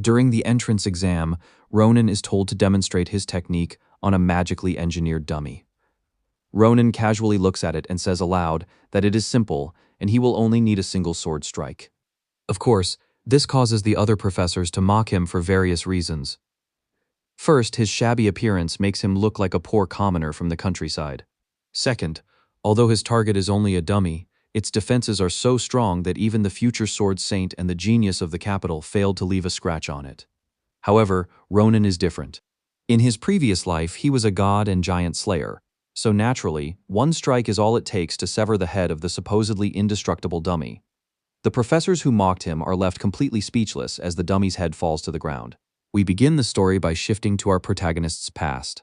During the entrance exam, Ronan is told to demonstrate his technique on a magically engineered dummy. Ronan casually looks at it and says aloud that it is simple and he will only need a single sword strike. Of course, this causes the other professors to mock him for various reasons. First, his shabby appearance makes him look like a poor commoner from the countryside. Second, although his target is only a dummy, its defenses are so strong that even the future sword saint and the genius of the capital failed to leave a scratch on it. However, Ronan is different. In his previous life, he was a god and giant slayer, so naturally, one strike is all it takes to sever the head of the supposedly indestructible dummy. The professors who mocked him are left completely speechless as the dummy's head falls to the ground. We begin the story by shifting to our protagonist's past.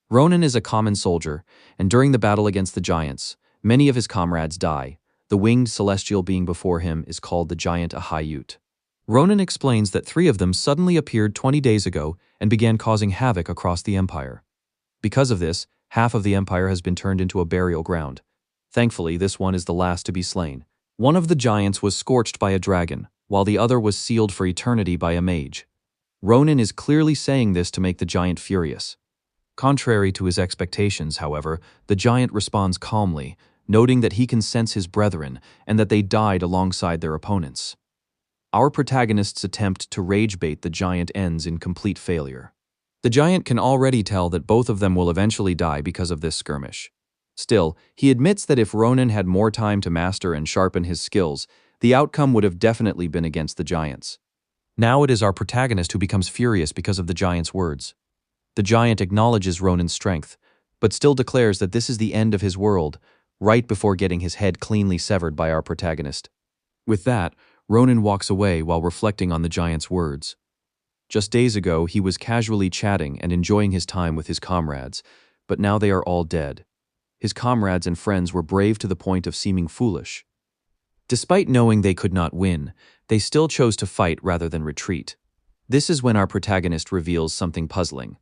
Ronan is a common soldier, and during the battle against the giants, many of his comrades die. The winged celestial being before him is called the giant Ahayut. Ronan explains that 3 of them suddenly appeared 20 days ago and began causing havoc across the empire. Because of this, half of the empire has been turned into a burial ground. Thankfully, this one is the last to be slain. One of the giants was scorched by a dragon, while the other was sealed for eternity by a mage. Ronan is clearly saying this to make the giant furious. Contrary to his expectations, however, the giant responds calmly, noting that he can sense his brethren and that they died alongside their opponents. Our protagonist's attempt to rage bait the giant ends in complete failure. The giant can already tell that both of them will eventually die because of this skirmish. Still, he admits that if Ronan had more time to master and sharpen his skills, the outcome would have definitely been against the giants. Now it is our protagonist who becomes furious because of the giant's words. The giant acknowledges Ronan's strength, but still declares that this is the end of his world, right before getting his head cleanly severed by our protagonist. With that, Ronan walks away while reflecting on the giant's words. Just days ago, he was casually chatting and enjoying his time with his comrades, but now they are all dead. His comrades and friends were brave to the point of seeming foolish. Despite knowing they could not win, they still chose to fight rather than retreat. This is when our protagonist reveals something puzzling.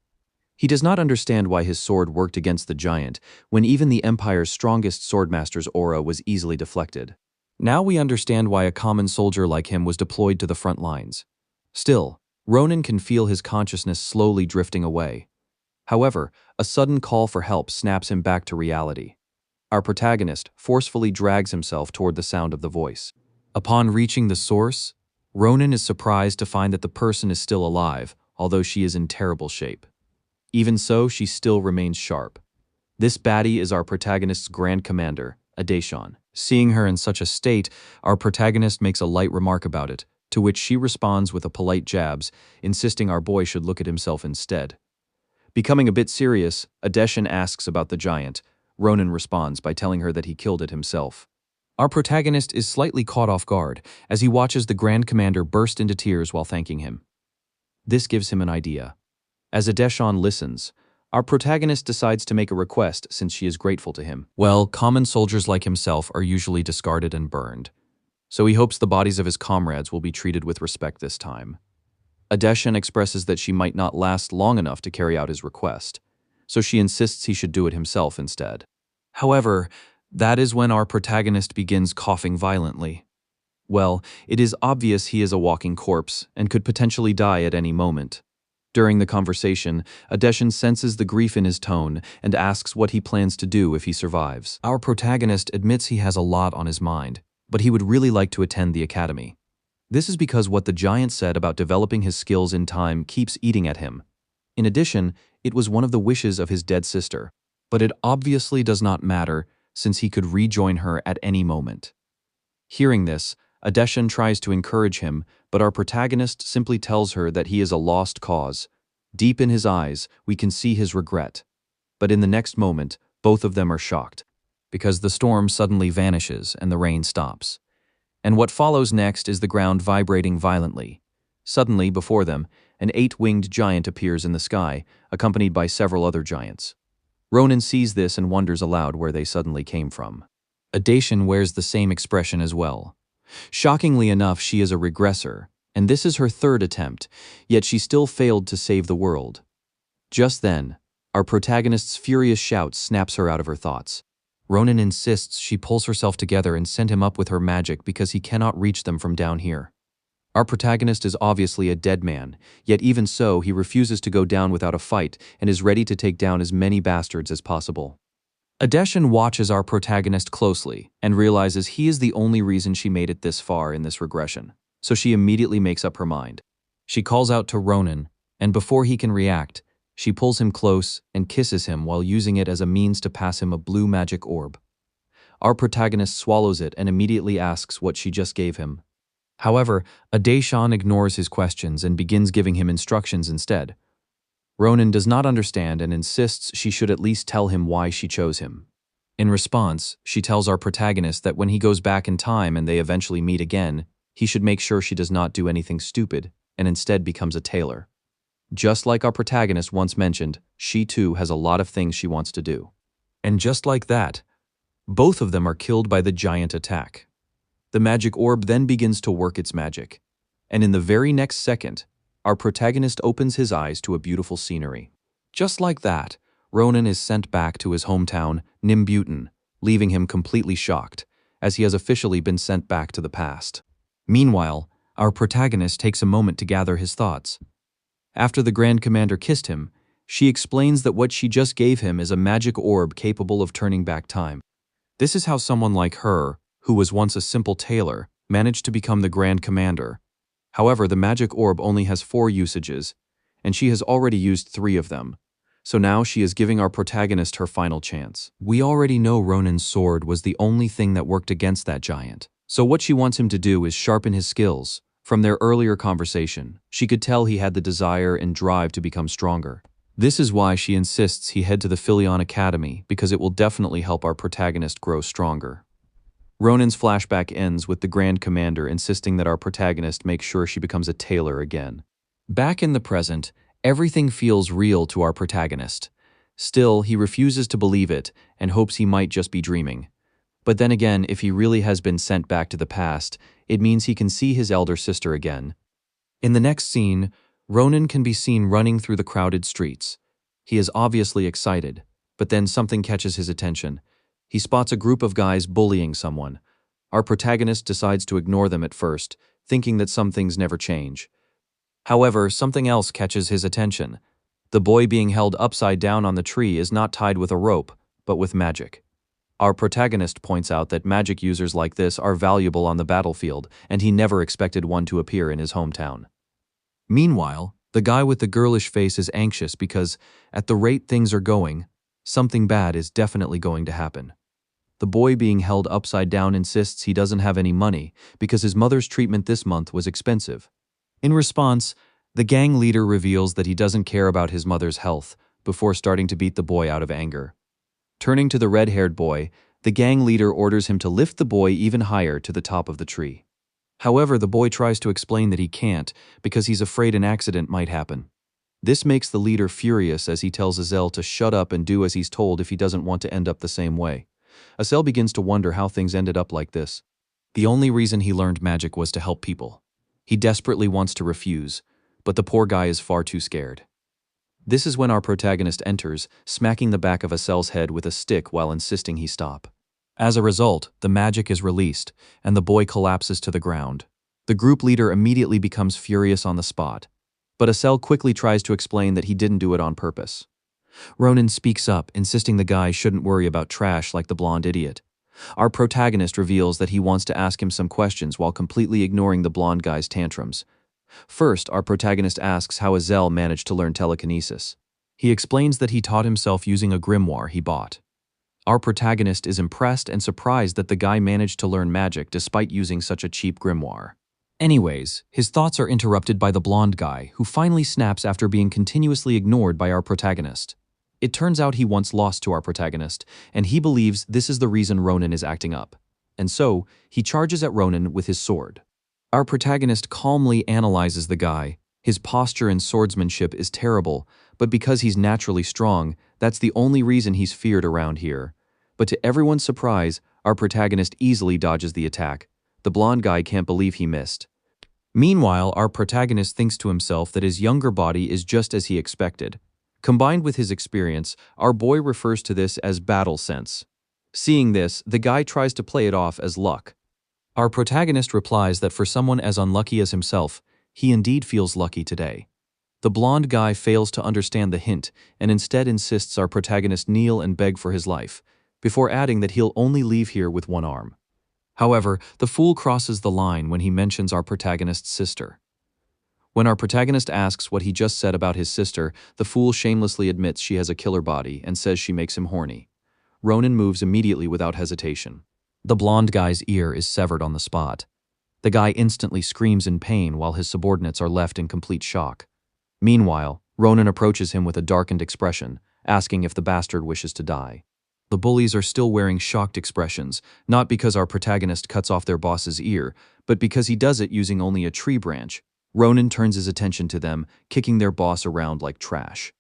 He does not understand why his sword worked against the giant when even the Empire's strongest swordmaster's aura was easily deflected. Now we understand why a common soldier like him was deployed to the front lines. Still, Ronan can feel his consciousness slowly drifting away. However, a sudden call for help snaps him back to reality. Our protagonist forcefully drags himself toward the sound of the voice. Upon reaching the source, Ronan is surprised to find that the person is still alive, although she is in terrible shape. Even so, she still remains sharp. This baddie is our protagonist's Grand Commander, Adeshan. Seeing her in such a state, our protagonist makes a light remark about it, to which she responds with a polite jabs, insisting our boy should look at himself instead. Becoming a bit serious, Adeshan asks about the giant. Ronan responds by telling her that he killed it himself. Our protagonist is slightly caught off guard as he watches the Grand Commander burst into tears while thanking him. This gives him an idea. As Adeshan listens, our protagonist decides to make a request since she is grateful to him. Well, common soldiers like himself are usually discarded and burned, so he hopes the bodies of his comrades will be treated with respect this time. Adeshan expresses that she might not last long enough to carry out his request, so she insists he should do it himself instead. However, that is when our protagonist begins coughing violently. Well, it is obvious he is a walking corpse and could potentially die at any moment. During the conversation, Adeshan senses the grief in his tone and asks what he plans to do if he survives. Our protagonist admits he has a lot on his mind, but he would really like to attend the academy. This is because what the giant said about developing his skills in time keeps eating at him. In addition, it was one of the wishes of his dead sister, but it obviously does not matter since he could rejoin her at any moment. Hearing this, Adeshan tries to encourage him, but our protagonist simply tells her that he is a lost cause. Deep in his eyes, we can see his regret. But in the next moment, both of them are shocked, because the storm suddenly vanishes and the rain stops. And what follows next is the ground vibrating violently. Suddenly, before them, an 8-winged giant appears in the sky, accompanied by several other giants. Ronan sees this and wonders aloud where they suddenly came from. Adeshan wears the same expression as well. Shockingly enough, she is a regressor, and this is her 3rd attempt, yet she still failed to save the world. Just then, our protagonist's furious shout snaps her out of her thoughts. Ronan insists she pulls herself together and send him up with her magic because he cannot reach them from down here. Our protagonist is obviously a dead man, yet even so, he refuses to go down without a fight and is ready to take down as many bastards as possible. Adeshin watches our protagonist closely and realizes he is the only reason she made it this far in this regression, so she immediately makes up her mind. She calls out to Ronan, and before he can react, she pulls him close and kisses him while using it as a means to pass him a blue magic orb. Our protagonist swallows it and immediately asks what she just gave him. However, Adeshin ignores his questions and begins giving him instructions instead. Ronan does not understand and insists she should at least tell him why she chose him. In response, she tells our protagonist that when he goes back in time and they eventually meet again, he should make sure she does not do anything stupid and instead becomes a tailor. Just like our protagonist once mentioned, she too has a lot of things she wants to do. And just like that, both of them are killed by the giant attack. The magic orb then begins to work its magic, and in the very next second, our protagonist opens his eyes to a beautiful scenery. Just like that, Ronan is sent back to his hometown, Nimbutan, leaving him completely shocked, as he has officially been sent back to the past. Meanwhile, our protagonist takes a moment to gather his thoughts. After the Grand Commander kissed him, she explains that what she just gave him is a magic orb capable of turning back time. This is how someone like her, who was once a simple tailor, managed to become the Grand Commander. However, the magic orb only has 4 usages, and she has already used 3 of them. So now she is giving our protagonist her final chance. We already know Ronan's sword was the only thing that worked against that giant. So what she wants him to do is sharpen his skills. From their earlier conversation, she could tell he had the desire and drive to become stronger. This is why she insists he head to the Imperial Academy, because it will definitely help our protagonist grow stronger. Ronan's flashback ends with the Grand Commander insisting that our protagonist make sure she becomes a tailor again. Back in the present, everything feels real to our protagonist. Still, he refuses to believe it and hopes he might just be dreaming. But then again, if he really has been sent back to the past, it means he can see his elder sister again. In the next scene, Ronan can be seen running through the crowded streets. He is obviously excited, but then something catches his attention. He spots a group of guys bullying someone. Our protagonist decides to ignore them at first, thinking that some things never change. However, something else catches his attention. The boy being held upside down on the tree is not tied with a rope, but with magic. Our protagonist points out that magic users like this are valuable on the battlefield, and he never expected one to appear in his hometown. Meanwhile, the guy with the girlish face is anxious because, at the rate things are going, something bad is definitely going to happen. The boy being held upside down insists he doesn't have any money because his mother's treatment this month was expensive. In response, the gang leader reveals that he doesn't care about his mother's health before starting to beat the boy out of anger. Turning to the red-haired boy, the gang leader orders him to lift the boy even higher to the top of the tree. However, the boy tries to explain that he can't because he's afraid an accident might happen. This makes the leader furious as he tells Azel to shut up and do as he's told if he doesn't want to end up the same way. Azel begins to wonder how things ended up like this. The only reason he learned magic was to help people. He desperately wants to refuse, but the poor guy is far too scared. This is when our protagonist enters, smacking the back of Azel's head with a stick while insisting he stop. As a result, the magic is released, and the boy collapses to the ground. The group leader immediately becomes furious on the spot, but Azel quickly tries to explain that he didn't do it on purpose. Ronan speaks up, insisting the guy shouldn't worry about trash like the blonde idiot. Our protagonist reveals that he wants to ask him some questions while completely ignoring the blonde guy's tantrums. First, our protagonist asks how Azel managed to learn telekinesis. He explains that he taught himself using a grimoire he bought. Our protagonist is impressed and surprised that the guy managed to learn magic despite using such a cheap grimoire. Anyways, his thoughts are interrupted by the blonde guy, who finally snaps after being continuously ignored by our protagonist. It turns out he once lost to our protagonist, and he believes this is the reason Ronan is acting up. And so, he charges at Ronan with his sword. Our protagonist calmly analyzes the guy. His posture and swordsmanship is terrible, but because he's naturally strong, that's the only reason he's feared around here. But to everyone's surprise, our protagonist easily dodges the attack. The blonde guy can't believe he missed. Meanwhile, our protagonist thinks to himself that his younger body is just as he expected. Combined with his experience, our boy refers to this as battle sense. Seeing this, the guy tries to play it off as luck. Our protagonist replies that for someone as unlucky as himself, he indeed feels lucky today. The blonde guy fails to understand the hint and instead insists our protagonist kneel and beg for his life, before adding that he'll only leave here with one arm. However, the fool crosses the line when he mentions our protagonist's sister. When our protagonist asks what he just said about his sister, the fool shamelessly admits she has a killer body and says she makes him horny. Ronan moves immediately without hesitation. The blonde guy's ear is severed on the spot. The guy instantly screams in pain while his subordinates are left in complete shock. Meanwhile, Ronan approaches him with a darkened expression, asking if the bastard wishes to die. The bullies are still wearing shocked expressions, not because our protagonist cuts off their boss's ear, but because he does it using only a tree branch. Ronan turns his attention to them, kicking their boss around like trash.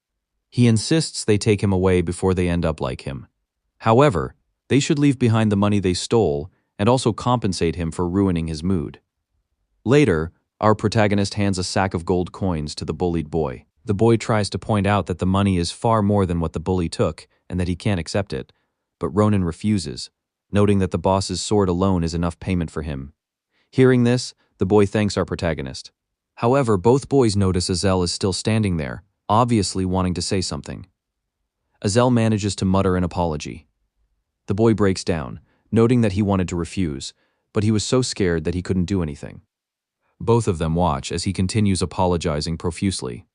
He insists they take him away before they end up like him. However, they should leave behind the money they stole and also compensate him for ruining his mood. Later, our protagonist hands a sack of gold coins to the bullied boy. The boy tries to point out that the money is far more than what the bully took and that he can't accept it, but Ronan refuses, noting that the boss's sword alone is enough payment for him. Hearing this, the boy thanks our protagonist. However, both boys notice Azel is still standing there, obviously wanting to say something. Azel manages to mutter an apology. The boy breaks down, noting that he wanted to refuse, but he was so scared that he couldn't do anything. Both of them watch as he continues apologizing profusely.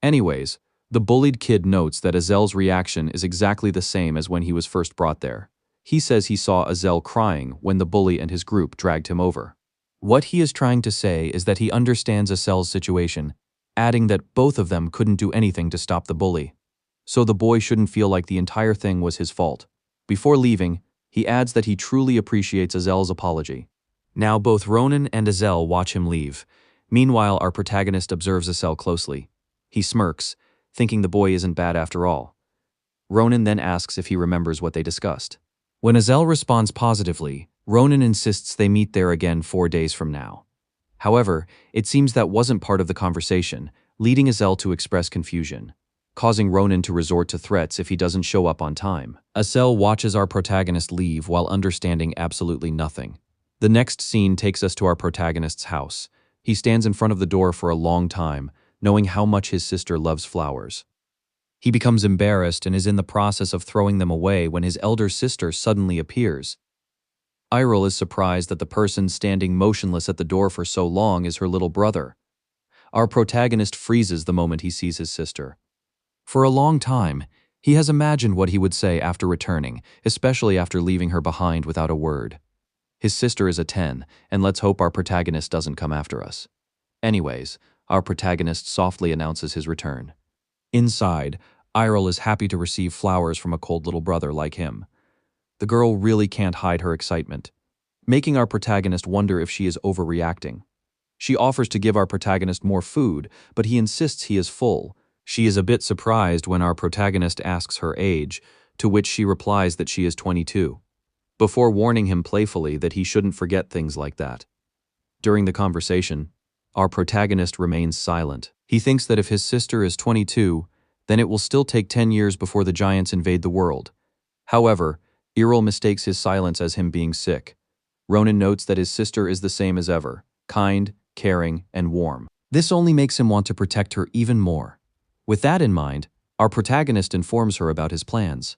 Anyways, the bullied kid notes that Azel's reaction is exactly the same as when he was first brought there. He says he saw Azel crying when the bully and his group dragged him over. What he is trying to say is that he understands Azel's situation, adding that both of them couldn't do anything to stop the bully. So the boy shouldn't feel like the entire thing was his fault. Before leaving, he adds that he truly appreciates Azel's apology. Now both Ronan and Azel watch him leave. Meanwhile, our protagonist observes Azel closely. He smirks, thinking the boy isn't bad after all. Ronan then asks if he remembers what they discussed. When Azel responds positively, Ronan insists they meet there again 4 days from now. However, it seems that wasn't part of the conversation, leading Azel to express confusion, causing Ronan to resort to threats if he doesn't show up on time. Azel watches our protagonist leave while understanding absolutely nothing. The next scene takes us to our protagonist's house. He stands in front of the door for a long time, knowing how much his sister loves flowers. He becomes embarrassed and is in the process of throwing them away when his elder sister suddenly appears. Iroh is surprised that the person standing motionless at the door for so long is her little brother. Our protagonist freezes the moment he sees his sister. For a long time, he has imagined what he would say after returning, especially after leaving her behind without a word. His sister is a 10, and let's hope our protagonist doesn't come after us. Anyways, our protagonist softly announces his return. Inside, Iroh is happy to receive flowers from a cold little brother like him. The girl really can't hide her excitement, making our protagonist wonder if she is overreacting. She offers to give our protagonist more food, but he insists he is full. She is a bit surprised when our protagonist asks her age, to which she replies that she is 22, before warning him playfully that he shouldn't forget things like that. During the conversation, our protagonist remains silent. He thinks that if his sister is 22, then it will still take 10 years before the giants invade the world. However, Iroh mistakes his silence as him being sick. Ronan notes that his sister is the same as ever, kind, caring, and warm. This only makes him want to protect her even more. With that in mind, our protagonist informs her about his plans.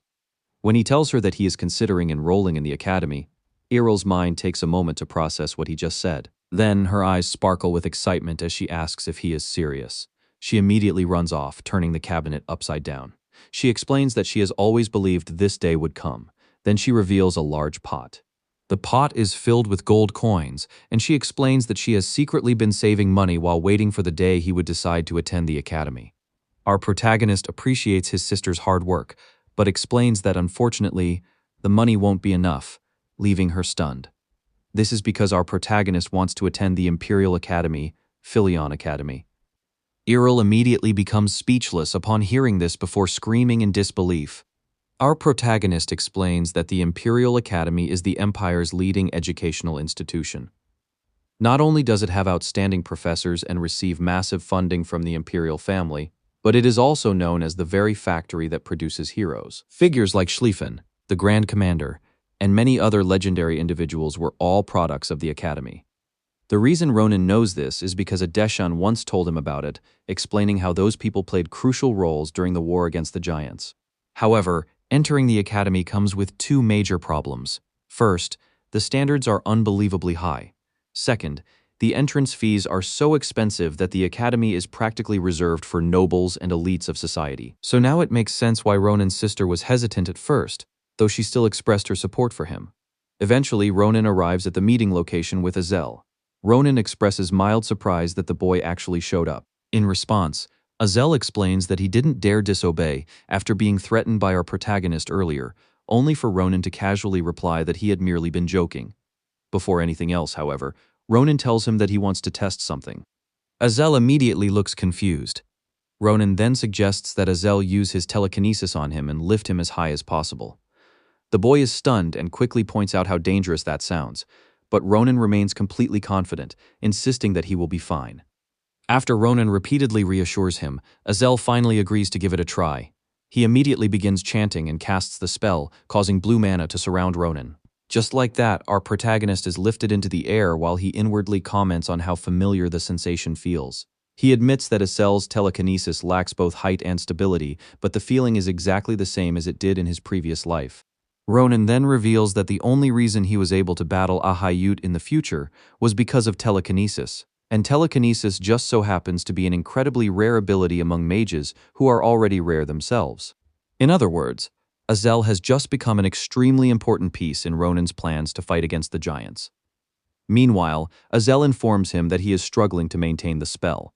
When he tells her that he is considering enrolling in the academy, Iroh's mind takes a moment to process what he just said. Then her eyes sparkle with excitement as she asks if he is serious. She immediately runs off, turning the cabinet upside down. She explains that she has always believed this day would come. Then she reveals a large pot. The pot is filled with gold coins, and she explains that she has secretly been saving money while waiting for the day he would decide to attend the academy. Our protagonist appreciates his sister's hard work, but explains that unfortunately, the money won't be enough, leaving her stunned. This is because our protagonist wants to attend the Imperial Academy, Philion Academy. Iroh immediately becomes speechless upon hearing this before screaming in disbelief. Our protagonist explains that the Imperial Academy is the Empire's leading educational institution. Not only does it have outstanding professors and receive massive funding from the Imperial family, but it is also known as the very factory that produces heroes. Figures like Schlieffen, the Grand Commander, and many other legendary individuals were all products of the Academy. The reason Ronan knows this is because a Deshan once told him about it, explaining how those people played crucial roles during the war against the giants. However, entering the Academy comes with two major problems. First, the standards are unbelievably high. Second, the entrance fees are so expensive that the Academy is practically reserved for nobles and elites of society. So now it makes sense why Ronan's sister was hesitant at first, though she still expressed her support for him. Eventually, Ronan arrives at the meeting location with Azel. Ronan expresses mild surprise that the boy actually showed up. In response, Azel explains that he didn't dare disobey after being threatened by our protagonist earlier, only for Ronan to casually reply that he had merely been joking. Before anything else, however, Ronan tells him that he wants to test something. Azel immediately looks confused. Ronan then suggests that Azel use his telekinesis on him and lift him as high as possible. The boy is stunned and quickly points out how dangerous that sounds, but Ronan remains completely confident, insisting that he will be fine. After Ronan repeatedly reassures him, Azel finally agrees to give it a try. He immediately begins chanting and casts the spell, causing blue mana to surround Ronan. Just like that, our protagonist is lifted into the air while he inwardly comments on how familiar the sensation feels. He admits that Azel's telekinesis lacks both height and stability, but the feeling is exactly the same as it did in his previous life. Ronan then reveals that the only reason he was able to battle Ahayut in the future was because of telekinesis, and telekinesis just so happens to be an incredibly rare ability among mages who are already rare themselves. In other words, Azel has just become an extremely important piece in Ronan's plans to fight against the giants. Meanwhile, Azel informs him that he is struggling to maintain the spell.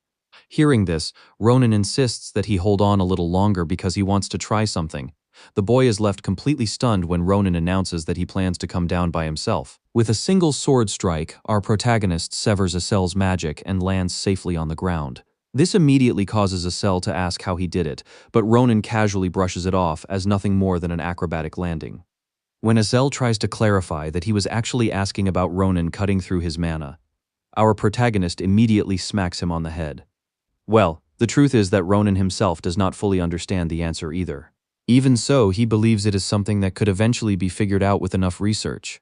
Hearing this, Ronan insists that he hold on a little longer because he wants to try something. The boy is left completely stunned when Ronan announces that he plans to come down by himself. With a single sword strike, our protagonist severs Azel's magic and lands safely on the ground. This immediately causes Azel to ask how he did it, but Ronan casually brushes it off as nothing more than an acrobatic landing. When Azel tries to clarify that he was actually asking about Ronan cutting through his mana, our protagonist immediately smacks him on the head. Well, the truth is that Ronan himself does not fully understand the answer either. Even so, he believes it is something that could eventually be figured out with enough research.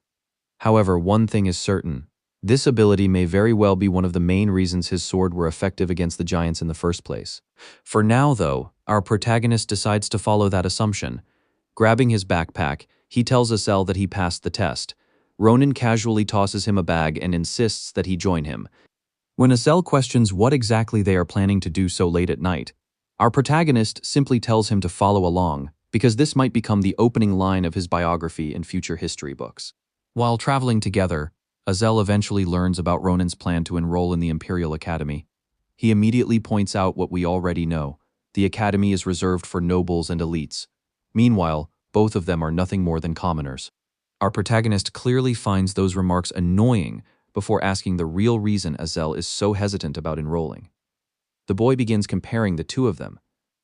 However, one thing is certain. This ability may very well be one of the main reasons his sword were effective against the giants in the first place. For now, though, our protagonist decides to follow that assumption. Grabbing his backpack, he tells Azel that he passed the test. Ronan casually tosses him a bag and insists that he join him. When Azel questions what exactly they are planning to do so late at night, our protagonist simply tells him to follow along, because this might become the opening line of his biography in future history books. While traveling together, Azel eventually learns about Ronan's plan to enroll in the Imperial Academy. He immediately points out what we already know. The academy is reserved for nobles and elites. Meanwhile, both of them are nothing more than commoners. Our protagonist clearly finds those remarks annoying before asking the real reason Azel is so hesitant about enrolling. The boy begins comparing the two of them,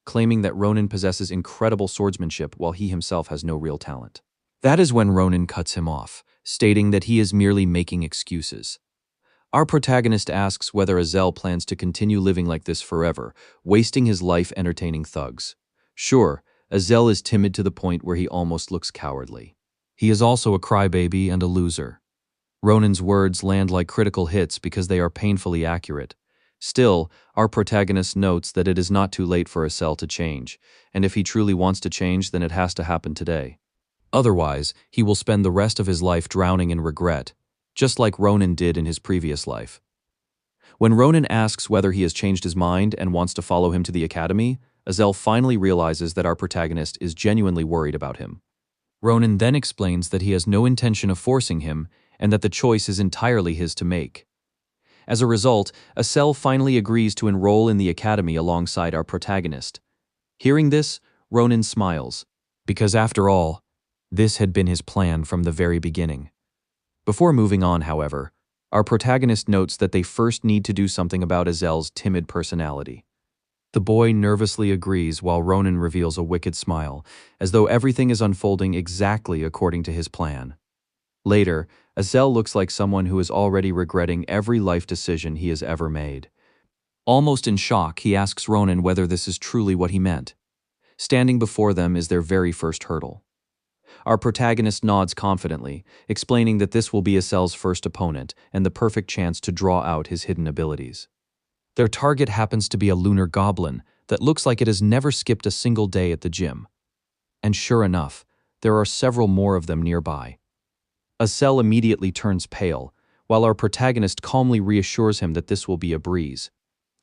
claiming that Ronan possesses incredible swordsmanship while he himself has no real talent. That is when Ronan cuts him off, stating that he is merely making excuses. Our protagonist asks whether Azel plans to continue living like this forever, wasting his life entertaining thugs. Sure, Azel is timid to the point where he almost looks cowardly. He is also a crybaby and a loser. Ronan's words land like critical hits because they are painfully accurate. Still, our protagonist notes that it is not too late for Azel to change, and if he truly wants to change, then it has to happen today. Otherwise, he will spend the rest of his life drowning in regret, just like Ronan did in his previous life. When Ronan asks whether he has changed his mind and wants to follow him to the academy, Azel finally realizes that our protagonist is genuinely worried about him. Ronan then explains that he has no intention of forcing him and that the choice is entirely his to make. As a result, Azel finally agrees to enroll in the academy alongside our protagonist. Hearing this, Ronan smiles, because after all, this had been his plan from the very beginning. Before moving on, however, our protagonist notes that they first need to do something about Azel's timid personality. The boy nervously agrees while Ronan reveals a wicked smile, as though everything is unfolding exactly according to his plan. Later, Azel looks like someone who is already regretting every life decision he has ever made. Almost in shock, he asks Ronan whether this is truly what he meant. Standing before them is their very first hurdle. Our protagonist nods confidently, explaining that this will be Asel's first opponent and the perfect chance to draw out his hidden abilities. Their target happens to be a lunar goblin that looks like it has never skipped a single day at the gym. And sure enough, there are several more of them nearby. Asel immediately turns pale, while our protagonist calmly reassures him that this will be a breeze.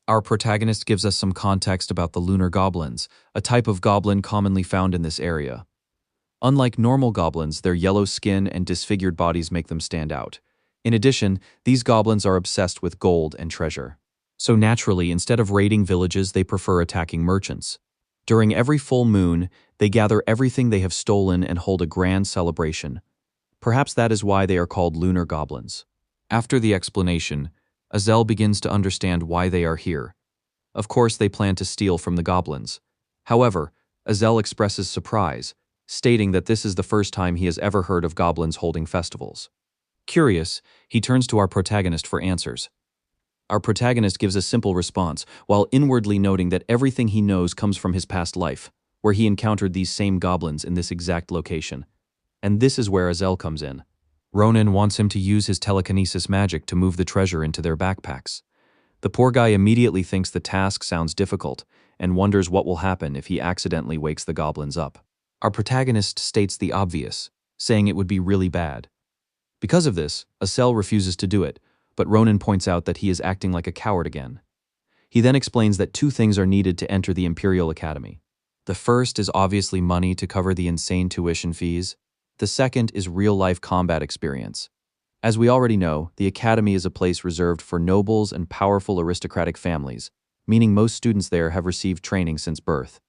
Our protagonist gives us some context about the lunar goblins, a type of goblin commonly found in this area. Unlike normal goblins, their yellow skin and disfigured bodies make them stand out. In addition, these goblins are obsessed with gold and treasure. So naturally, instead of raiding villages, they prefer attacking merchants. During every full moon, they gather everything they have stolen and hold a grand celebration. Perhaps that is why they are called lunar goblins. After the explanation, Azel begins to understand why they are here. Of course, they plan to steal from the goblins. However, Azel expresses surprise, stating that this is the first time he has ever heard of goblins holding festivals. Curious, he turns to our protagonist for answers. Our protagonist gives a simple response, while inwardly noting that everything he knows comes from his past life, where he encountered these same goblins in this exact location. And this is where Azel comes in. Ronan wants him to use his telekinesis magic to move the treasure into their backpacks. The poor guy immediately thinks the task sounds difficult and wonders what will happen if he accidentally wakes the goblins up. Our protagonist states the obvious, saying it would be really bad. Because of this, Asel refuses to do it, but Ronan points out that he is acting like a coward again. He then explains that two things are needed to enter the Imperial Academy. The first is obviously money to cover the insane tuition fees. The second is real-life combat experience. As we already know, the Academy is a place reserved for nobles and powerful aristocratic families, meaning most students there have received training since birth.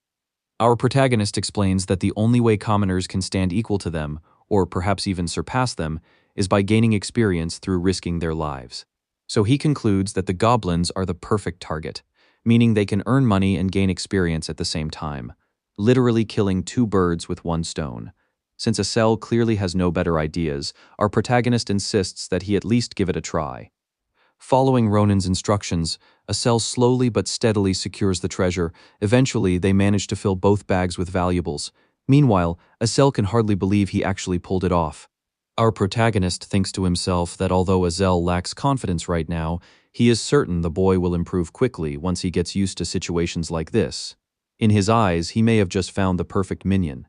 Our protagonist explains that the only way commoners can stand equal to them, or perhaps even surpass them, is by gaining experience through risking their lives. So he concludes that the goblins are the perfect target, meaning they can earn money and gain experience at the same time, literally killing two birds with one stone. Since Asel clearly has no better ideas, our protagonist insists that he at least give it a try. Following Ronan's instructions, Asel slowly but steadily secures the treasure. Eventually, they manage to fill both bags with valuables. Meanwhile, Asel can hardly believe he actually pulled it off. Our protagonist thinks to himself that although Asel lacks confidence right now, he is certain the boy will improve quickly once he gets used to situations like this. In his eyes, he may have just found the perfect minion.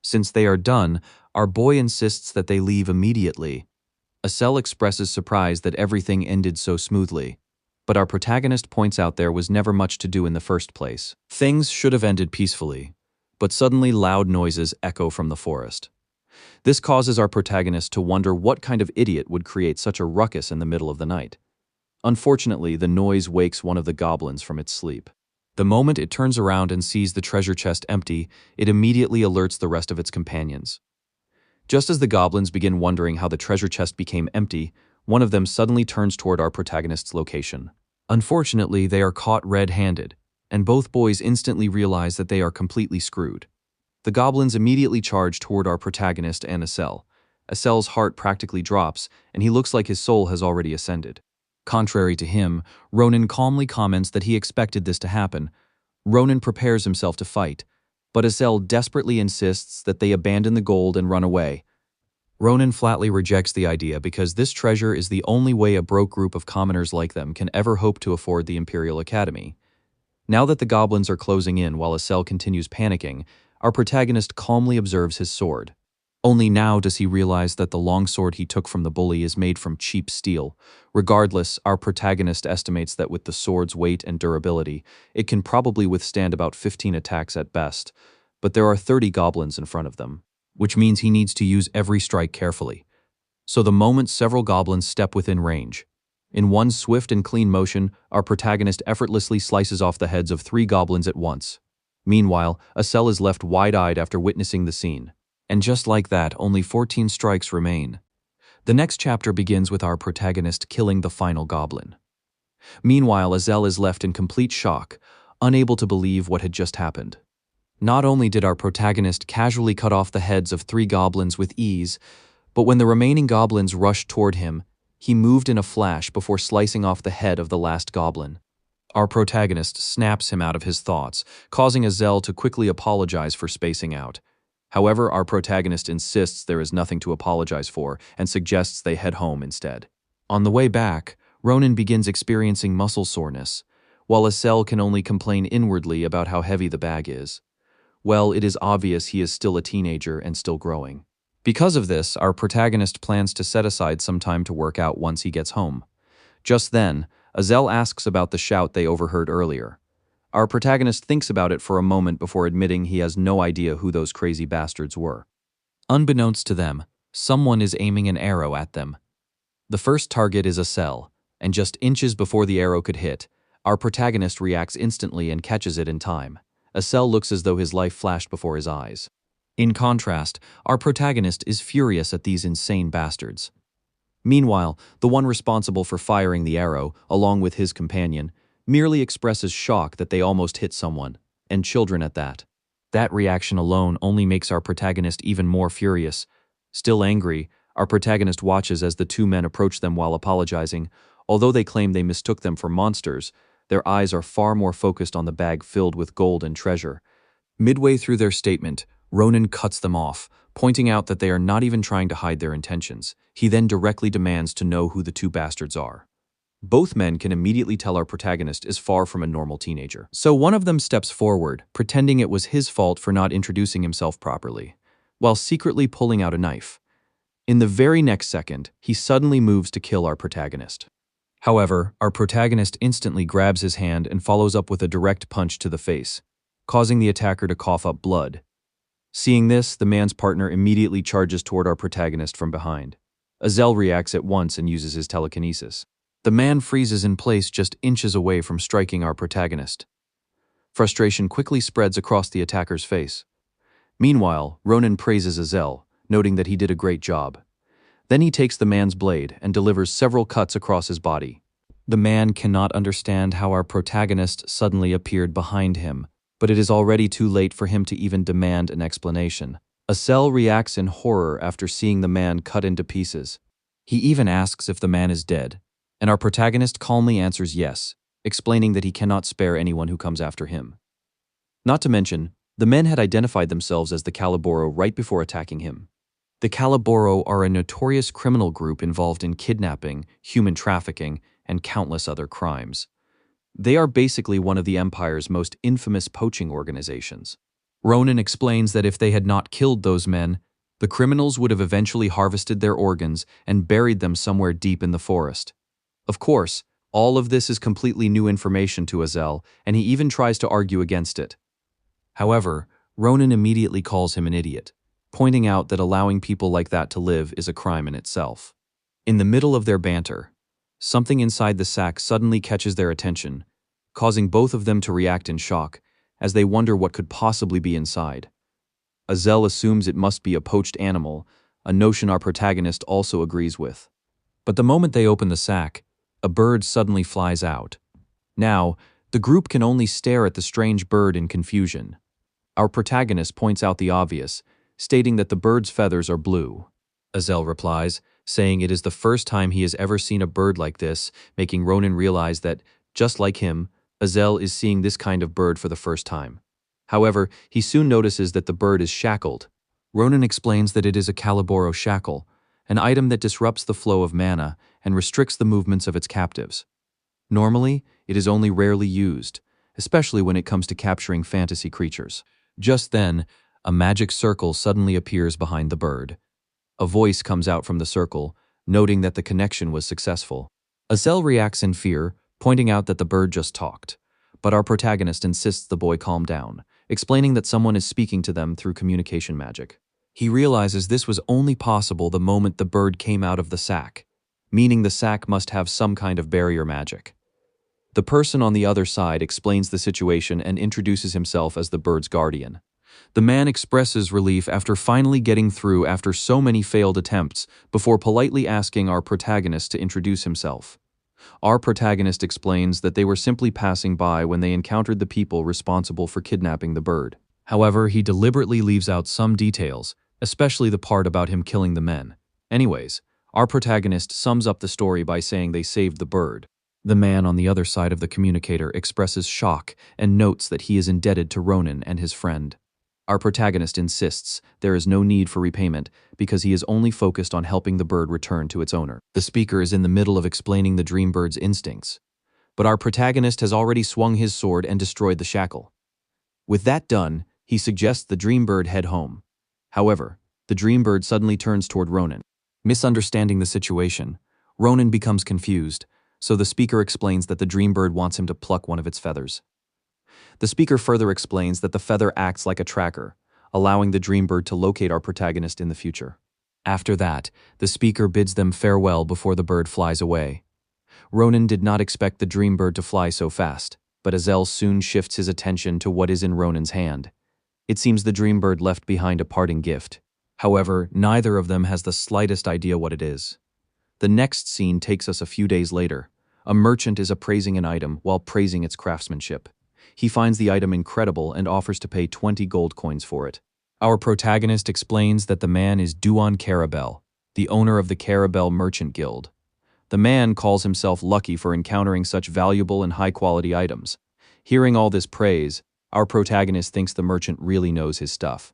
Since they are done, our boy insists that they leave immediately. Asel expresses surprise that everything ended so smoothly, but our protagonist points out there was never much to do in the first place. Things should have ended peacefully, but suddenly loud noises echo from the forest. This causes our protagonist to wonder what kind of idiot would create such a ruckus in the middle of the night. Unfortunately, the noise wakes one of the goblins from its sleep. The moment it turns around and sees the treasure chest empty, it immediately alerts the rest of its companions. Just as the goblins begin wondering how the treasure chest became empty, one of them suddenly turns toward our protagonist's location. Unfortunately, they are caught red-handed, and both boys instantly realize that they are completely screwed. The goblins immediately charge toward our protagonist and Asel. Asel's heart practically drops, and he looks like his soul has already ascended. Contrary to him, Ronan calmly comments that he expected this to happen. Ronan prepares himself to fight, but Asel desperately insists that they abandon the gold and run away. Ronan flatly rejects the idea because this treasure is the only way a broke group of commoners like them can ever hope to afford the Imperial Academy. Now that the goblins are closing in while Asel continues panicking, our protagonist calmly observes his sword. Only now does he realize that the longsword he took from the bully is made from cheap steel. Regardless, our protagonist estimates that with the sword's weight and durability, it can probably withstand about 15 attacks at best. But there are 30 goblins in front of them, which means he needs to use every strike carefully. So the moment several goblins step within range, in one swift and clean motion, our protagonist effortlessly slices off the heads of 3 goblins at once. Meanwhile, Asel is left wide-eyed after witnessing the scene. And just like that, only 14 strikes remain. The next chapter begins with our protagonist killing the final goblin. Meanwhile, Asel is left in complete shock, unable to believe what had just happened. Not only did our protagonist casually cut off the heads of 3 goblins with ease, but when the remaining goblins rushed toward him, he moved in a flash before slicing off the head of the last goblin. Our protagonist snaps him out of his thoughts, causing Asel to quickly apologize for spacing out. However, our protagonist insists there is nothing to apologize for and suggests they head home instead. On the way back, Ronan begins experiencing muscle soreness, while Asel can only complain inwardly about how heavy the bag is. Well, it is obvious he is still a teenager and still growing. Because of this, our protagonist plans to set aside some time to work out once he gets home. Just then, Azel asks about the shout they overheard earlier. Our protagonist thinks about it for a moment before admitting he has no idea who those crazy bastards were. Unbeknownst to them, someone is aiming an arrow at them. The first target is Asel, and just inches before the arrow could hit, our protagonist reacts instantly and catches it in time. Asel looks as though his life flashed before his eyes. In contrast, our protagonist is furious at these insane bastards. Meanwhile, the one responsible for firing the arrow, along with his companion, merely expresses shock that they almost hit someone, and children at that. That reaction alone only makes our protagonist even more furious. Still angry, our protagonist watches as the two men approach them while apologizing. Although they claim they mistook them for monsters, their eyes are far more focused on the bag filled with gold and treasure. Midway through their statement, Ronan cuts them off, pointing out that they are not even trying to hide their intentions. He then directly demands to know who the two bastards are. Both men can immediately tell our protagonist is far from a normal teenager. So one of them steps forward, pretending it was his fault for not introducing himself properly, while secretly pulling out a knife. In the very next second, he suddenly moves to kill our protagonist. However, our protagonist instantly grabs his hand and follows up with a direct punch to the face, causing the attacker to cough up blood. Seeing this, the man's partner immediately charges toward our protagonist from behind. Azel reacts at once and uses his telekinesis. The man freezes in place just inches away from striking our protagonist. Frustration quickly spreads across the attacker's face. Meanwhile, Ronan praises Azel, noting that he did a great job. Then he takes the man's blade and delivers several cuts across his body. The man cannot understand how our protagonist suddenly appeared behind him, but it is already too late for him to even demand an explanation. Azel reacts in horror after seeing the man cut into pieces. He even asks if the man is dead, and our protagonist calmly answers yes, explaining that he cannot spare anyone who comes after him. Not to mention, the men had identified themselves as the Caliboro right before attacking him. The Caliboro are a notorious criminal group involved in kidnapping, human trafficking, and countless other crimes. They are basically one of the Empire's most infamous poaching organizations. Ronan explains that if they had not killed those men, the criminals would have eventually harvested their organs and buried them somewhere deep in the forest. Of course, all of this is completely new information to Azel, and he even tries to argue against it. However, Ronan immediately calls him an idiot, pointing out that allowing people like that to live is a crime in itself. In the middle of their banter, something inside the sack suddenly catches their attention, causing both of them to react in shock, as they wonder what could possibly be inside. Azel assumes it must be a poached animal, a notion our protagonist also agrees with. But the moment they open the sack, a bird suddenly flies out. Now, the group can only stare at the strange bird in confusion. Our protagonist points out the obvious, stating that the bird's feathers are blue. Azel replies, saying it is the first time he has ever seen a bird like this, making Ronan realize that, just like him, Azel is seeing this kind of bird for the first time. However, he soon notices that the bird is shackled. Ronan explains that it is a Caliboro shackle, an item that disrupts the flow of mana and restricts the movements of its captives. Normally, it is only rarely used, especially when it comes to capturing fantasy creatures. Just then, a magic circle suddenly appears behind the bird. A voice comes out from the circle, noting that the connection was successful. Azel reacts in fear, pointing out that the bird just talked. But our protagonist insists the boy calm down, explaining that someone is speaking to them through communication magic. He realizes this was only possible the moment the bird came out of the sack, meaning the sack must have some kind of barrier magic. The person on the other side explains the situation and introduces himself as the bird's guardian. The man expresses relief after finally getting through after so many failed attempts, before politely asking our protagonist to introduce himself. Our protagonist explains that they were simply passing by when they encountered the people responsible for kidnapping the bird. However, he deliberately leaves out some details, especially the part about him killing the men. Anyways, our protagonist sums up the story by saying they saved the bird. The man on the other side of the communicator expresses shock and notes that he is indebted to Ronan and his friend. Our protagonist insists there is no need for repayment because he is only focused on helping the bird return to its owner. The speaker is in the middle of explaining the dream bird's instincts, but our protagonist has already swung his sword and destroyed the shackle. With that done, he suggests the dream bird head home. However, the dream bird suddenly turns toward Ronan. Misunderstanding the situation, Ronan becomes confused, so the speaker explains that the dream bird wants him to pluck one of its feathers. The speaker further explains that the feather acts like a tracker, allowing the dream bird to locate our protagonist in the future. After that, the speaker bids them farewell before the bird flies away. Ronan did not expect the dream bird to fly so fast, but Azel soon shifts his attention to what is in Ronan's hand. It seems the dream bird left behind a parting gift. However, neither of them has the slightest idea what it is. The next scene takes us a few days later. A merchant is appraising an item while praising its craftsmanship. He finds the item incredible and offers to pay 20 gold coins for it. Our protagonist explains that the man is Duan Carabel, the owner of the Carabel Merchant Guild. The man calls himself lucky for encountering such valuable and high-quality items. Hearing all this praise, our protagonist thinks the merchant really knows his stuff.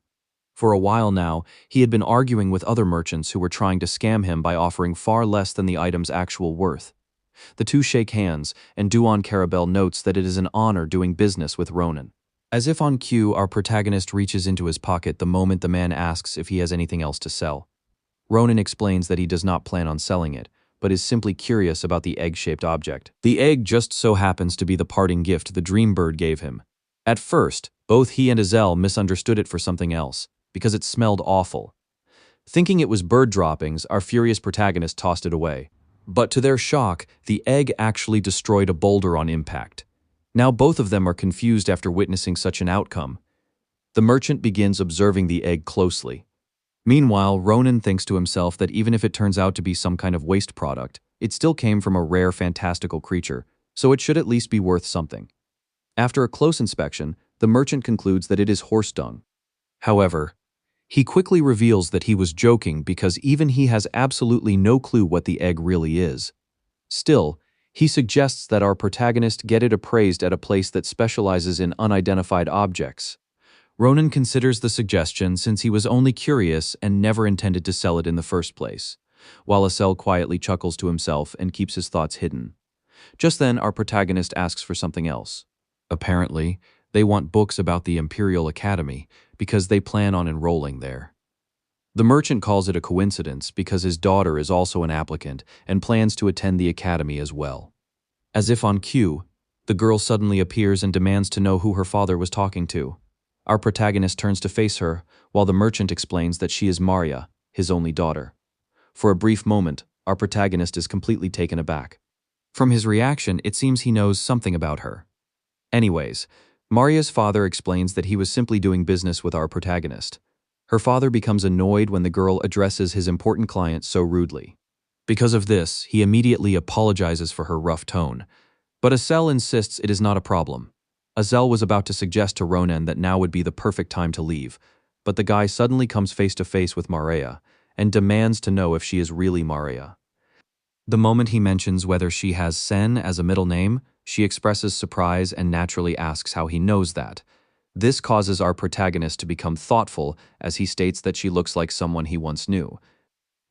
For a while now, he had been arguing with other merchants who were trying to scam him by offering far less than the item's actual worth. The two shake hands, and Duan Carabel notes that it is an honor doing business with Ronan. As if on cue, our protagonist reaches into his pocket the moment the man asks if he has anything else to sell. Ronan explains that he does not plan on selling it, but is simply curious about the egg-shaped object. The egg just so happens to be the parting gift the dream bird gave him. At first, both he and Azel misunderstood it for something else, because it smelled awful. Thinking it was bird droppings, our furious protagonist tossed it away. But to their shock, the egg actually destroyed a boulder on impact. Now both of them are confused after witnessing such an outcome. The merchant begins observing the egg closely. Meanwhile, Ronan thinks to himself that even if it turns out to be some kind of waste product, it still came from a rare fantastical creature, so it should at least be worth something. After a close inspection, the merchant concludes that it is horse dung. However, he quickly reveals that he was joking because even he has absolutely no clue what the egg really is. Still, he suggests that our protagonist get it appraised at a place that specializes in unidentified objects. Ronan considers the suggestion since he was only curious and never intended to sell it in the first place, while Azel quietly chuckles to himself and keeps his thoughts hidden. Just then, our protagonist asks for something else. Apparently, they want books about the Imperial Academy because they plan on enrolling there. The merchant calls it a coincidence because his daughter is also an applicant and plans to attend the academy as well. As if on cue, the girl suddenly appears and demands to know who her father was talking to. Our protagonist turns to face her, while the merchant explains that she is Maria, his only daughter. For a brief moment, our protagonist is completely taken aback. From his reaction, it seems he knows something about her. Anyways, Maria's father explains that he was simply doing business with our protagonist. Her father becomes annoyed when the girl addresses his important client so rudely. Because of this, he immediately apologizes for her rough tone. But Azel insists it is not a problem. Azel was about to suggest to Ronan that now would be the perfect time to leave, but the guy suddenly comes face to face with Maria and demands to know if she is really Maria. The moment he mentions whether she has Sen as a middle name, she expresses surprise and naturally asks how he knows that. This causes our protagonist to become thoughtful as he states that she looks like someone he once knew.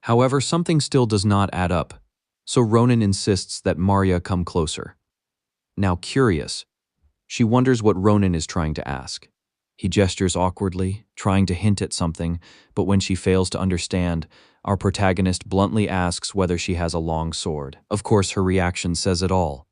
However, something still does not add up, so Ronan insists that Maria come closer. Now curious, she wonders what Ronan is trying to ask. He gestures awkwardly, trying to hint at something, but when she fails to understand, our protagonist bluntly asks whether she has a long sword. Of course, her reaction says it all.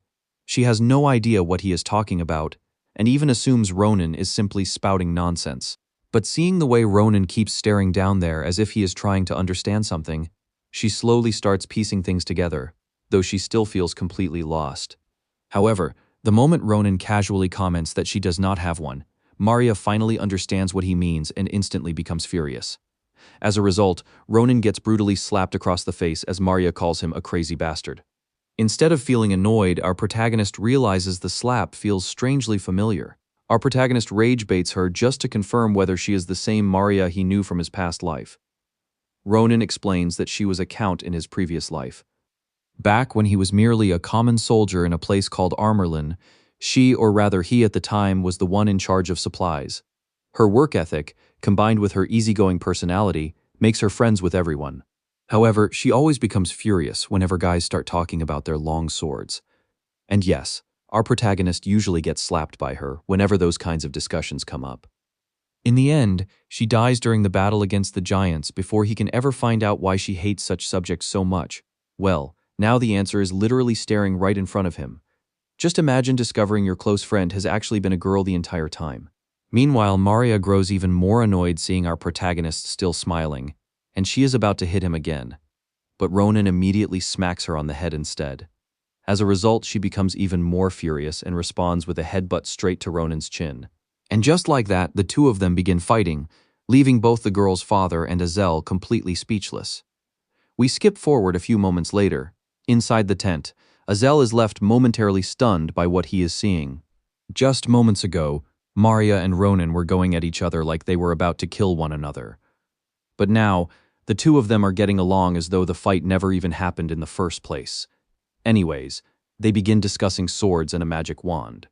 She has no idea what he is talking about, and even assumes Ronan is simply spouting nonsense. But seeing the way Ronan keeps staring down there as if he is trying to understand something, she slowly starts piecing things together, though she still feels completely lost. However, the moment Ronan casually comments that she does not have one, Maria finally understands what he means and instantly becomes furious. As a result, Ronan gets brutally slapped across the face as Maria calls him a crazy bastard. Instead of feeling annoyed, our protagonist realizes the slap feels strangely familiar. Our protagonist rage baits her just to confirm whether she is the same Maria he knew from his past life. Ronan explains that she was a count in his previous life. Back when he was merely a common soldier in a place called Armorlin, she, or rather he at the time, was the one in charge of supplies. Her work ethic, combined with her easygoing personality, makes her friends with everyone. However, she always becomes furious whenever guys start talking about their long swords. And yes, our protagonist usually gets slapped by her whenever those kinds of discussions come up. In the end, she dies during the battle against the giants before he can ever find out why she hates such subjects so much. Well, now the answer is literally staring right in front of him. Just imagine discovering your close friend has actually been a girl the entire time. Meanwhile, Maria grows even more annoyed seeing our protagonist still smiling, and she is about to hit him again. But Ronan immediately smacks her on the head instead. As a result, she becomes even more furious and responds with a headbutt straight to Ronan's chin. And just like that, the two of them begin fighting, leaving both the girl's father and Azel completely speechless. We skip forward a few moments later. Inside the tent, Azel is left momentarily stunned by what he is seeing. Just moments ago, Maria and Ronan were going at each other like they were about to kill one another. But now, the two of them are getting along as though the fight never even happened in the first place. Anyways, they begin discussing swords and a magic wand.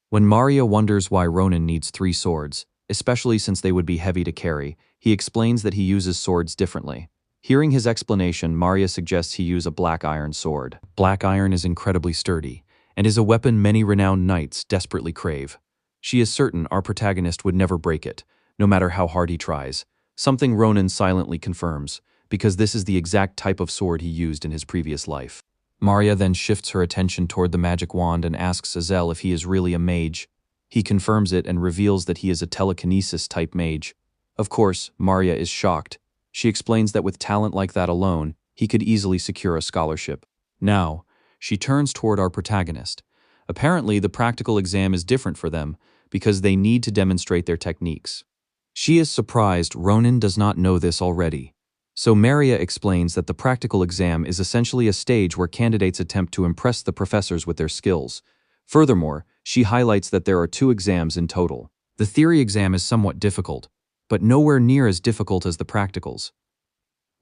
When Maria wonders why Ronan needs 3 swords, especially since they would be heavy to carry, he explains that he uses swords differently. Hearing his explanation, Maria suggests he use a black iron sword. Black iron is incredibly sturdy, and is a weapon many renowned knights desperately crave. She is certain our protagonist would never break it, no matter how hard he tries, something Ronan silently confirms, because this is the exact type of sword he used in his previous life. Maria then shifts her attention toward the magic wand and asks Azel if he is really a mage. He confirms it and reveals that he is a telekinesis-type mage. Of course, Maria is shocked. She explains that with talent like that alone, he could easily secure a scholarship. Now, she turns toward our protagonist. Apparently, the practical exam is different for them, because they need to demonstrate their techniques. She is surprised Ronan does not know this already. So Maria explains that the practical exam is essentially a stage where candidates attempt to impress the professors with their skills. Furthermore, she highlights that there are 2 exams in total. The theory exam is somewhat difficult, but nowhere near as difficult as the practicals.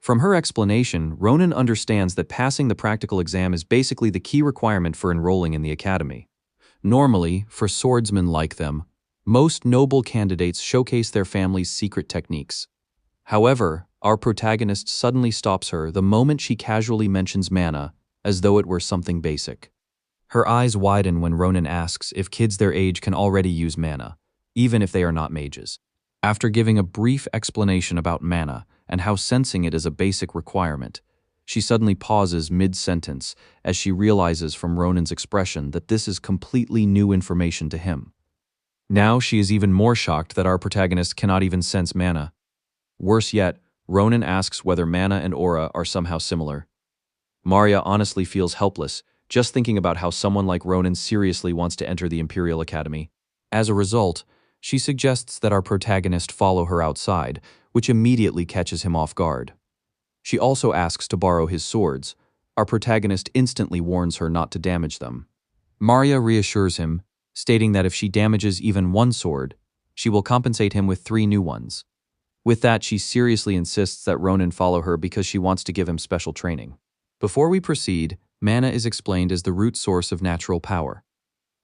From her explanation, Ronan understands that passing the practical exam is basically the key requirement for enrolling in the academy. Normally, for swordsmen like them, most noble candidates showcase their family's secret techniques. However, our protagonist suddenly stops her the moment she casually mentions mana, as though it were something basic. Her eyes widen when Ronan asks if kids their age can already use mana, even if they are not mages. After giving a brief explanation about mana and how sensing it is a basic requirement, she suddenly pauses mid-sentence as she realizes from Ronan's expression that this is completely new information to him. Now she is even more shocked that our protagonist cannot even sense mana. Worse yet, Ronan asks whether mana and aura are somehow similar. Maria honestly feels helpless, just thinking about how someone like Ronan seriously wants to enter the Imperial Academy. As a result, she suggests that our protagonist follow her outside, which immediately catches him off guard. She also asks to borrow his swords. Our protagonist instantly warns her not to damage them. Maria reassures him, stating that if she damages even 1 sword, she will compensate him with 3 new ones. With that, she seriously insists that Ronan follow her because she wants to give him special training. Before we proceed, mana is explained as the root source of natural power.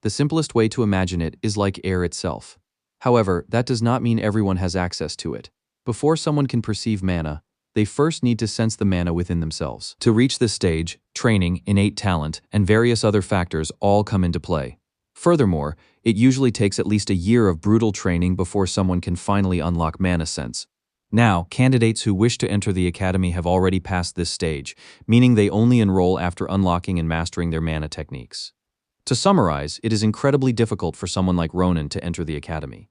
The simplest way to imagine it is like air itself. However, that does not mean everyone has access to it. Before someone can perceive mana, they first need to sense the mana within themselves. To reach this stage, training, innate talent, and various other factors all come into play. Furthermore, it usually takes at least a year of brutal training before someone can finally unlock mana sense. Now, candidates who wish to enter the academy have already passed this stage, meaning they only enroll after unlocking and mastering their mana techniques. To summarize, it is incredibly difficult for someone like Ronan to enter the academy.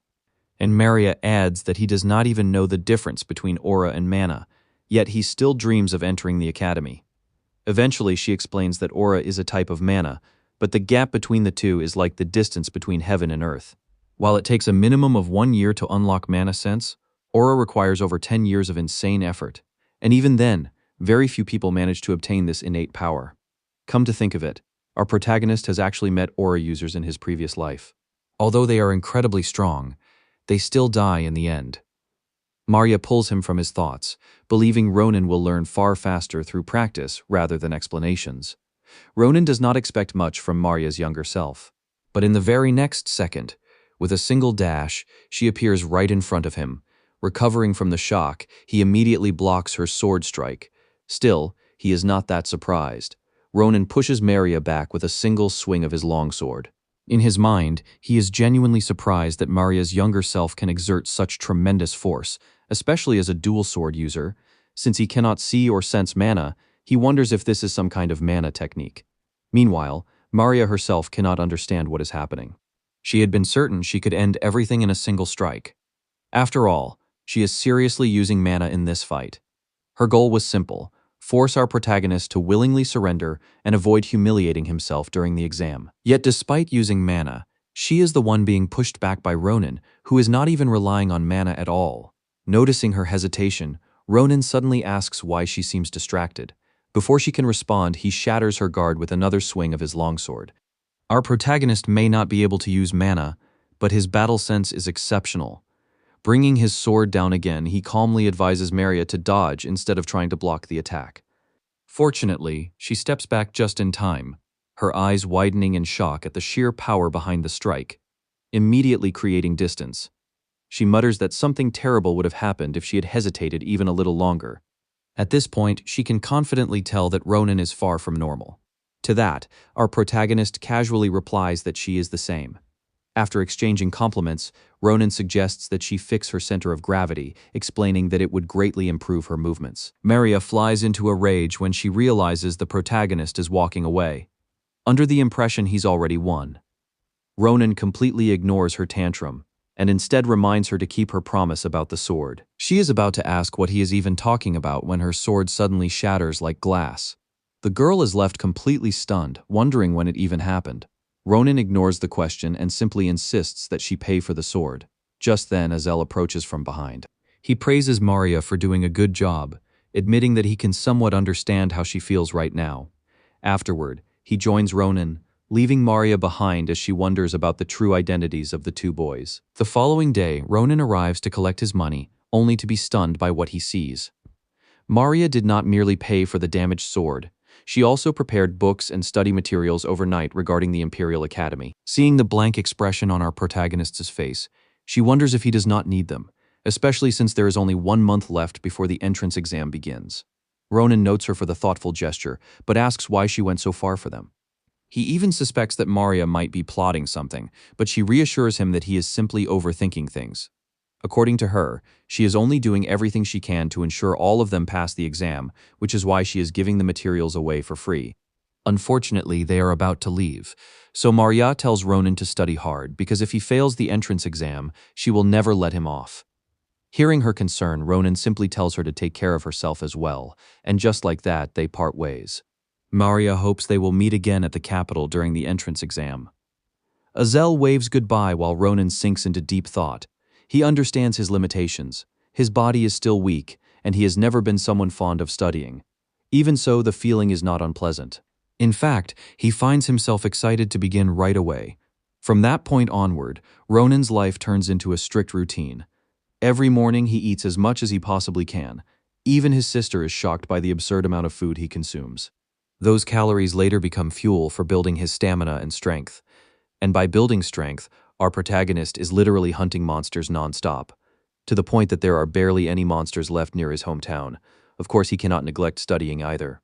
And Maria adds that he does not even know the difference between aura and mana, yet he still dreams of entering the academy. Eventually, she explains that aura is a type of mana, but the gap between the two is like the distance between heaven and earth. While it takes a minimum of 1 year to unlock mana sense, aura requires over 10 years of insane effort. And even then, very few people manage to obtain this innate power. Come to think of it, our protagonist has actually met aura users in his previous life. Although they are incredibly strong, they still die in the end. Maria pulls him from his thoughts, believing Ronan will learn far faster through practice rather than explanations. Ronan does not expect much from Maria's younger self. But in the very next second, With a single dash, she appears right in front of him. Recovering from the shock, he immediately blocks her sword strike. Still, he is not that surprised. Ronan pushes Maria back with a single swing of his longsword. In his mind, he is genuinely surprised that Maria's younger self can exert such tremendous force, especially as a dual sword user. Since he cannot see or sense mana, he wonders if this is some kind of mana technique. Meanwhile, Maria herself cannot understand what is happening. She had been certain she could end everything in a single strike. After all, she is seriously using mana in this fight. Her goal was simple: force our protagonist to willingly surrender and avoid humiliating himself during the exam. Yet despite using mana, she is the one being pushed back by Ronan, who is not even relying on mana at all. Noticing her hesitation, Ronan suddenly asks why she seems distracted. Before she can respond, he shatters her guard with another swing of his longsword. Our protagonist may not be able to use mana, but his battle sense is exceptional. Bringing his sword down again, he calmly advises Maria to dodge instead of trying to block the attack. Fortunately, she steps back just in time, her eyes widening in shock at the sheer power behind the strike, immediately creating distance. She mutters that something terrible would have happened if she had hesitated even a little longer. At this point, she can confidently tell that Ronan is far from normal. To that, our protagonist casually replies that she is the same. After exchanging compliments, Ronan suggests that she fix her center of gravity, explaining that it would greatly improve her movements. Maria flies into a rage when she realizes the protagonist is walking away, under the impression he's already won. Ronan completely ignores her tantrum, and instead reminds her to keep her promise about the sword. She is about to ask what he is even talking about when her sword suddenly shatters like glass. The girl is left completely stunned, wondering when it even happened. Ronan ignores the question and simply insists that she pay for the sword. Just then, Azel approaches from behind. He praises Maria for doing a good job, admitting that he can somewhat understand how she feels right now. Afterward, he joins Ronan, leaving Maria behind as she wonders about the true identities of the two boys. The following day, Ronan arrives to collect his money, only to be stunned by what he sees. Maria did not merely pay for the damaged sword. She also prepared books and study materials overnight regarding the Imperial Academy. Seeing the blank expression on our protagonist's face, she wonders if he does not need them, especially since there is only 1 month left before the entrance exam begins. Ronan notes her for the thoughtful gesture, but asks why she went so far for them. He even suspects that Maria might be plotting something, but she reassures him that he is simply overthinking things. According to her, she is only doing everything she can to ensure all of them pass the exam, which is why she is giving the materials away for free. Unfortunately, they are about to leave, so Maria tells Ronan to study hard because if he fails the entrance exam, she will never let him off. Hearing her concern, Ronan simply tells her to take care of herself as well, and just like that, they part ways. Maria hopes they will meet again at the capital during the entrance exam. Azel waves goodbye while Ronan sinks into deep thought. He understands his limitations. His body is still weak, and he has never been someone fond of studying. Even so, the feeling is not unpleasant. In fact, he finds himself excited to begin right away. From that point onward, Ronan's life turns into a strict routine. Every morning he eats as much as he possibly can. Even his sister is shocked by the absurd amount of food he consumes. Those calories later become fuel for building his stamina and strength. And by building strength, our protagonist is literally hunting monsters non-stop, to the point that there are barely any monsters left near his hometown. Of course, he cannot neglect studying either.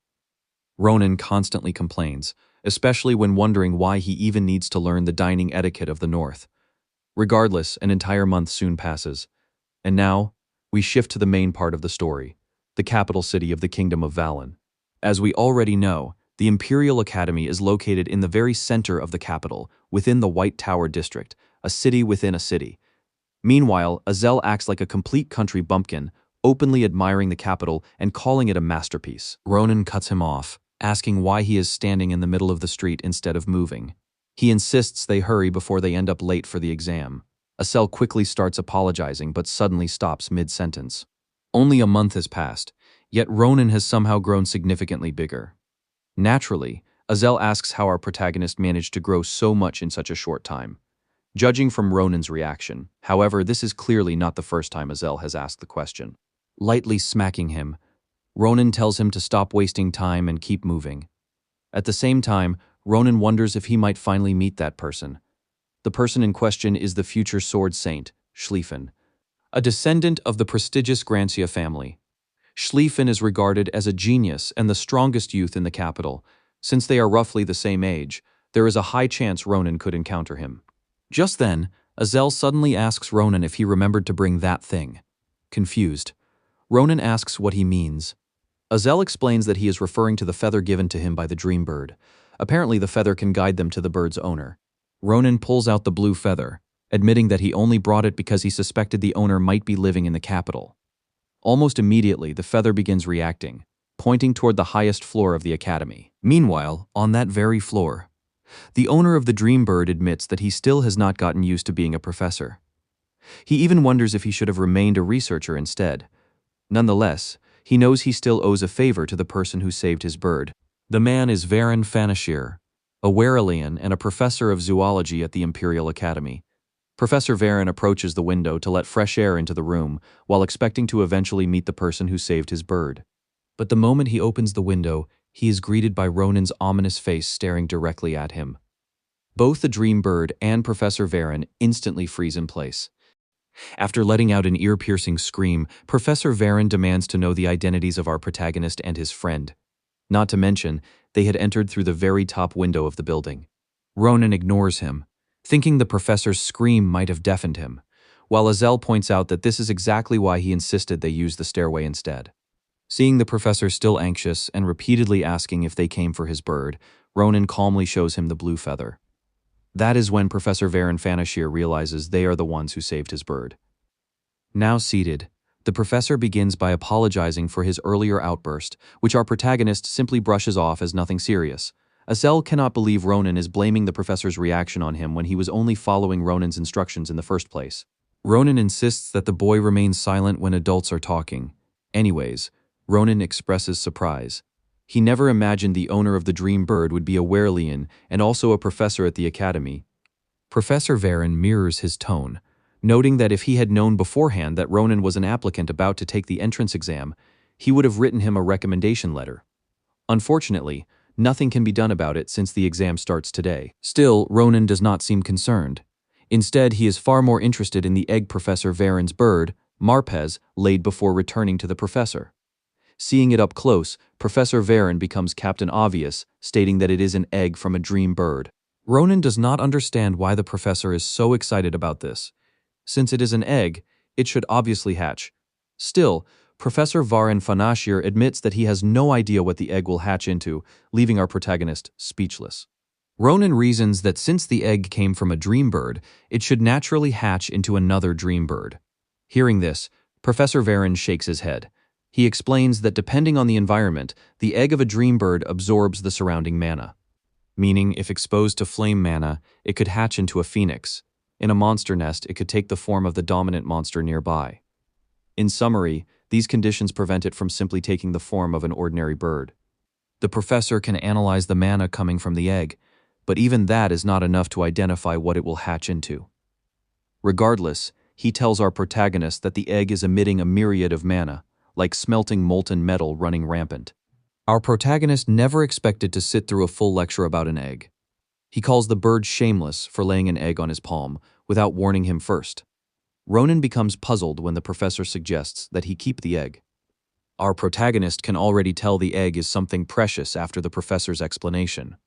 Ronan constantly complains, especially when wondering why he even needs to learn the dining etiquette of the North. Regardless, an entire month soon passes. And now, we shift to the main part of the story, the capital city of the Kingdom of Valen. As we already know, the Imperial Academy is located in the very center of the capital, within the White Tower district, a city within a city. Meanwhile, Azel acts like a complete country bumpkin, openly admiring the capital and calling it a masterpiece. Ronan cuts him off, asking why he is standing in the middle of the street instead of moving. He insists they hurry before they end up late for the exam. Azel quickly starts apologizing but suddenly stops mid-sentence. Only a month has passed, yet Ronan has somehow grown significantly bigger. Naturally, Azel asks how our protagonist managed to grow so much in such a short time. Judging from Ronan's reaction, however, this is clearly not the first time Azel has asked the question. Lightly smacking him, Ronan tells him to stop wasting time and keep moving. At the same time, Ronan wonders if he might finally meet that person. The person in question is the future sword saint, Schlieffen, a descendant of the prestigious Grancia family. Schlieffen is regarded as a genius and the strongest youth in the capital. Since they are roughly the same age, there is a high chance Ronan could encounter him. Just then, Azel suddenly asks Ronan if he remembered to bring that thing. Confused, Ronan asks what he means. Azel explains that he is referring to the feather given to him by the dream bird. Apparently the feather can guide them to the bird's owner. Ronan pulls out the blue feather, admitting that he only brought it because he suspected the owner might be living in the capital. Almost immediately, the feather begins reacting, pointing toward the highest floor of the academy. Meanwhile, on that very floor, the owner of the dream bird admits that he still has not gotten used to being a professor. He even wonders if he should have remained a researcher instead. Nonetheless, he knows he still owes a favor to the person who saved his bird. The man is Varen Fanashir, a Werelian and a professor of zoology at the Imperial Academy. Professor Varen approaches the window to let fresh air into the room while expecting to eventually meet the person who saved his bird. But the moment he opens the window, he is greeted by Ronan's ominous face staring directly at him. Both the dream bird and Professor Varen instantly freeze in place. After letting out an ear-piercing scream, Professor Varen demands to know the identities of our protagonist and his friend. Not to mention, they had entered through the very top window of the building. Ronan ignores him, thinking the professor's scream might have deafened him, while Azel points out that this is exactly why he insisted they use the stairway instead. Seeing the professor still anxious and repeatedly asking if they came for his bird, Ronan calmly shows him the blue feather. That is when Professor Varen Fanashir realizes they are the ones who saved his bird. Now seated, the professor begins by apologizing for his earlier outburst, which our protagonist simply brushes off as nothing serious. Azel cannot believe Ronan is blaming the professor's reaction on him when he was only following Ronan's instructions in the first place. Ronan insists that the boy remains silent when adults are talking. Anyways, Ronan expresses surprise. He never imagined the owner of the dream bird would be a Werelian and also a professor at the academy. Professor Varen mirrors his tone, noting that if he had known beforehand that Ronan was an applicant about to take the entrance exam, he would have written him a recommendation letter. Unfortunately, nothing can be done about it since the exam starts today. Still, Ronan does not seem concerned. Instead, he is far more interested in the egg Professor Varen's bird, Marpez, laid before returning to the professor. Seeing it up close, Professor Varen becomes Captain Obvious, stating that it is an egg from a dream bird. Ronan does not understand why the professor is so excited about this. Since it is an egg, it should obviously hatch. Still, Professor Varen Fanashir admits that he has no idea what the egg will hatch into, leaving our protagonist speechless. Ronan reasons that since the egg came from a dream bird, it should naturally hatch into another dream bird. Hearing this, Professor Varen shakes his head. He explains that depending on the environment, the egg of a dream bird absorbs the surrounding mana. Meaning, if exposed to flame mana, it could hatch into a phoenix. In a monster nest, it could take the form of the dominant monster nearby. In summary, these conditions prevent it from simply taking the form of an ordinary bird. The professor can analyze the mana coming from the egg, but even that is not enough to identify what it will hatch into. Regardless, he tells our protagonist that the egg is emitting a myriad of mana, like smelting molten metal running rampant. Our protagonist never expected to sit through a full lecture about an egg. He calls the bird shameless for laying an egg on his palm without warning him first. Ronan becomes puzzled when the professor suggests that he keep the egg. Our protagonist can already tell the egg is something precious after the professor's explanation.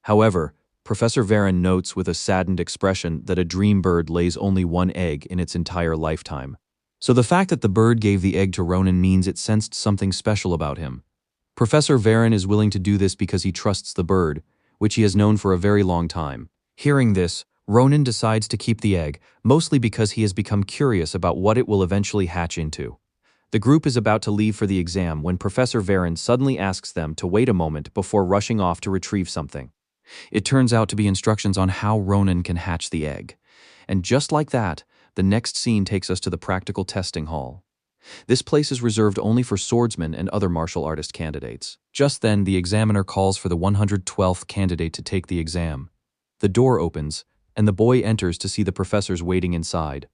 However, Professor Varen notes with a saddened expression that a dream bird lays only one egg in its entire lifetime. So the fact that the bird gave the egg to Ronan means it sensed something special about him. Professor Varen is willing to do this because he trusts the bird, which he has known for a very long time. Hearing this, Ronan decides to keep the egg, mostly because he has become curious about what it will eventually hatch into. The group is about to leave for the exam when Professor Varen suddenly asks them to wait a moment before rushing off to retrieve something. It turns out to be instructions on how Ronan can hatch the egg. And just like that, the next scene takes us to the practical testing hall. This place is reserved only for swordsmen and other martial artist candidates. Just then, the examiner calls for the 112th candidate to take the exam. The door opens, and the boy enters to see the professors waiting inside.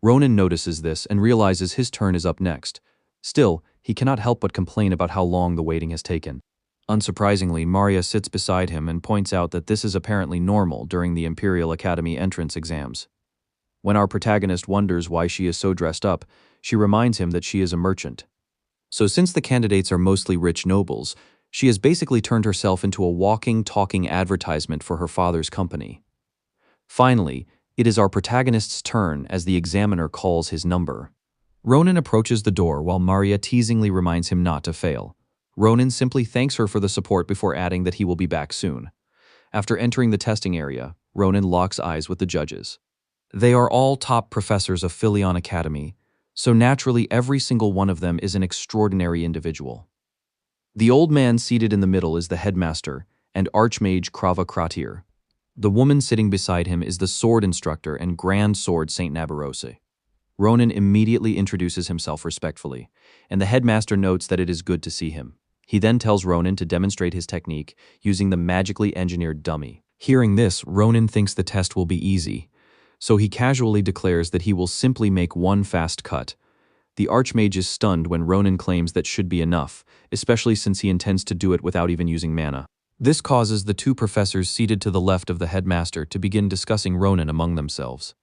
Ronan notices this and realizes his turn is up next. Still, he cannot help but complain about how long the waiting has taken. Unsurprisingly, Maria sits beside him and points out that this is apparently normal during the Imperial Academy entrance exams. When our protagonist wonders why she is so dressed up, she reminds him that she is a merchant. So since the candidates are mostly rich nobles, she has basically turned herself into a walking, talking advertisement for her father's company. Finally, it is our protagonist's turn as the examiner calls his number. Ronan approaches the door while Maria teasingly reminds him not to fail. Ronan simply thanks her for the support before adding that he will be back soon. After entering the testing area, Ronan locks eyes with the judges. They are all top professors of Imperial Academy, so naturally every single one of them is an extraordinary individual. The old man seated in the middle is the headmaster and Archmage Krava Kratir. The woman sitting beside him is the sword instructor and Grand Sword Saint Nabarose. Ronan immediately introduces himself respectfully, and the headmaster notes that it is good to see him. He then tells Ronan to demonstrate his technique using the magically engineered dummy. Hearing this, Ronan thinks the test will be easy, so he casually declares that he will simply make one fast cut. The Archmage is stunned when Ronan claims that should be enough, especially since he intends to do it without even using mana. This causes the two professors seated to the left of the headmaster to begin discussing Ronan among themselves.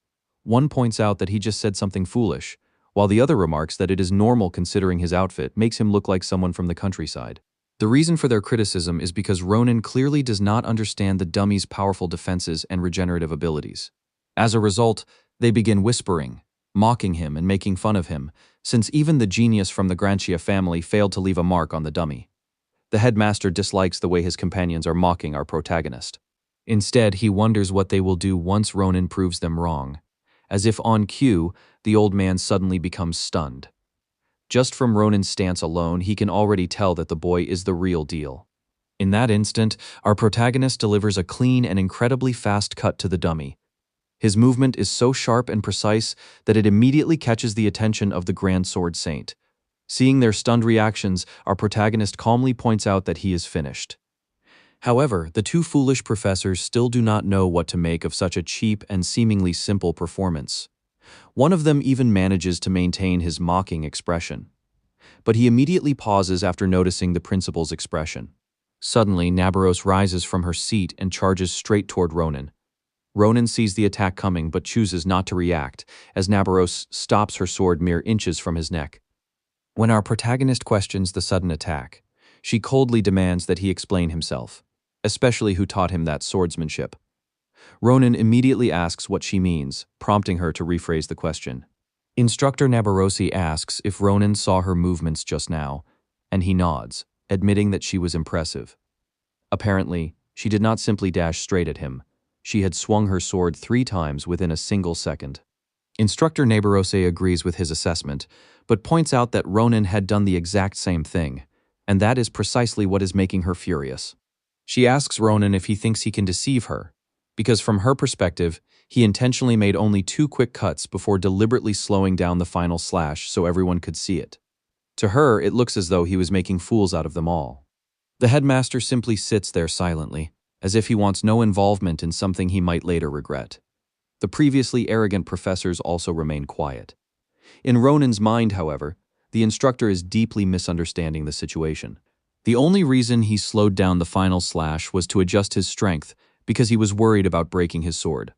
One points out that he just said something foolish, while the other remarks that it is normal considering his outfit makes him look like someone from the countryside. The reason for their criticism is because Ronan clearly does not understand the dummy's powerful defenses and regenerative abilities. As a result, they begin whispering, mocking him and making fun of him, since even the genius from the Grantia family failed to leave a mark on the dummy. The headmaster dislikes the way his companions are mocking our protagonist. Instead, he wonders what they will do once Ronan proves them wrong. As if on cue, the old man suddenly becomes stunned. Just from Ronan's stance alone, he can already tell that the boy is the real deal. In that instant, our protagonist delivers a clean and incredibly fast cut to the dummy. His movement is so sharp and precise that it immediately catches the attention of the Grand Sword Saint. Seeing their stunned reactions, our protagonist calmly points out that he is finished. However, the two foolish professors still do not know what to make of such a cheap and seemingly simple performance. One of them even manages to maintain his mocking expression. But he immediately pauses after noticing the principal's expression. Suddenly, Nabaros rises from her seat and charges straight toward Ronan. Ronan sees the attack coming but chooses not to react, as Nabaros stops her sword mere inches from his neck. When our protagonist questions the sudden attack, she coldly demands that he explain himself, especially who taught him that swordsmanship. Ronan immediately asks what she means, prompting her to rephrase the question. Instructor Nabarosi asks if Ronan saw her movements just now, and he nods, admitting that she was impressive. Apparently, she did not simply dash straight at him. She had swung her sword 3 times within a single second. Instructor Nabarose agrees with his assessment, but points out that Ronan had done the exact same thing, and that is precisely what is making her furious. She asks Ronan if he thinks he can deceive her, because from her perspective, he intentionally made only 2 quick cuts before deliberately slowing down the final slash so everyone could see it. To her, it looks as though he was making fools out of them all. The headmaster simply sits there silently, as if he wants no involvement in something he might later regret. The previously arrogant professors also remain quiet. In Ronan's mind, however, the instructor is deeply misunderstanding the situation. The only reason he slowed down the final slash was to adjust his strength because he was worried about breaking his sword.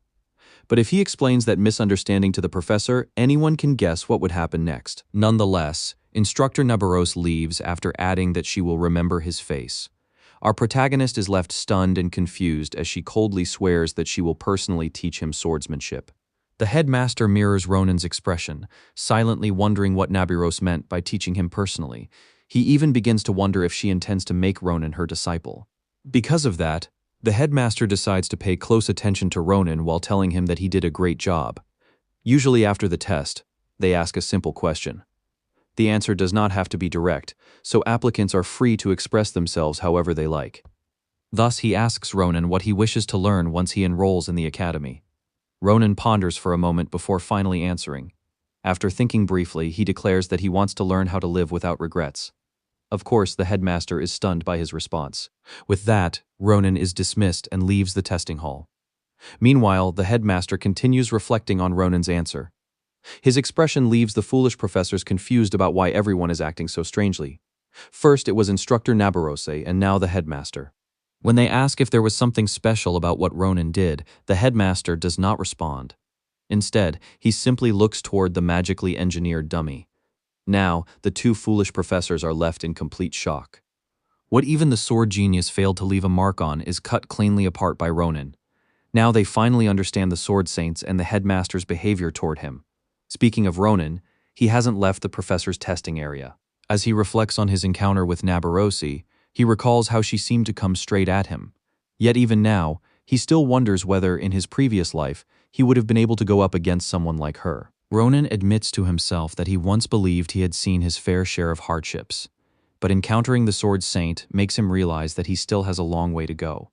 But if he explains that misunderstanding to the professor, anyone can guess what would happen next. Nonetheless, Instructor Nabaros leaves after adding that she will remember his face. Our protagonist is left stunned and confused as she coldly swears that she will personally teach him swordsmanship. The headmaster mirrors Ronan's expression, silently wondering what Nabaros meant by teaching him personally. He even begins to wonder if she intends to make Ronan her disciple. Because of that, the headmaster decides to pay close attention to Ronan while telling him that he did a great job. Usually after the test, they ask a simple question. The answer does not have to be direct, so applicants are free to express themselves however they like. Thus, he asks Ronan what he wishes to learn once he enrolls in the academy. Ronan ponders for a moment before finally answering. After thinking briefly, he declares that he wants to learn how to live without regrets. Of course, the headmaster is stunned by his response. With that, Ronan is dismissed and leaves the testing hall. Meanwhile, the headmaster continues reflecting on Ronan's answer. His expression leaves the foolish professors confused about why everyone is acting so strangely. First, it was instructor Nabarose and now the headmaster. When they ask if there was something special about what Ronin did, the headmaster does not respond. Instead, he simply looks toward the magically engineered dummy. Now, the two foolish professors are left in complete shock. What even the sword genius failed to leave a mark on is cut cleanly apart by Ronin. Now they finally understand the sword saints and the headmaster's behavior toward him. Speaking of Ronin, he hasn't left the professor's testing area. As he reflects on his encounter with Nabarose, he recalls how she seemed to come straight at him. Yet even now, he still wonders whether, in his previous life, he would have been able to go up against someone like her. Ronin admits to himself that he once believed he had seen his fair share of hardships, but encountering the Sword Saint makes him realize that he still has a long way to go.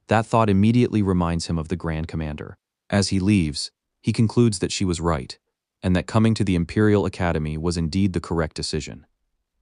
That thought immediately reminds him of the Grand Commander. As he leaves, he concludes that she was right, and that coming to the Imperial Academy was indeed the correct decision.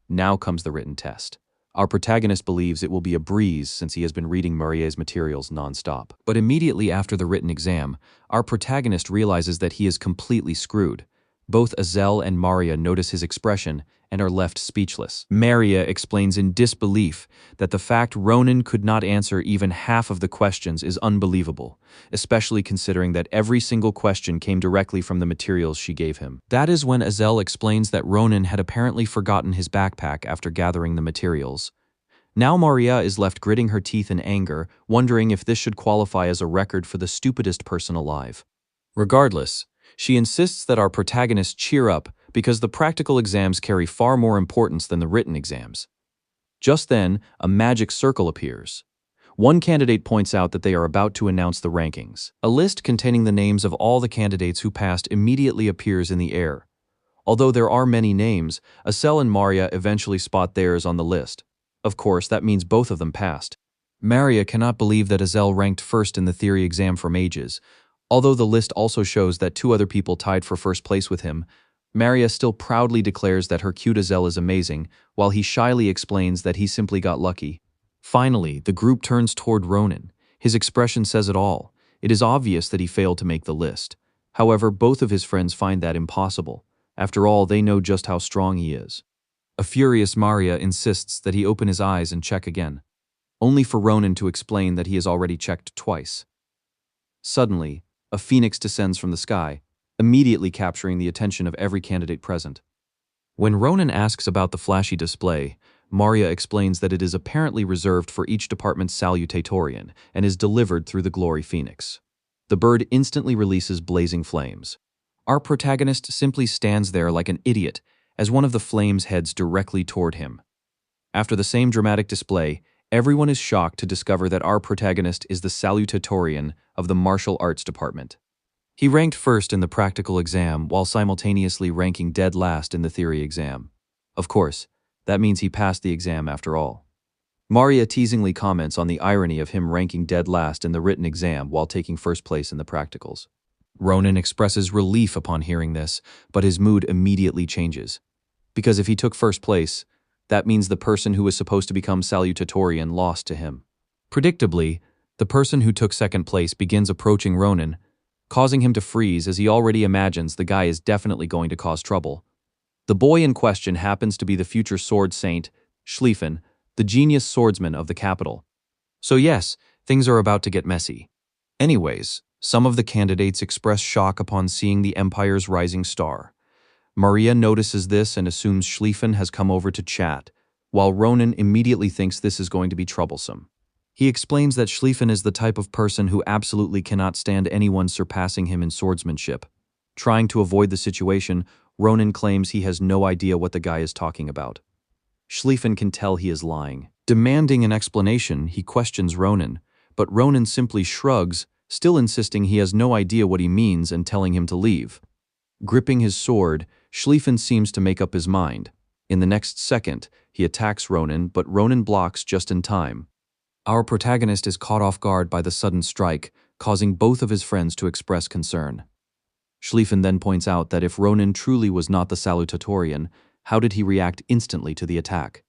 Now comes the written test. Our protagonist believes it will be a breeze since he has been reading Murray's materials non-stop. But immediately after the written exam, our protagonist realizes that he is completely screwed. Both Azel and Maria notice his expression and are left speechless. Maria explains in disbelief that the fact Ronin could not answer even half of the questions is unbelievable, especially considering that every single question came directly from the materials she gave him. That is when Azel explains that Ronin had apparently forgotten his backpack after gathering the materials. Now Maria is left gritting her teeth in anger, wondering if this should qualify as a record for the stupidest person alive. Regardless, she insists that our protagonist cheer up because the practical exams carry far more importance than the written exams. Just then, a magic circle appears. One candidate points out that they are about to announce the rankings. A list containing the names of all the candidates who passed immediately appears in the air. Although there are many names, Azel and Maria eventually spot theirs on the list. Of course, that means both of them passed. Maria cannot believe that Azel ranked first in the theory exam for mages. Although the list also shows that two other people tied for first place with him, Maria still proudly declares that her cute Azel is amazing, while he shyly explains that he simply got lucky. Finally, the group turns toward Ronin. His expression says it all. It is obvious that he failed to make the list. However, both of his friends find that impossible. After all, they know just how strong he is. A furious Maria insists that he open his eyes and check again, only for Ronin to explain that he has already checked twice. Suddenly, a phoenix descends from the sky, immediately capturing the attention of every candidate present. When Ronin asks about the flashy display, Maria explains that it is apparently reserved for each department's salutatorian and is delivered through the Glory Phoenix. The bird instantly releases blazing flames. Our protagonist simply stands there like an idiot as one of the flames heads directly toward him. After the same dramatic display, everyone is shocked to discover that our protagonist is the salutatorian of the martial arts department. He ranked first in the practical exam while simultaneously ranking dead last in the theory exam. Of course, that means he passed the exam after all. Maria teasingly comments on the irony of him ranking dead last in the written exam while taking first place in the practicals. Ronin expresses relief upon hearing this, but his mood immediately changes. Because if he took first place, that means the person who was supposed to become salutatorian lost to him. Predictably, the person who took second place begins approaching Ronin, causing him to freeze as he already imagines the guy is definitely going to cause trouble. The boy in question happens to be the future sword saint, Schlieffen, the genius swordsman of the capital. So yes, things are about to get messy. Anyways, some of the candidates express shock upon seeing the Empire's rising star. Maria notices this and assumes Schlieffen has come over to chat, while Ronin immediately thinks this is going to be troublesome. He explains that Schlieffen is the type of person who absolutely cannot stand anyone surpassing him in swordsmanship. Trying to avoid the situation, Ronin claims he has no idea what the guy is talking about. Schlieffen can tell he is lying. Demanding an explanation, he questions Ronin, but Ronin simply shrugs, still insisting he has no idea what he means and telling him to leave. Gripping his sword, Schlieffen seems to make up his mind. In the next second, he attacks Ronin, but Ronin blocks just in time. Our protagonist is caught off guard by the sudden strike, causing both of his friends to express concern. Schlieffen then points out that if Ronin truly was not the salutatorian, how did he react instantly to the attack?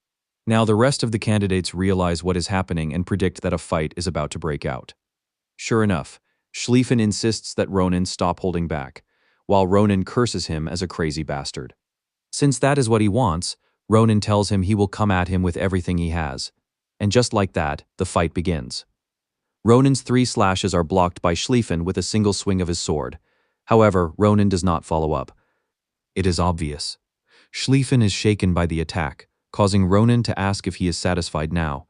Now the rest of the candidates realize what is happening and predict that a fight is about to break out. Sure enough, Schlieffen insists that Ronin stop holding back, while Ronin curses him as a crazy bastard. Since that is what he wants, Ronan tells him he will come at him with everything he has. And just like that, the fight begins. Ronan's 3 slashes are blocked by Schlieffen with a single swing of his sword. However, Ronan does not follow up. It is obvious. Schlieffen is shaken by the attack, causing Ronan to ask if he is satisfied now.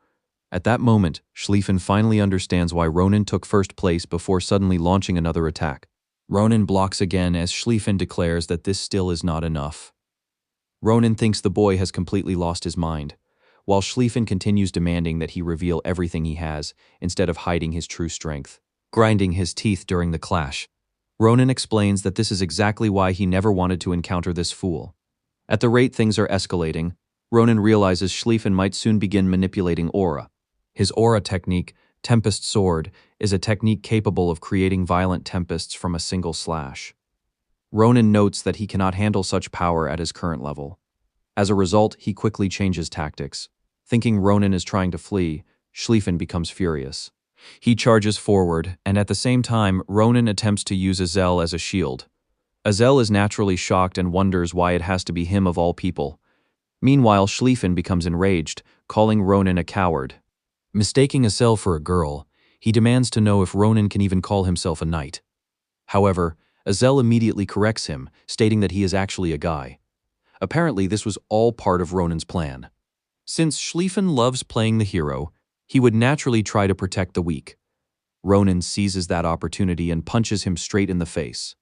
At that moment, Schlieffen finally understands why Ronan took first place before suddenly launching another attack. Ronan blocks again as Schlieffen declares that this still is not enough. Ronan thinks the boy has completely lost his mind, while Schlieffen continues demanding that he reveal everything he has instead of hiding his true strength, grinding his teeth during the clash. Ronan explains that this is exactly why he never wanted to encounter this fool. At the rate things are escalating, Ronan realizes Schlieffen might soon begin manipulating aura. His aura technique, Tempest Sword, is a technique capable of creating violent tempests from a single slash. Ronan notes that he cannot handle such power at his current level. As a result, he quickly changes tactics. Thinking Ronan is trying to flee, Schlieffen becomes furious. He charges forward, and at the same time, Ronan attempts to use Azel as a shield. Azel is naturally shocked and wonders why it has to be him of all people. Meanwhile, Schlieffen becomes enraged, calling Ronan a coward. Mistaking Azel for a girl, he demands to know if Ronan can even call himself a knight. However, Azel immediately corrects him, stating that he is actually a guy. Apparently, this was all part of Ronan's plan. Since Schlieffen loves playing the hero, he would naturally try to protect the weak. Ronan seizes that opportunity and punches him straight in the face.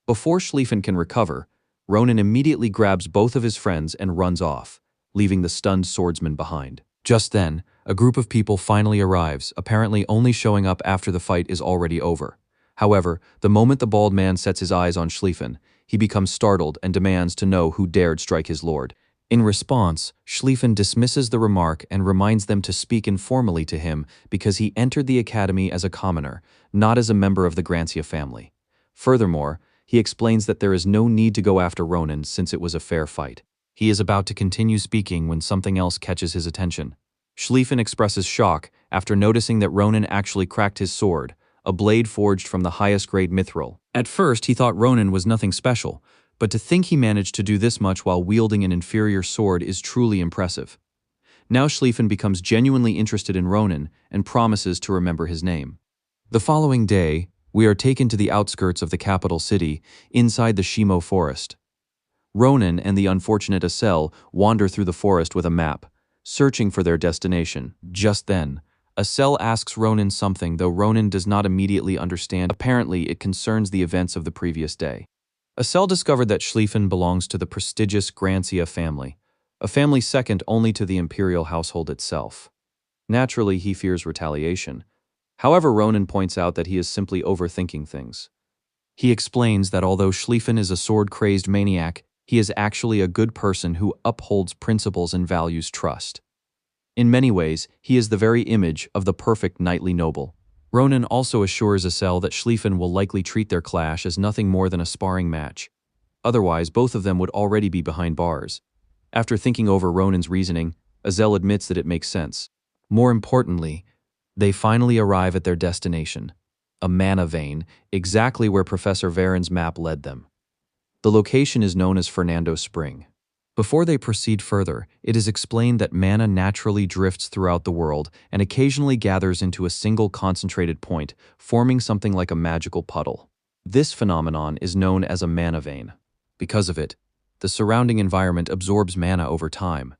Before Schlieffen can recover, Ronan immediately grabs both of his friends and runs off, leaving the stunned swordsman behind. Just then, a group of people finally arrives, apparently only showing up after the fight is already over. However, the moment the bald man sets his eyes on Schlieffen, he becomes startled and demands to know who dared strike his lord. In response, Schlieffen dismisses the remark and reminds them to speak informally to him because he entered the academy as a commoner, not as a member of the Grancia family. Furthermore, he explains that there is no need to go after Ronan since it was a fair fight. He is about to continue speaking when something else catches his attention. Schlieffen expresses shock after noticing that Ronan actually cracked his sword, a blade forged from the highest grade mithril. At first, he thought Ronan was nothing special, but to think he managed to do this much while wielding an inferior sword is truly impressive. Now Schlieffen becomes genuinely interested in Ronan and promises to remember his name. The following day, we are taken to the outskirts of the capital city, inside the Shimo forest. Ronan and the unfortunate Azel wander through the forest with a map, searching for their destination. Just then, Azel asks Ronan something, though Ronan does not immediately understand. Apparently, it concerns the events of the previous day. Azel discovered that Schlieffen belongs to the prestigious Grancia family, a family second only to the imperial household itself. Naturally, he fears retaliation. However, Ronan points out that he is simply overthinking things. He explains that although Schlieffen is a sword-crazed maniac, he is actually a good person who upholds principles and values trust. In many ways, he is the very image of the perfect knightly noble. Ronan also assures Azel that Schlieffen will likely treat their clash as nothing more than a sparring match. Otherwise, both of them would already be behind bars. After thinking over Ronan's reasoning, Azel admits that it makes sense. More importantly, they finally arrive at their destination, a mana vein, exactly where Professor Varen's map led them. The location is known as Fernando Spring. Before they proceed further, it is explained that mana naturally drifts throughout the world and occasionally gathers into a single concentrated point, forming something like a magical puddle. This phenomenon is known as a mana vein. Because of it, the surrounding environment absorbs mana over time.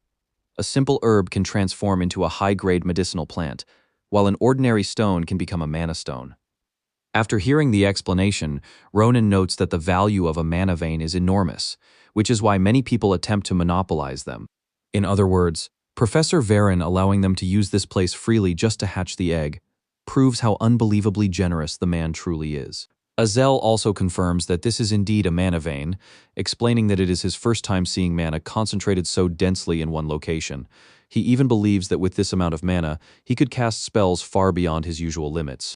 A simple herb can transform into a high-grade medicinal plant, while an ordinary stone can become a mana stone. After hearing the explanation, Ronan notes that the value of a mana vein is enormous, which is why many people attempt to monopolize them. In other words, Professor Varen allowing them to use this place freely just to hatch the egg proves how unbelievably generous the man truly is. Azel also confirms that this is indeed a mana vein, explaining that it is his first time seeing mana concentrated so densely in one location. He even believes that with this amount of mana, he could cast spells far beyond his usual limits.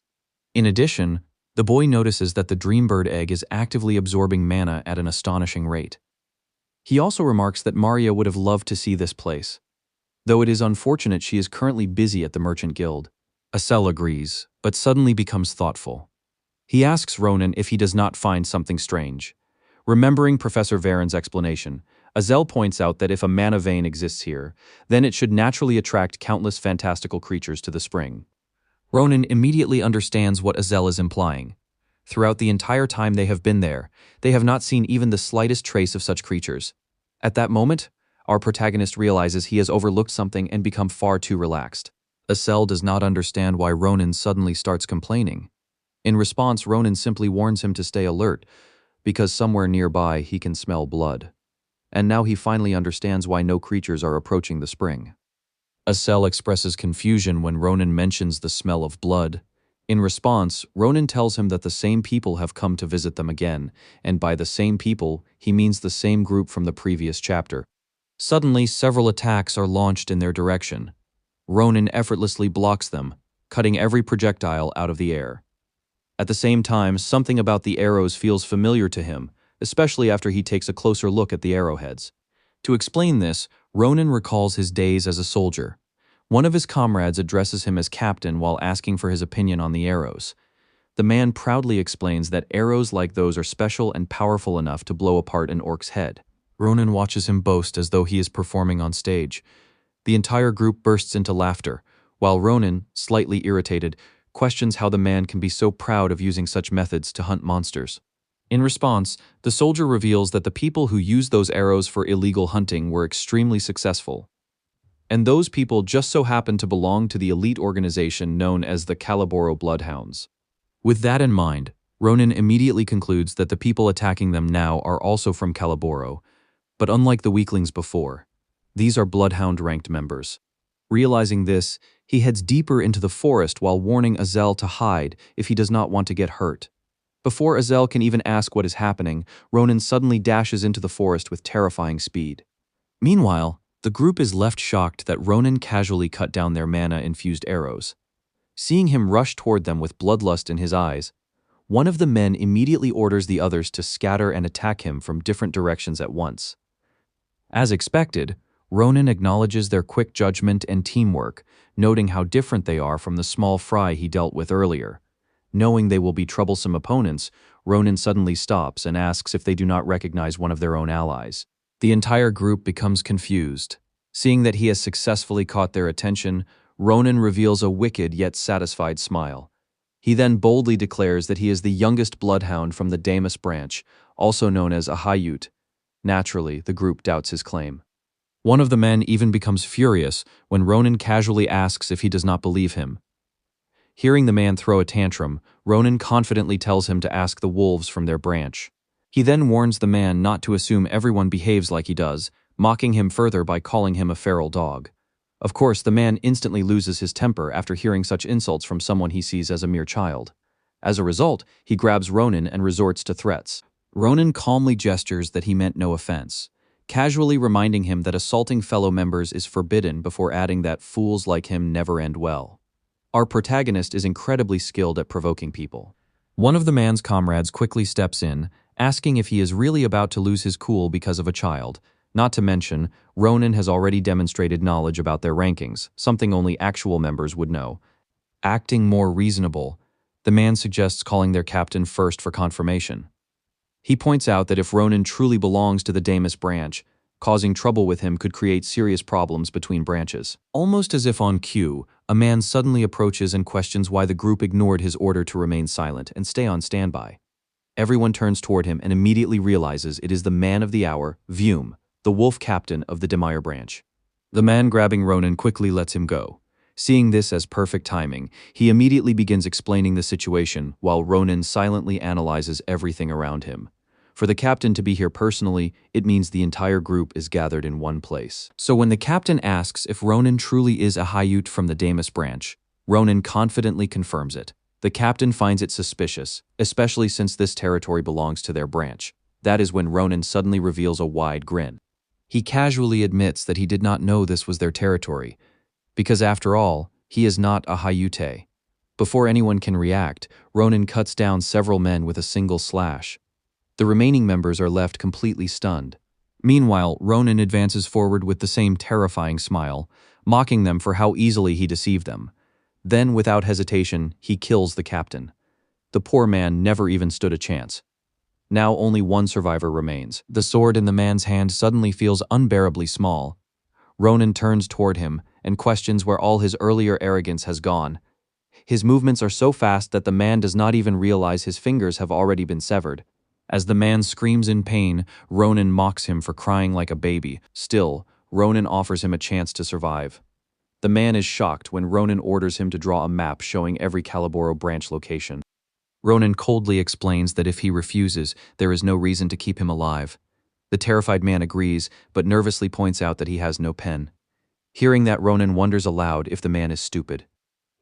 In addition, the boy notices that the Dreambird egg is actively absorbing mana at an astonishing rate. He also remarks that Maria would have loved to see this place, though it is unfortunate she is currently busy at the Merchant Guild. Azel agrees, but suddenly becomes thoughtful. He asks Ronan if he does not find something strange. Remembering Professor Varen's explanation, Azel points out that if a mana vein exists here, then it should naturally attract countless fantastical creatures to the spring. Ronan immediately understands what Azel is implying. Throughout the entire time they have been there, they have not seen even the slightest trace of such creatures. At that moment, our protagonist realizes he has overlooked something and become far too relaxed. Azel does not understand why Ronan suddenly starts complaining. In response, Ronan simply warns him to stay alert, because somewhere nearby he can smell blood. And now he finally understands why no creatures are approaching the spring. Azel expresses confusion when Ronan mentions the smell of blood. In response, Ronan tells him that the same people have come to visit them again, and by the same people, he means the same group from the previous chapter. Suddenly, several attacks are launched in their direction. Ronan effortlessly blocks them, cutting every projectile out of the air. At the same time, something about the arrows feels familiar to him, especially after he takes a closer look at the arrowheads. To explain this, Ronan recalls his days as a soldier. One of his comrades addresses him as captain while asking for his opinion on the arrows. The man proudly explains that arrows like those are special and powerful enough to blow apart an orc's head. Ronan watches him boast as though he is performing on stage. The entire group bursts into laughter, while Ronan, slightly irritated, questions how the man can be so proud of using such methods to hunt monsters. In response, the soldier reveals that the people who used those arrows for illegal hunting were extremely successful. And those people just so happen to belong to the elite organization known as the Calaboro Bloodhounds. With that in mind, Ronan immediately concludes that the people attacking them now are also from Calaboro, but unlike the weaklings before, these are Bloodhound-ranked members. Realizing this, he heads deeper into the forest while warning Azel to hide if he does not want to get hurt. Before Azel can even ask what is happening, Ronan suddenly dashes into the forest with terrifying speed. Meanwhile, the group is left shocked that Ronan casually cut down their mana-infused arrows. Seeing him rush toward them with bloodlust in his eyes, one of the men immediately orders the others to scatter and attack him from different directions at once. As expected, Ronan acknowledges their quick judgment and teamwork, noting how different they are from the small fry he dealt with earlier. Knowing they will be troublesome opponents, Ronan suddenly stops and asks if they do not recognize one of their own allies. The entire group becomes confused. Seeing that he has successfully caught their attention, Ronan reveals a wicked yet satisfied smile. He then boldly declares that he is the youngest bloodhound from the Damus branch, also known as a Hayut. Naturally, the group doubts his claim. One of the men even becomes furious when Ronan casually asks if he does not believe him. Hearing the man throw a tantrum, Ronan confidently tells him to ask the wolves from their branch. He then warns the man not to assume everyone behaves like he does, mocking him further by calling him a feral dog. Of course, the man instantly loses his temper after hearing such insults from someone he sees as a mere child. As a result, he grabs Ronan and resorts to threats. Ronan calmly gestures that he meant no offense, casually reminding him that assaulting fellow members is forbidden before adding that fools like him never end well. Our protagonist is incredibly skilled at provoking people. One of the man's comrades quickly steps in, asking if he is really about to lose his cool because of a child. Not to mention, Ronan has already demonstrated knowledge about their rankings, something only actual members would know. Acting more reasonable, the man suggests calling their captain first for confirmation. He points out that if Ronan truly belongs to the Damus branch, causing trouble with him could create serious problems between branches. Almost as if on cue, a man suddenly approaches and questions why the group ignored his order to remain silent and stay on standby. Everyone turns toward him and immediately realizes it is the man of the hour, Vume, the wolf captain of the Demire branch. The man grabbing Ronan quickly lets him go. Seeing this as perfect timing, he immediately begins explaining the situation while Ronan silently analyzes everything around him. For the captain to be here personally, it means the entire group is gathered in one place. So when the captain asks if Ronan truly is a Hayut from the Damus branch, Ronan confidently confirms it. The captain finds it suspicious, especially since this territory belongs to their branch. That is when Ronan suddenly reveals a wide grin. He casually admits that he did not know this was their territory, because after all, he is not a Hayute. Before anyone can react, Ronan cuts down several men with a single slash. The remaining members are left completely stunned. Meanwhile, Ronan advances forward with the same terrifying smile, mocking them for how easily he deceived them. Then, without hesitation, he kills the captain. The poor man never even stood a chance. Now only one survivor remains. The sword in the man's hand suddenly feels unbearably small. Ronan turns toward him and questions where all his earlier arrogance has gone. His movements are so fast that the man does not even realize his fingers have already been severed. As the man screams in pain, Ronan mocks him for crying like a baby. Still, Ronan offers him a chance to survive. The man is shocked when Ronan orders him to draw a map showing every Calaboro branch location. Ronan coldly explains that if he refuses, there is no reason to keep him alive. The terrified man agrees, but nervously points out that he has no pen. Hearing that, Ronan wonders aloud if the man is stupid.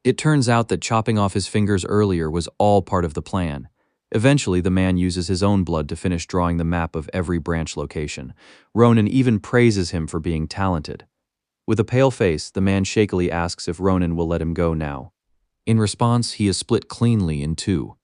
It turns out that chopping off his fingers earlier was all part of the plan. Eventually, the man uses his own blood to finish drawing the map of every branch location. Ronan even praises him for being talented. With a pale face, the man shakily asks if Ronan will let him go now. In response, he is split cleanly in two.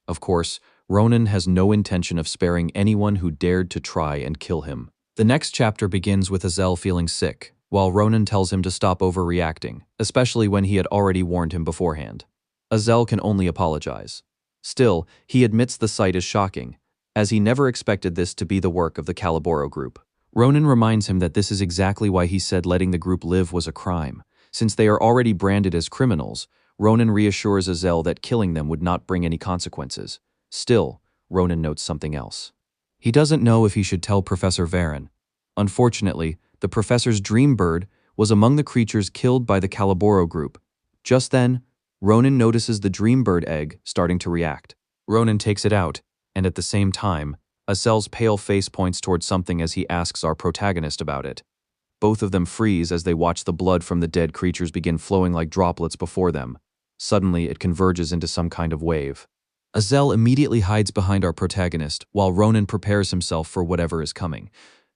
Of course, Ronan has no intention of sparing anyone who dared to try and kill him. The next chapter begins with Azel feeling sick, while Ronan tells him to stop overreacting, especially when he had already warned him beforehand. Azel can only apologize. Still, he admits the sight is shocking, as he never expected this to be the work of the Calaboro group. Ronan reminds him that this is exactly why he said letting the group live was a crime. Since they are already branded as criminals, Ronan reassures Azel that killing them would not bring any consequences. Still, Ronan notes something else. He doesn't know if he should tell Professor Varen. Unfortunately, the professor's dream bird was among the creatures killed by the Calaboro group. Just then, Ronan notices the dream bird egg starting to react. Ronan takes it out, and at the same time, Azel's pale face points towards something as he asks our protagonist about it. Both of them freeze as they watch the blood from the dead creatures begin flowing like droplets before them. Suddenly, it converges into some kind of wave. Azel immediately hides behind our protagonist, while Ronan prepares himself for whatever is coming.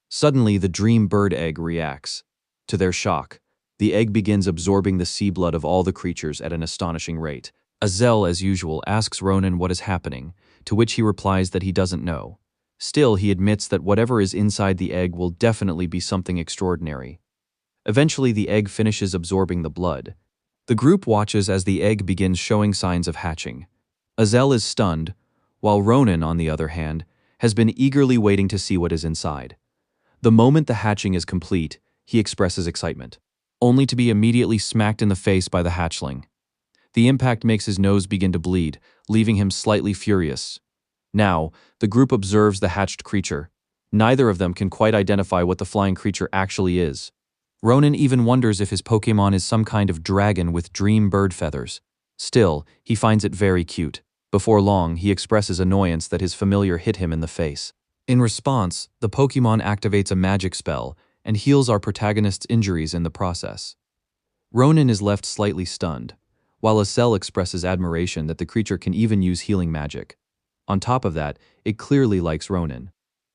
Suddenly, the dream bird egg reacts. To their shock, the egg begins absorbing the sea blood of all the creatures at an astonishing rate. Azel, as usual, asks Ronan what is happening, to which he replies that he doesn't know. Still, he admits that whatever is inside the egg will definitely be something extraordinary. Eventually, the egg finishes absorbing the blood. The group watches as the egg begins showing signs of hatching. Azel is stunned, while Ronan, on the other hand, has been eagerly waiting to see what is inside. The moment the hatching is complete, he expresses excitement, only to be immediately smacked in the face by the hatchling. The impact makes his nose begin to bleed, leaving him slightly furious. Now, the group observes the hatched creature. Neither of them can quite identify what the flying creature actually is. Ronan even wonders if his Pokémon is some kind of dragon with dream bird feathers. Still, he finds it very cute. Before long, he expresses annoyance that his familiar hit him in the face. In response, the Pokémon activates a magic spell and heals our protagonist's injuries in the process. Ronan is left slightly stunned, while Azel expresses admiration that the creature can even use healing magic. On top of that, it clearly likes Ronan.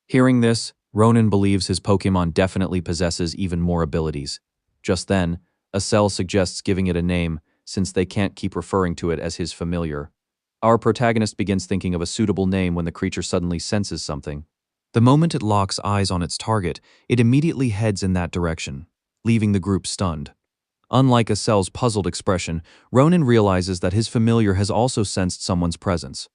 Hearing this, Ronan believes his Pokémon definitely possesses even more abilities. Just then, Azel suggests giving it a name, since they can't keep referring to it as his familiar. Our protagonist begins thinking of a suitable name when the creature suddenly senses something. The moment it locks eyes on its target, it immediately heads in that direction, leaving the group stunned. Unlike Azel's puzzled expression, Ronan realizes that his familiar has also sensed someone's presence.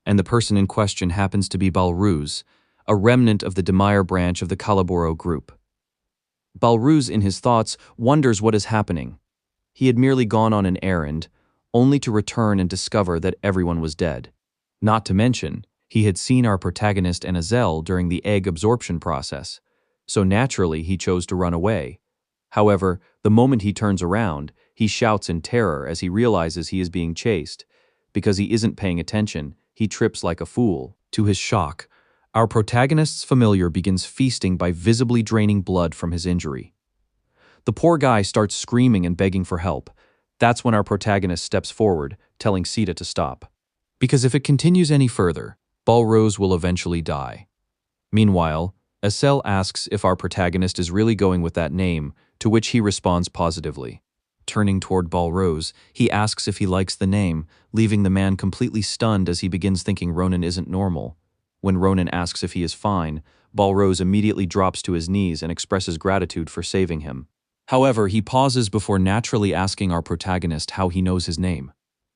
And the person in question happens to be Balruz, a remnant of the Demire branch of the Calaboro group. Balruz, in his thoughts, wonders what is happening. He had merely gone on an errand, only to return and discover that everyone was dead. Not to mention, he had seen our protagonist and Azel during the egg absorption process, so naturally he chose to run away. However, the moment he turns around, he shouts in terror as he realizes he is being chased. Because he isn't paying attention, he trips like a fool. To his shock, our protagonist's familiar begins feasting by visibly draining blood from his injury. The poor guy starts screaming and begging for help. That's when our protagonist steps forward, telling Sita to stop. Because if it continues any further, Balruz will eventually die. Meanwhile, Azel asks if our protagonist is really going with that name, to which he responds positively. Turning toward Balruz, he asks if he likes the name, leaving the man completely stunned as he begins thinking Ronan isn't normal. When Ronan asks if he is fine, Balruz immediately drops to his knees and expresses gratitude for saving him. However, he pauses before naturally asking our protagonist how he knows his name.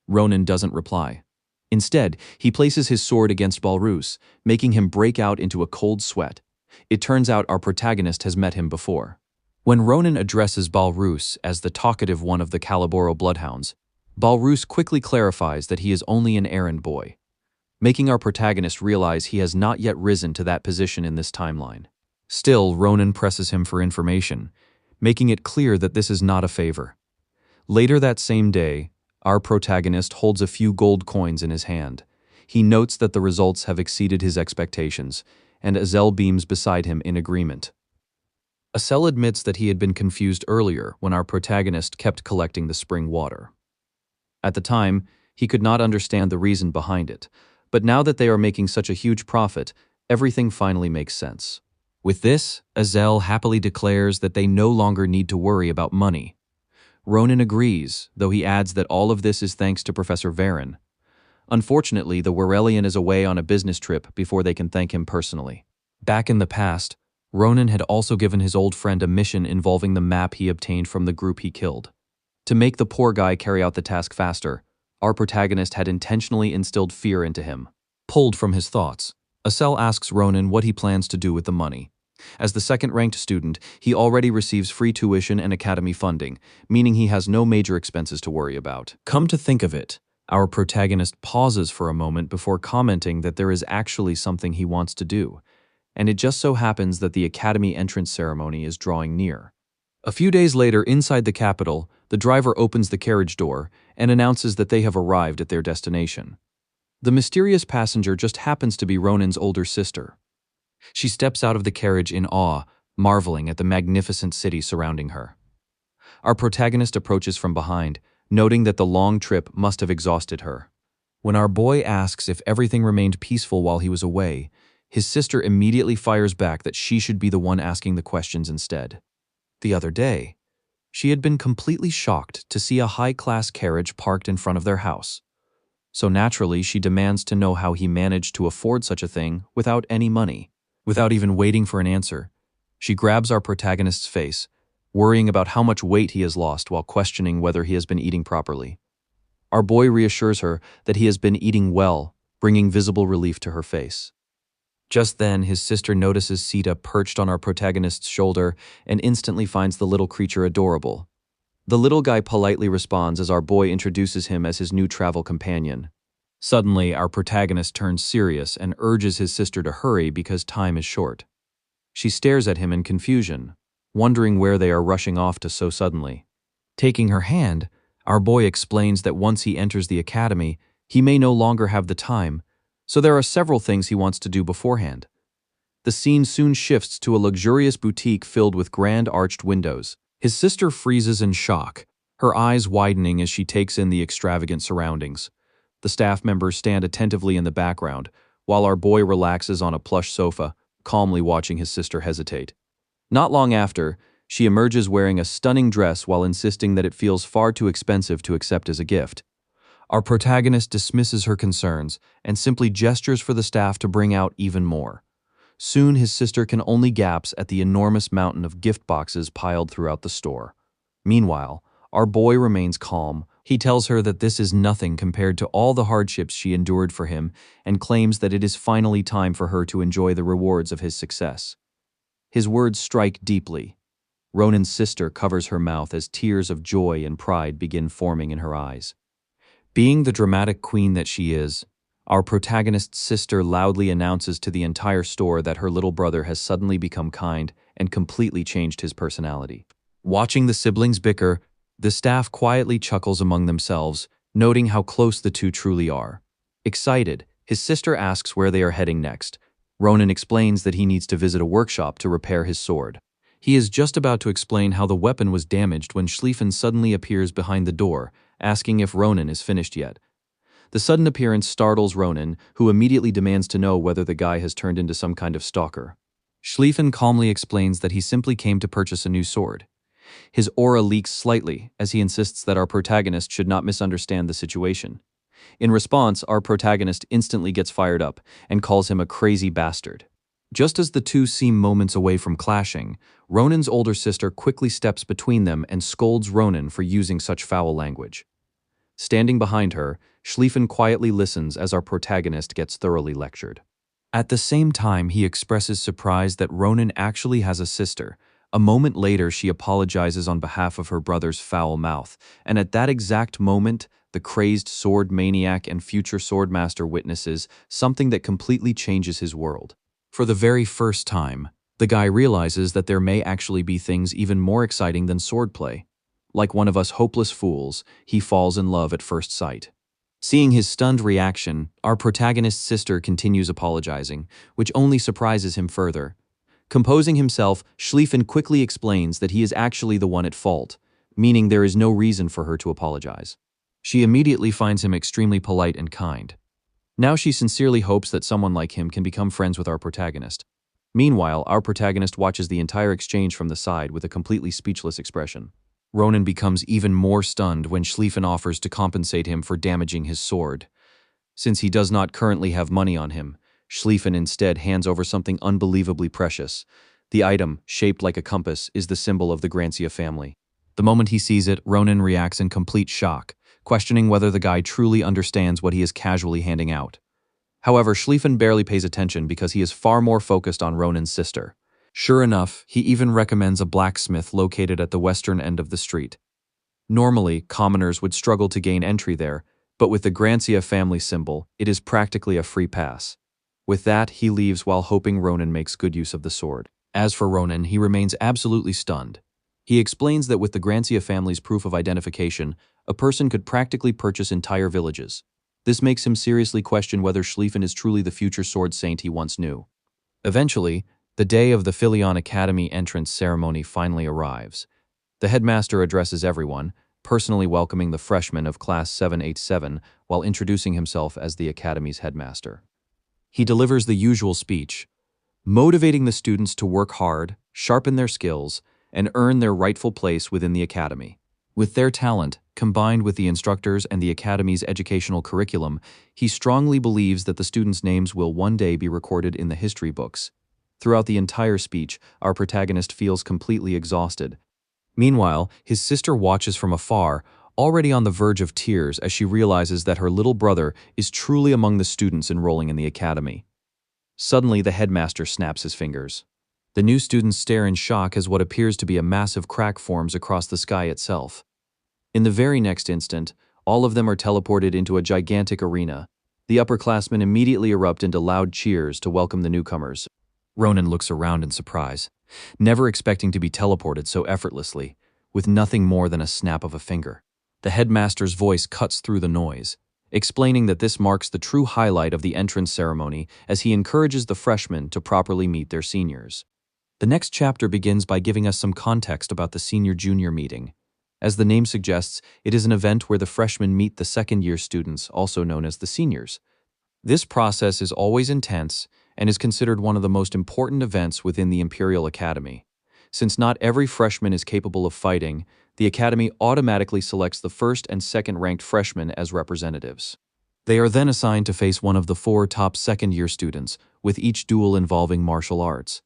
Ronan doesn't reply. Instead, he places his sword against Balrus, making him break out into a cold sweat. It turns out our protagonist has met him before. When Ronan addresses Balrus as the talkative one of the Caliboro bloodhounds, Balrus quickly clarifies that he is only an errand boy, making our protagonist realize he has not yet risen to that position in this timeline. Still, Ronan presses him for information, making it clear that this is not a favor. Later that same day, our protagonist holds a few gold coins in his hand. He notes that the results have exceeded his expectations, and Azel beams beside him in agreement. Azel admits that he had been confused earlier when our protagonist kept collecting the spring water. At the time, he could not understand the reason behind it, but now that they are making such a huge profit, everything finally makes sense. With this, Azel happily declares that they no longer need to worry about money. Ronan agrees, though he adds that all of this is thanks to Professor Varen. Unfortunately, the Werelian is away on a business trip before they can thank him personally. Back in the past, Ronan had also given his old friend a mission involving the map he obtained from the group he killed. To make the poor guy carry out the task faster, our protagonist had intentionally instilled fear into him. Pulled from his thoughts, Azel asks Ronan what he plans to do with the money. As the second-ranked student, he already receives free tuition and academy funding, meaning he has no major expenses to worry about. Come to think of it, our protagonist pauses for a moment before commenting that there is actually something he wants to do, and it just so happens that the academy entrance ceremony is drawing near. A few days later, inside the capital, the driver opens the carriage door and announces that they have arrived at their destination. The mysterious passenger just happens to be Ronan's older sister. She steps out of the carriage in awe, marveling at the magnificent city surrounding her. Our protagonist approaches from behind, noting that the long trip must have exhausted her. When our boy asks if everything remained peaceful while he was away, his sister immediately fires back that she should be the one asking the questions instead. The other day, she had been completely shocked to see a high-class carriage parked in front of their house. So naturally, she demands to know how he managed to afford such a thing without any money. Without even waiting for an answer, she grabs our protagonist's face, worrying about how much weight he has lost while questioning whether he has been eating properly. Our boy reassures her that he has been eating well, bringing visible relief to her face. Just then, his sister notices Sita perched on our protagonist's shoulder and instantly finds the little creature adorable. The little guy politely responds as our boy introduces him as his new travel companion. Suddenly, our protagonist turns serious and urges his sister to hurry because time is short. She stares at him in confusion, wondering where they are rushing off to so suddenly. Taking her hand, our boy explains that once he enters the academy, he may no longer have the time, so there are several things he wants to do beforehand. The scene soon shifts to a luxurious boutique filled with grand arched windows. His sister freezes in shock, her eyes widening as she takes in the extravagant surroundings. The staff members stand attentively in the background, while our boy relaxes on a plush sofa, calmly watching his sister hesitate. Not long after, she emerges wearing a stunning dress while insisting that it feels far too expensive to accept as a gift. Our protagonist dismisses her concerns and simply gestures for the staff to bring out even more. Soon his sister can only gasp at the enormous mountain of gift boxes piled throughout the store. Meanwhile, our boy remains calm. He tells her that this is nothing compared to all the hardships she endured for him and claims that it is finally time for her to enjoy the rewards of his success. His words strike deeply. Ronan's sister covers her mouth as tears of joy and pride begin forming in her eyes. Being the dramatic queen that she is, our protagonist's sister loudly announces to the entire store that her little brother has suddenly become kind and completely changed his personality. Watching the siblings bicker, the staff quietly chuckles among themselves, noting how close the two truly are. Excited, his sister asks where they are heading next. Ronan explains that he needs to visit a workshop to repair his sword. He is just about to explain how the weapon was damaged when Schlieffen suddenly appears behind the door, asking if Ronan is finished yet. The sudden appearance startles Ronan, who immediately demands to know whether the guy has turned into some kind of stalker. Schlieffen calmly explains that he simply came to purchase a new sword. His aura leaks slightly as he insists that our protagonist should not misunderstand the situation. In response, our protagonist instantly gets fired up and calls him a crazy bastard. Just as the two seem moments away from clashing, Ronan's older sister quickly steps between them and scolds Ronan for using such foul language. Standing behind her, Schlieffen quietly listens as our protagonist gets thoroughly lectured. At the same time, he expresses surprise that Ronan actually has a sister. A moment later, she apologizes on behalf of her brother's foul mouth, and at that exact moment, the crazed sword maniac and future swordmaster witnesses something that completely changes his world. For the very first time, the guy realizes that there may actually be things even more exciting than swordplay. Like one of us hopeless fools, he falls in love at first sight. Seeing his stunned reaction, our protagonist's sister continues apologizing, which only surprises him further. Composing himself, Schlieffen quickly explains that he is actually the one at fault, meaning there is no reason for her to apologize. She immediately finds him extremely polite and kind. Now she sincerely hopes that someone like him can become friends with our protagonist. Meanwhile, our protagonist watches the entire exchange from the side with a completely speechless expression. Ronan becomes even more stunned when Schlieffen offers to compensate him for damaging his sword. Since he does not currently have money on him, Schlieffen instead hands over something unbelievably precious. The item, shaped like a compass, is the symbol of the Grancia family. The moment he sees it, Ronan reacts in complete shock, questioning whether the guy truly understands what he is casually handing out. However, Schlieffen barely pays attention because he is far more focused on Ronan's sister. Sure enough, he even recommends a blacksmith located at the western end of the street. Normally, commoners would struggle to gain entry there, but with the Grancia family symbol, it is practically a free pass. With that, he leaves while hoping Ronan makes good use of the sword. As for Ronan, he remains absolutely stunned. He explains that with the Grancia family's proof of identification, a person could practically purchase entire villages. This makes him seriously question whether Schlieffen is truly the future sword saint he once knew. Eventually, the day of the Imperial Academy entrance ceremony finally arrives. The headmaster addresses everyone, personally welcoming the freshmen of class 787 while introducing himself as the academy's headmaster. He delivers the usual speech, motivating the students to work hard, sharpen their skills, and earn their rightful place within the academy. With their talent, combined with the instructors and the academy's educational curriculum, he strongly believes that the students' names will one day be recorded in the history books. Throughout the entire speech, our protagonist feels completely exhausted. Meanwhile, his sister watches from afar, already on the verge of tears as she realizes that her little brother is truly among the students enrolling in the academy. Suddenly, the headmaster snaps his fingers. The new students stare in shock as what appears to be a massive crack forms across the sky itself. In the very next instant, all of them are teleported into a gigantic arena. The upperclassmen immediately erupt into loud cheers to welcome the newcomers. Ronan looks around in surprise, never expecting to be teleported so effortlessly, with nothing more than a snap of a finger. The headmaster's voice cuts through the noise, explaining that this marks the true highlight of the entrance ceremony as he encourages the freshmen to properly meet their seniors. The next chapter begins by giving us some context about the senior-junior meeting. As the name suggests, it is an event where the freshmen meet the second-year students, also known as the seniors. This process is always intense and is considered one of the most important events within the Imperial Academy. Since not every freshman is capable of fighting, the Academy automatically selects the first and second-ranked freshmen as representatives. They are then assigned to face one of the 4 top second-year students, with each duel involving martial arts.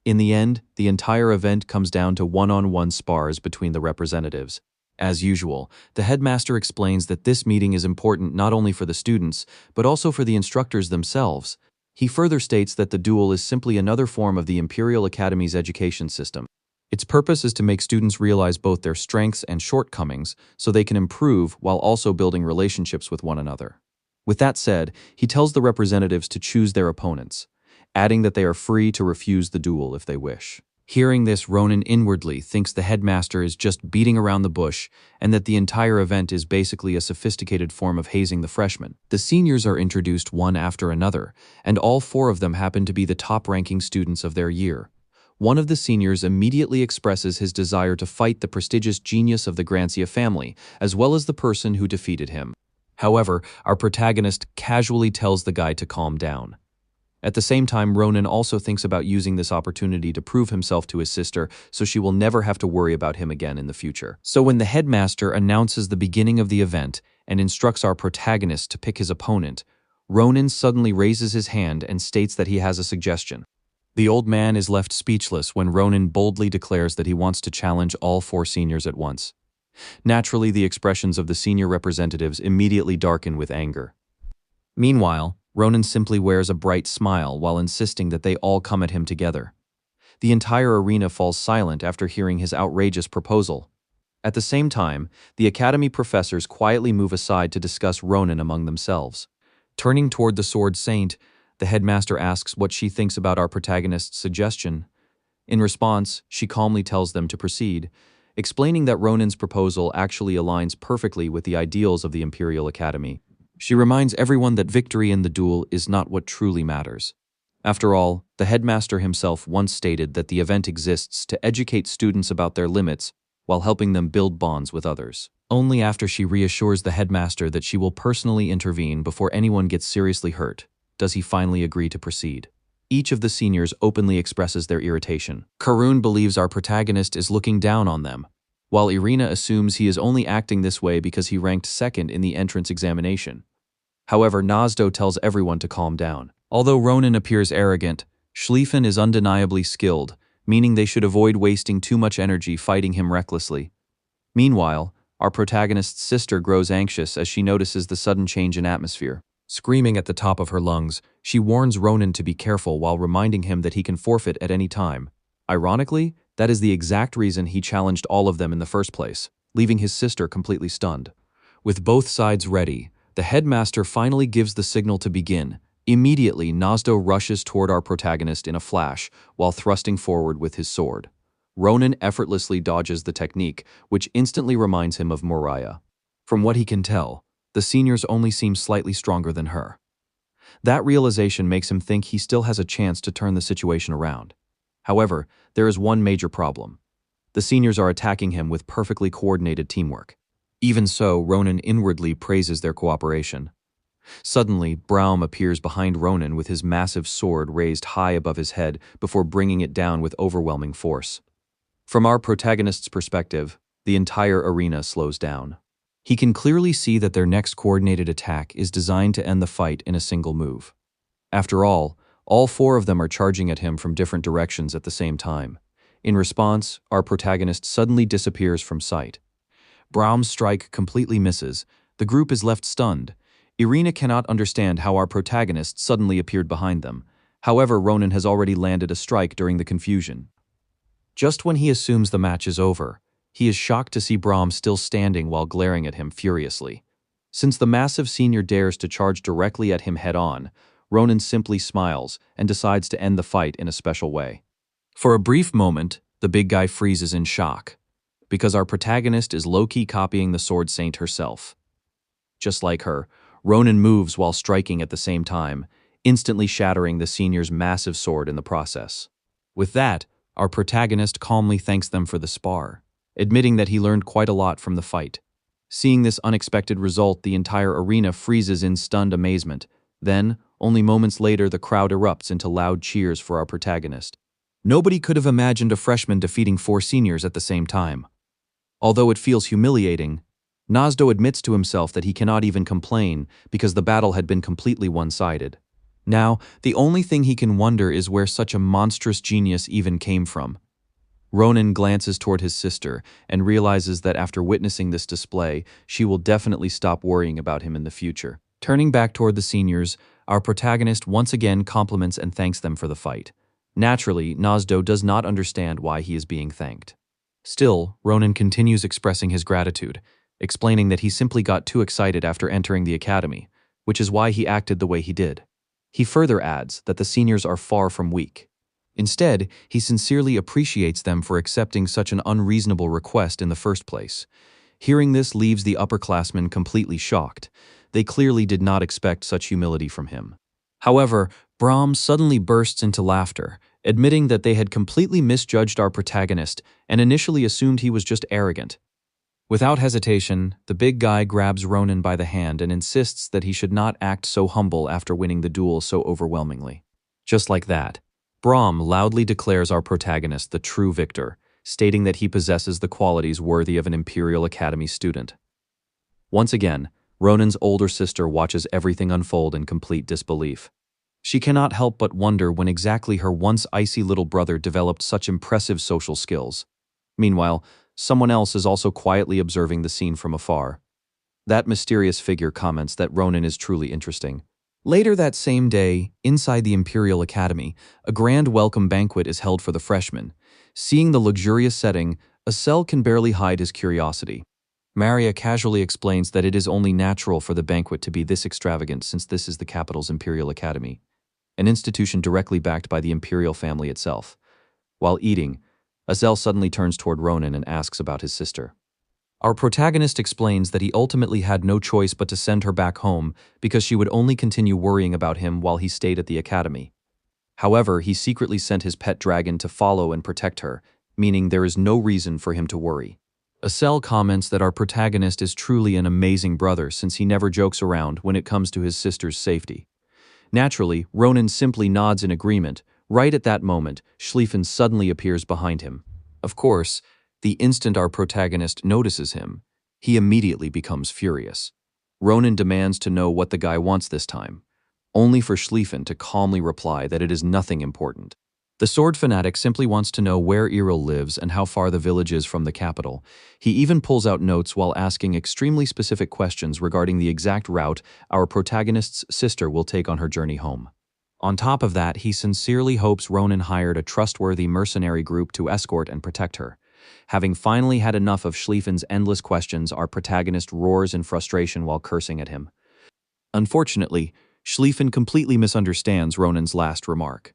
In the end, the entire event comes down to one-on-one spars between the representatives. As usual, the headmaster explains that this meeting is important not only for the students, but also for the instructors themselves. He further states that the duel is simply another form of the Imperial Academy's education system. Its purpose is to make students realize both their strengths and shortcomings so they can improve while also building relationships with one another. With that said, he tells the representatives to choose their opponents, adding that they are free to refuse the duel if they wish. Hearing this, Ronan inwardly thinks the headmaster is just beating around the bush and that the entire event is basically a sophisticated form of hazing the freshmen. The seniors are introduced one after another, and all 4 of them happen to be the top-ranking students of their year. One of the seniors immediately expresses his desire to fight the prestigious genius of the Grancia family, as well as the person who defeated him. However, our protagonist casually tells the guy to calm down. At the same time, Ronan also thinks about using this opportunity to prove himself to his sister so she will never have to worry about him again in the future. So when the headmaster announces the beginning of the event and instructs our protagonist to pick his opponent, Ronan suddenly raises his hand and states that he has a suggestion. The old man is left speechless when Ronan boldly declares that he wants to challenge all 4 seniors at once. Naturally, the expressions of the senior representatives immediately darken with anger. Meanwhile, Ronan simply wears a bright smile while insisting that they all come at him together. The entire arena falls silent after hearing his outrageous proposal. At the same time, the Academy professors quietly move aside to discuss Ronan among themselves. Turning toward the Sword Saint, the headmaster asks what she thinks about our protagonist's suggestion. In response, she calmly tells them to proceed, explaining that Ronan's proposal actually aligns perfectly with the ideals of the Imperial Academy. She reminds everyone that victory in the duel is not what truly matters. After all, the headmaster himself once stated that the event exists to educate students about their limits while helping them build bonds with others. Only after she reassures the headmaster that she will personally intervene before anyone gets seriously hurt does he finally agree to proceed. Each of the seniors openly expresses their irritation. Karun believes our protagonist is looking down on them, while Irina assumes he is only acting this way because he ranked second in the entrance examination. However, Nazdo tells everyone to calm down. Although Ronan appears arrogant, Schlieffen is undeniably skilled, meaning they should avoid wasting too much energy fighting him recklessly. Meanwhile, our protagonist's sister grows anxious as she notices the sudden change in atmosphere. Screaming at the top of her lungs, she warns Ronan to be careful while reminding him that he can forfeit at any time. Ironically, that is the exact reason he challenged all of them in the first place, leaving his sister completely stunned. With both sides ready, the headmaster finally gives the signal to begin. Immediately, Nazdo rushes toward our protagonist in a flash while thrusting forward with his sword. Ronan effortlessly dodges the technique, which instantly reminds him of Moriah. From what he can tell, the seniors only seem slightly stronger than her. That realization makes him think he still has a chance to turn the situation around. However, there is one major problem. The seniors are attacking him with perfectly coordinated teamwork. Even so, Ronan inwardly praises their cooperation. Suddenly, Braum appears behind Ronan with his massive sword raised high above his head before bringing it down with overwhelming force. From our protagonist's perspective, the entire arena slows down. He can clearly see that their next coordinated attack is designed to end the fight in a single move. After all four of them are charging at him from different directions at the same time. In response, our protagonist suddenly disappears from sight. Braum's strike completely misses. The group is left stunned. Irina cannot understand how our protagonist suddenly appeared behind them. However, Ronan has already landed a strike during the confusion. Just when he assumes the match is over, he is shocked to see Braum still standing while glaring at him furiously. Since the massive senior dares to charge directly at him head-on, Ronan simply smiles and decides to end the fight in a special way. For a brief moment, the big guy freezes in shock, because our protagonist is low-key copying the Sword Saint herself. Just like her, Ronan moves while striking at the same time, instantly shattering the senior's massive sword in the process. With that, our protagonist calmly thanks them for the spar, admitting that he learned quite a lot from the fight. Seeing this unexpected result, the entire arena freezes in stunned amazement. Then, only moments later, the crowd erupts into loud cheers for our protagonist. Nobody could have imagined a freshman defeating four seniors at the same time. Although it feels humiliating, Nazdo admits to himself that he cannot even complain because the battle had been completely one-sided. Now, the only thing he can wonder is where such a monstrous genius even came from. Ronan glances toward his sister and realizes that after witnessing this display, she will definitely stop worrying about him in the future. Turning back toward the seniors, our protagonist once again compliments and thanks them for the fight. Naturally, Nazdo does not understand why he is being thanked. Still, Ronan continues expressing his gratitude, explaining that he simply got too excited after entering the academy, which is why he acted the way he did. He further adds that the seniors are far from weak. Instead, he sincerely appreciates them for accepting such an unreasonable request in the first place. Hearing this leaves the upperclassmen completely shocked. They clearly did not expect such humility from him. However, Braum suddenly bursts into laughter, admitting that they had completely misjudged our protagonist and initially assumed he was just arrogant. Without hesitation, the big guy grabs Ronan by the hand and insists that he should not act so humble after winning the duel so overwhelmingly. Just like that, Braum loudly declares our protagonist the true victor, stating that he possesses the qualities worthy of an Imperial Academy student. Once again, Ronan's older sister watches everything unfold in complete disbelief. She cannot help but wonder when exactly her once icy little brother developed such impressive social skills. Meanwhile, Someone else is also quietly observing the scene from afar. That mysterious figure comments that Ronan is truly interesting. Later that same day, inside the Imperial Academy, a grand welcome banquet is held for the freshmen. Seeing the luxurious setting, Asel can barely hide his curiosity. Maria casually explains that it is only natural for the banquet to be this extravagant since this is the capital's Imperial Academy, an institution directly backed by the Imperial family itself. While eating, Asel suddenly turns toward Ronan and asks about his sister. Our protagonist explains that he ultimately had no choice but to send her back home because she would only continue worrying about him while he stayed at the academy. However, he secretly sent his pet dragon to follow and protect her, meaning there is no reason for him to worry. Asel comments that our protagonist is truly an amazing brother since he never jokes around when it comes to his sister's safety. Naturally, Ronan simply nods in agreement. Right at that moment, Schlieffen suddenly appears behind him. Of course, the instant our protagonist notices him, he immediately becomes furious. Ronan demands to know what the guy wants this time, only for Schlieffen to calmly reply that it is nothing important. The sword fanatic simply wants to know where Errol lives and how far the village is from the capital. He even pulls out notes while asking extremely specific questions regarding the exact route our protagonist's sister will take on her journey home. On top of that, he sincerely hopes Ronan hired a trustworthy mercenary group to escort and protect her. Having finally had enough of Schlieffen's endless questions, our protagonist roars in frustration while cursing at him. Unfortunately, Schlieffen completely misunderstands Ronan's last remark.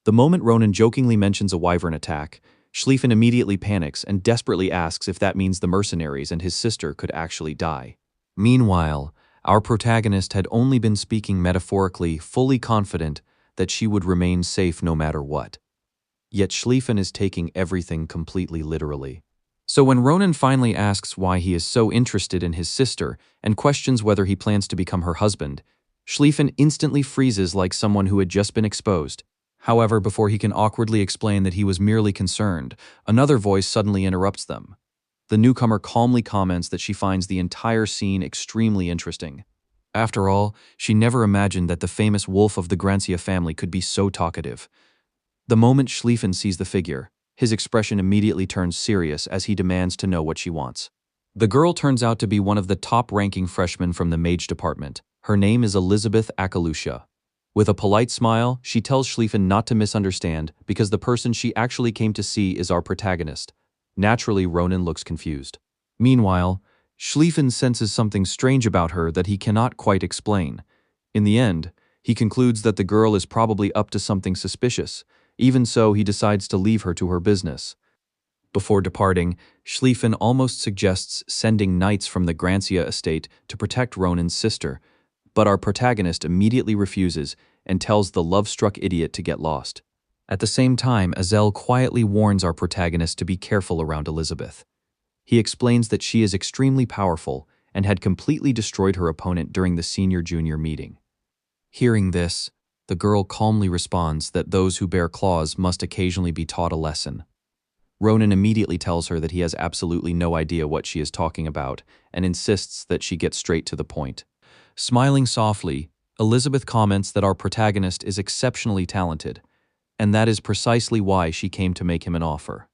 The moment Ronan jokingly mentions a wyvern attack, Schlieffen immediately panics and desperately asks if that means the mercenaries and his sister could actually die. Meanwhile, our protagonist had only been speaking metaphorically, fully confident that she would remain safe no matter what. Yet Schlieffen is taking everything completely literally. So when Ronan finally asks why he is so interested in his sister and questions whether he plans to become her husband, Schlieffen instantly freezes like someone who had just been exposed. However, before he can awkwardly explain that he was merely concerned, another voice suddenly interrupts them. The newcomer calmly comments that she finds the entire scene extremely interesting. After all, she never imagined that the famous wolf of the Grancia family could be so talkative. The moment Schlieffen sees the figure, his expression immediately turns serious as he demands to know what she wants. The girl turns out to be one of the top-ranking freshmen from the mage department. Her name is Elizabeth Akalusha. With a polite smile, she tells Schlieffen not to misunderstand because the person she actually came to see is our protagonist. Naturally, Ronan looks confused. Meanwhile, Schlieffen senses something strange about her that he cannot quite explain. In the end, he concludes that the girl is probably up to something suspicious. Even so, he decides to leave her to her business. Before departing, Schlieffen almost suggests sending knights from the Grancia estate to protect Ronan's sister, but our protagonist immediately refuses and tells the love-struck idiot to get lost. At the same time, Asel quietly warns our protagonist to be careful around Elizabeth. He explains that she is extremely powerful and had completely destroyed her opponent during the senior-junior meeting. Hearing this, the girl calmly responds that those who bear claws must occasionally be taught a lesson. Ronan immediately tells her that he has absolutely no idea what she is talking about and insists that she get straight to the point. Smiling softly, Elizabeth comments that our protagonist is exceptionally talented, and that is precisely why she came to make him an offer.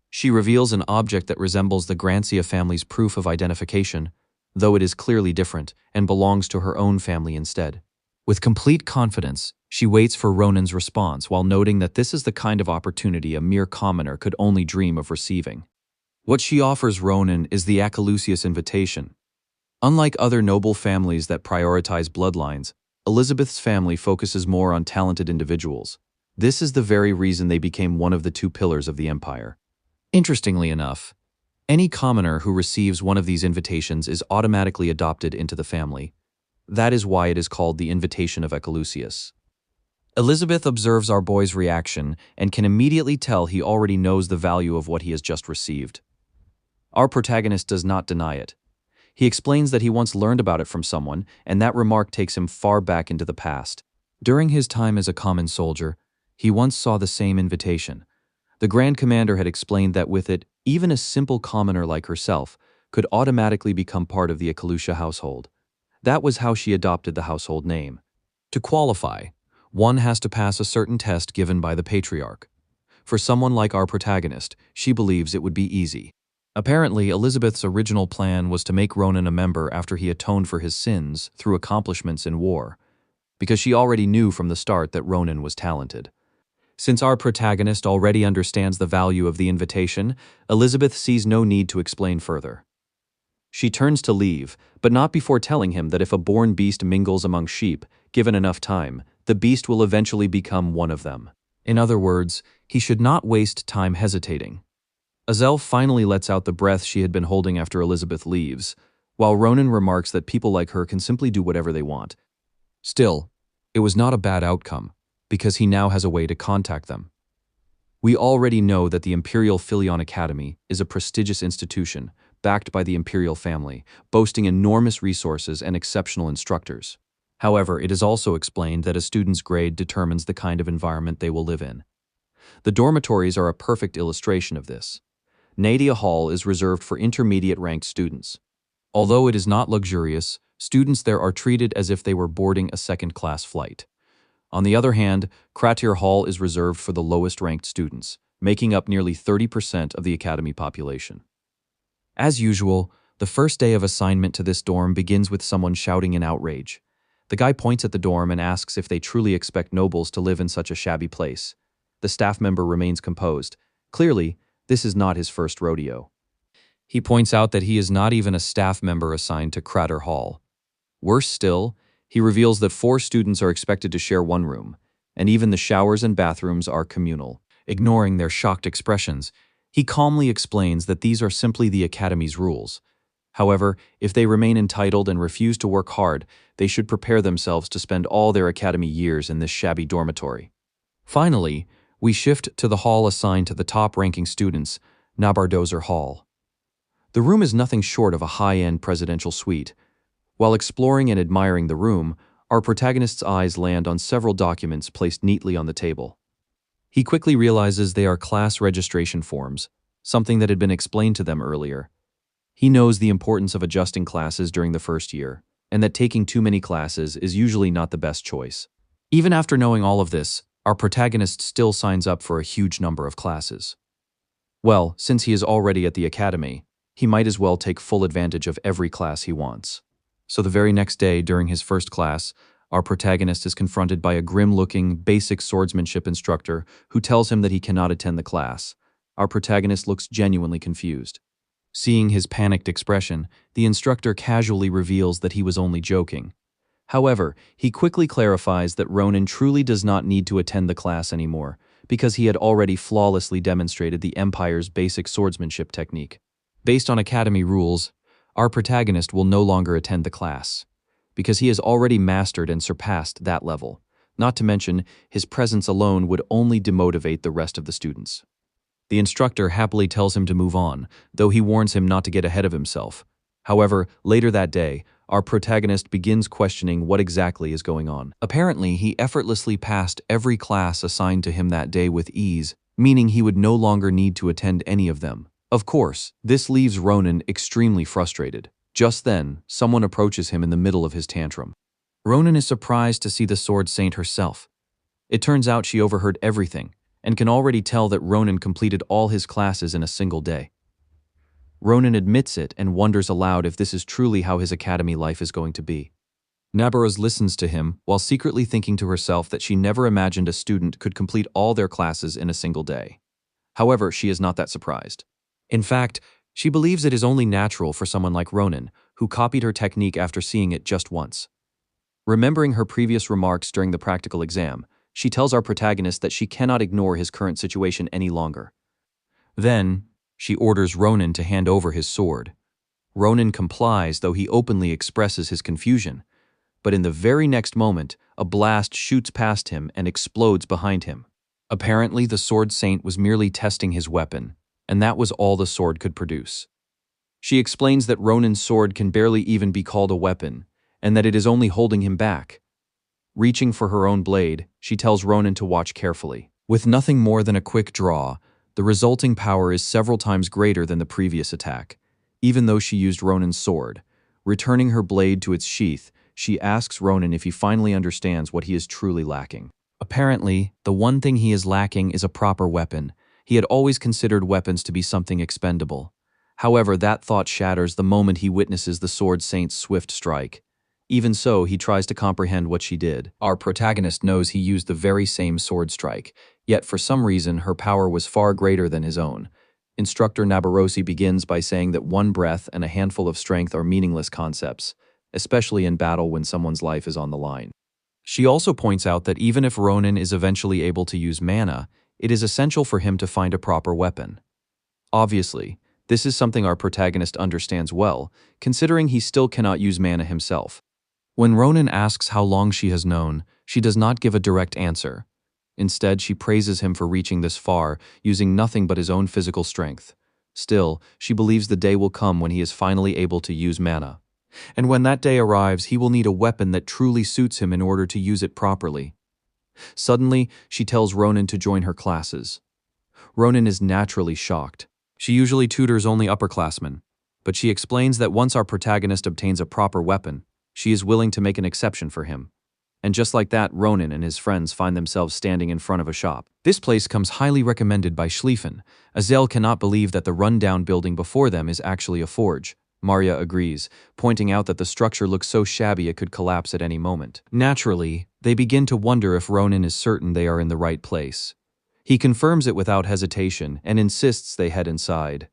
She reveals an object that resembles the Grancia family's proof of identification, though it is clearly different and belongs to her own family instead. With complete confidence, she waits for Ronan's response while noting that this is the kind of opportunity a mere commoner could only dream of receiving. What she offers Ronan is the Acalusius invitation. Unlike other noble families that prioritize bloodlines, Elizabeth's family focuses more on talented individuals. This is the very reason they became one of the two pillars of the empire. Interestingly enough, any commoner who receives one of these invitations is automatically adopted into the family. That is why it is called the Invitation of Acalusius. Elizabeth observes our boy's reaction and can immediately tell he already knows the value of what he has just received. Our protagonist does not deny it. He explains that he once learned about it from someone, and that remark takes him far back into the past. During his time as a common soldier, he once saw the same invitation. The Grand Commander had explained that with it, even a simple commoner like herself could automatically become part of the Akalusha household. That was how she adopted the household name. To qualify, one has to pass a certain test given by the patriarch. For someone like our protagonist, she believes it would be easy. Apparently, Elizabeth's original plan was to make Ronan a member after he atoned for his sins through accomplishments in war, because she already knew from the start that Ronan was talented. Since our protagonist already understands the value of the invitation, Elizabeth sees no need to explain further. She turns to leave, but not before telling him that if a born beast mingles among sheep, given enough time, the beast will eventually become one of them. In other words, he should not waste time hesitating. Azel finally lets out the breath she had been holding after Elizabeth leaves, while Ronan remarks that people like her can simply do whatever they want. Still, it was not a bad outcome, because he now has a way to contact them. We already know that the Imperial Academy is a prestigious institution, backed by the Imperial family, boasting enormous resources and exceptional instructors. However, it is also explained that a student's grade determines the kind of environment they will live in. The dormitories are a perfect illustration of this. Nadia Hall is reserved for intermediate-ranked students. Although it is not luxurious, students there are treated as if they were boarding a second-class flight. On the other hand, Kratir Hall is reserved for the lowest-ranked students, making up nearly 30% of the academy population. As usual, the first day of assignment to this dorm begins with someone shouting in outrage. The guy points at the dorm and asks if they truly expect nobles to live in such a shabby place. The staff member remains composed. Clearly, this is not his first rodeo. He points out that he is not even a staff member assigned to Kratir Hall. Worse still, he reveals that 4 students are expected to share one room, and even the showers and bathrooms are communal. Ignoring their shocked expressions, he calmly explains that these are simply the academy's rules. However, if they remain entitled and refuse to work hard, they should prepare themselves to spend all their academy years in this shabby dormitory. Finally, we shift to the hall assigned to the top-ranking students, Nabardozer Hall. The room is nothing short of a high-end presidential suite. While exploring and admiring the room, our protagonist's eyes land on several documents placed neatly on the table. He quickly realizes they are class registration forms, something that had been explained to them earlier. He knows the importance of adjusting classes during the first year, and that taking too many classes is usually not the best choice. Even after knowing all of this, our protagonist still signs up for a huge number of classes. Well, since he is already at the academy, he might as well take full advantage of every class he wants. So the very next day, during his first class, our protagonist is confronted by a grim-looking, basic swordsmanship instructor who tells him that he cannot attend the class. Our protagonist looks genuinely confused. Seeing his panicked expression, the instructor casually reveals that he was only joking. However, he quickly clarifies that Ronan truly does not need to attend the class anymore, because he had already flawlessly demonstrated the Empire's basic swordsmanship technique. Based on academy rules, our protagonist will no longer attend the class, because he has already mastered and surpassed that level. Not to mention, his presence alone would only demotivate the rest of the students. The instructor happily tells him to move on, though he warns him not to get ahead of himself. However, later that day, our protagonist begins questioning what exactly is going on. Apparently, he effortlessly passed every class assigned to him that day with ease, meaning he would no longer need to attend any of them. Of course, this leaves Ronan extremely frustrated. Just then, someone approaches him in the middle of his tantrum. Ronan is surprised to see the Sword Saint herself. It turns out she overheard everything, and can already tell that Ronan completed all his classes in a single day. Ronan admits it and wonders aloud if this is truly how his academy life is going to be. Nabaros listens to him while secretly thinking to herself that she never imagined a student could complete all their classes in a single day. However, she is not that surprised. In fact, she believes it is only natural for someone like Ronan, who copied her technique after seeing it just once. Remembering her previous remarks during the practical exam, she tells our protagonist that she cannot ignore his current situation any longer. Then, she orders Ronan to hand over his sword. Ronan complies, though he openly expresses his confusion. But in the very next moment, a blast shoots past him and explodes behind him. Apparently, the Sword Saint was merely testing his weapon, and that was all the sword could produce. She explains that Ronan's sword can barely even be called a weapon, and that it is only holding him back. Reaching for her own blade, she tells Ronan to watch carefully. With nothing more than a quick draw, the resulting power is several times greater than the previous attack. Even though she used Ronan's sword, returning her blade to its sheath, she asks Ronan if he finally understands what he is truly lacking. Apparently, the one thing he is lacking is a proper weapon. He had always considered weapons to be something expendable. However, that thought shatters the moment he witnesses the Sword Saint's swift strike. Even so, he tries to comprehend what she did. Our protagonist knows he used the very same sword strike, yet for some reason her power was far greater than his own. Instructor Nabarosi begins by saying that one breath and a handful of strength are meaningless concepts, especially in battle when someone's life is on the line. She also points out that even if Ronin is eventually able to use mana, it is essential for him to find a proper weapon. Obviously, this is something our protagonist understands well, considering he still cannot use mana himself. When Ronin asks how long she has known, she does not give a direct answer. Instead, she praises him for reaching this far, using nothing but his own physical strength. Still, she believes the day will come when he is finally able to use mana. And when that day arrives, he will need a weapon that truly suits him in order to use it properly. Suddenly, she tells Ronin to join her classes. Ronin is naturally shocked. She usually tutors only upperclassmen, but she explains that once our protagonist obtains a proper weapon, she is willing to make an exception for him. And just like that, Ronin and his friends find themselves standing in front of a shop. This place comes highly recommended by Schlieffen. Azel cannot believe that the run-down building before them is actually a forge. Maria agrees, pointing out that the structure looks so shabby it could collapse at any moment. Naturally, they begin to wonder if Ronin is certain they are in the right place. He confirms it without hesitation and insists they head inside.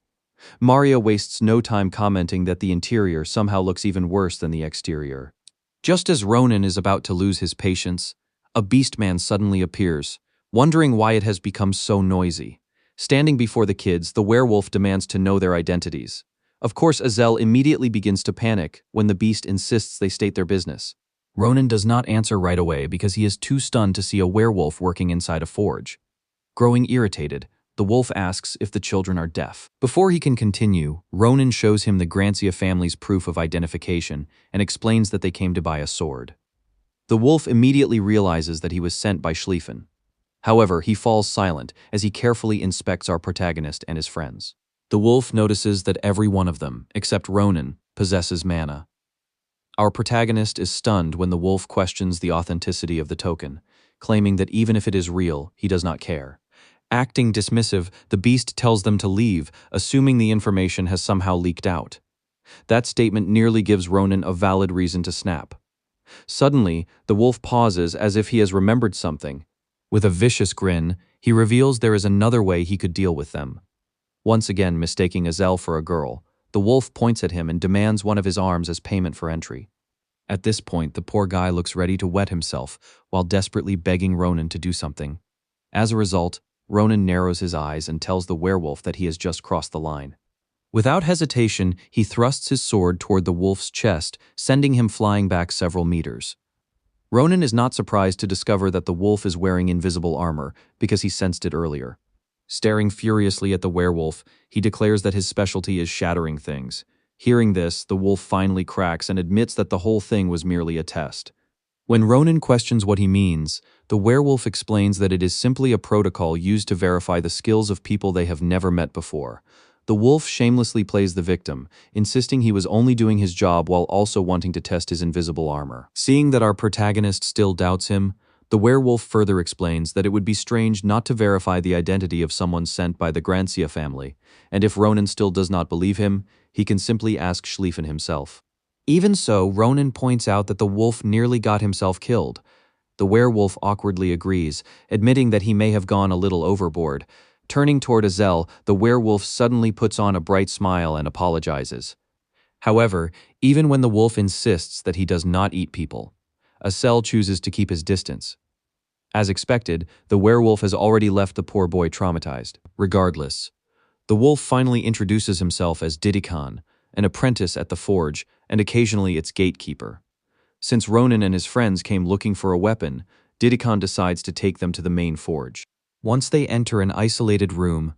Maria wastes no time commenting that the interior somehow looks even worse than the exterior. Just as Ronin is about to lose his patience, a beastman suddenly appears, wondering why it has become so noisy. Standing before the kids, the werewolf demands to know their identities. Of course, Azel immediately begins to panic when the beast insists they state their business. Ronin does not answer right away because he is too stunned to see a werewolf working inside a forge. Growing irritated, the wolf asks if the children are deaf. Before he can continue, Ronin shows him the Grancia family's proof of identification and explains that they came to buy a sword. The wolf immediately realizes that he was sent by Schlieffen. However, he falls silent as he carefully inspects our protagonist and his friends. The wolf notices that every one of them, except Ronin, possesses mana. Our protagonist is stunned when the wolf questions the authenticity of the token, claiming that even if it is real, he does not care. Acting dismissive, the beast tells them to leave, assuming the information has somehow leaked out. That statement nearly gives Ronin a valid reason to snap. Suddenly, the wolf pauses as if he has remembered something. With a vicious grin, he reveals there is another way he could deal with them. Once again mistaking Azel for a girl, the wolf points at him and demands one of his arms as payment for entry. At this point, the poor guy looks ready to wet himself while desperately begging Ronin to do something. As a result, Ronin narrows his eyes and tells the werewolf that he has just crossed the line. Without hesitation, he thrusts his sword toward the wolf's chest, sending him flying back several meters. Ronin is not surprised to discover that the wolf is wearing invisible armor, because he sensed it earlier. Staring furiously at the werewolf, he declares that his specialty is shattering things. Hearing this, the wolf finally cracks and admits that the whole thing was merely a test. When Ronin questions what he means, the werewolf explains that it is simply a protocol used to verify the skills of people they have never met before. The wolf shamelessly plays the victim, insisting he was only doing his job while also wanting to test his invisible armor. Seeing that our protagonist still doubts him, the werewolf further explains that it would be strange not to verify the identity of someone sent by the Grancia family, and if Ronin still does not believe him, he can simply ask Schlieffen himself. Even so, Ronin points out that the wolf nearly got himself killed. The werewolf awkwardly agrees, admitting that he may have gone a little overboard. Turning toward Azel, the werewolf suddenly puts on a bright smile and apologizes. However, even when the wolf insists that he does not eat people, Azel chooses to keep his distance. As expected, the werewolf has already left the poor boy traumatized. Regardless, the wolf finally introduces himself as Didikan, an apprentice at the forge, and occasionally its gatekeeper. Since Ronin and his friends came looking for a weapon, Didikan decides to take them to the main forge. Once they enter an isolated room,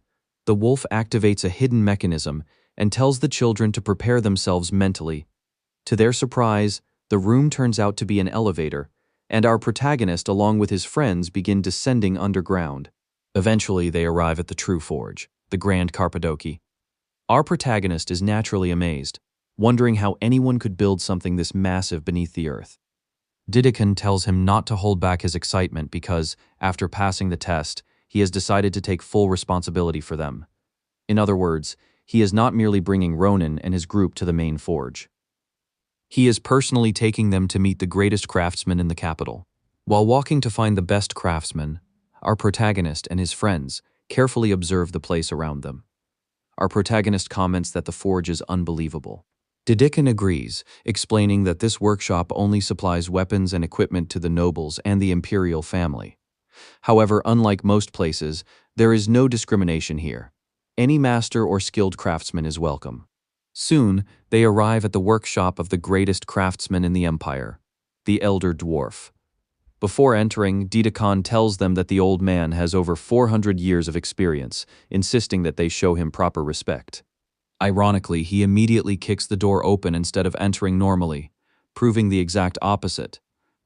the wolf activates a hidden mechanism and tells the children to prepare themselves mentally. To their surprise, the room turns out to be an elevator, and our protagonist along with his friends begin descending underground. Eventually, they arrive at the true forge, the Grand Carpadoki. Our protagonist is naturally amazed, wondering how anyone could build something this massive beneath the earth. Didikan tells him not to hold back his excitement because, after passing the test, he has decided to take full responsibility for them. In other words, he is not merely bringing Ronin and his group to the main forge. He is personally taking them to meet the greatest craftsman in the capital. While walking to find the best craftsman, our protagonist and his friends carefully observe the place around them. Our protagonist comments that the forge is unbelievable. Dedekin agrees, explaining that this workshop only supplies weapons and equipment to the nobles and the imperial family. However, unlike most places, there is no discrimination here. Any master or skilled craftsman is welcome. Soon, they arrive at the workshop of the greatest craftsman in the empire, the Elder Dwarf. Before entering, Dedekin tells them that the old man has over 400 years of experience, insisting that they show him proper respect. Ironically, he immediately kicks the door open instead of entering normally, proving the exact opposite.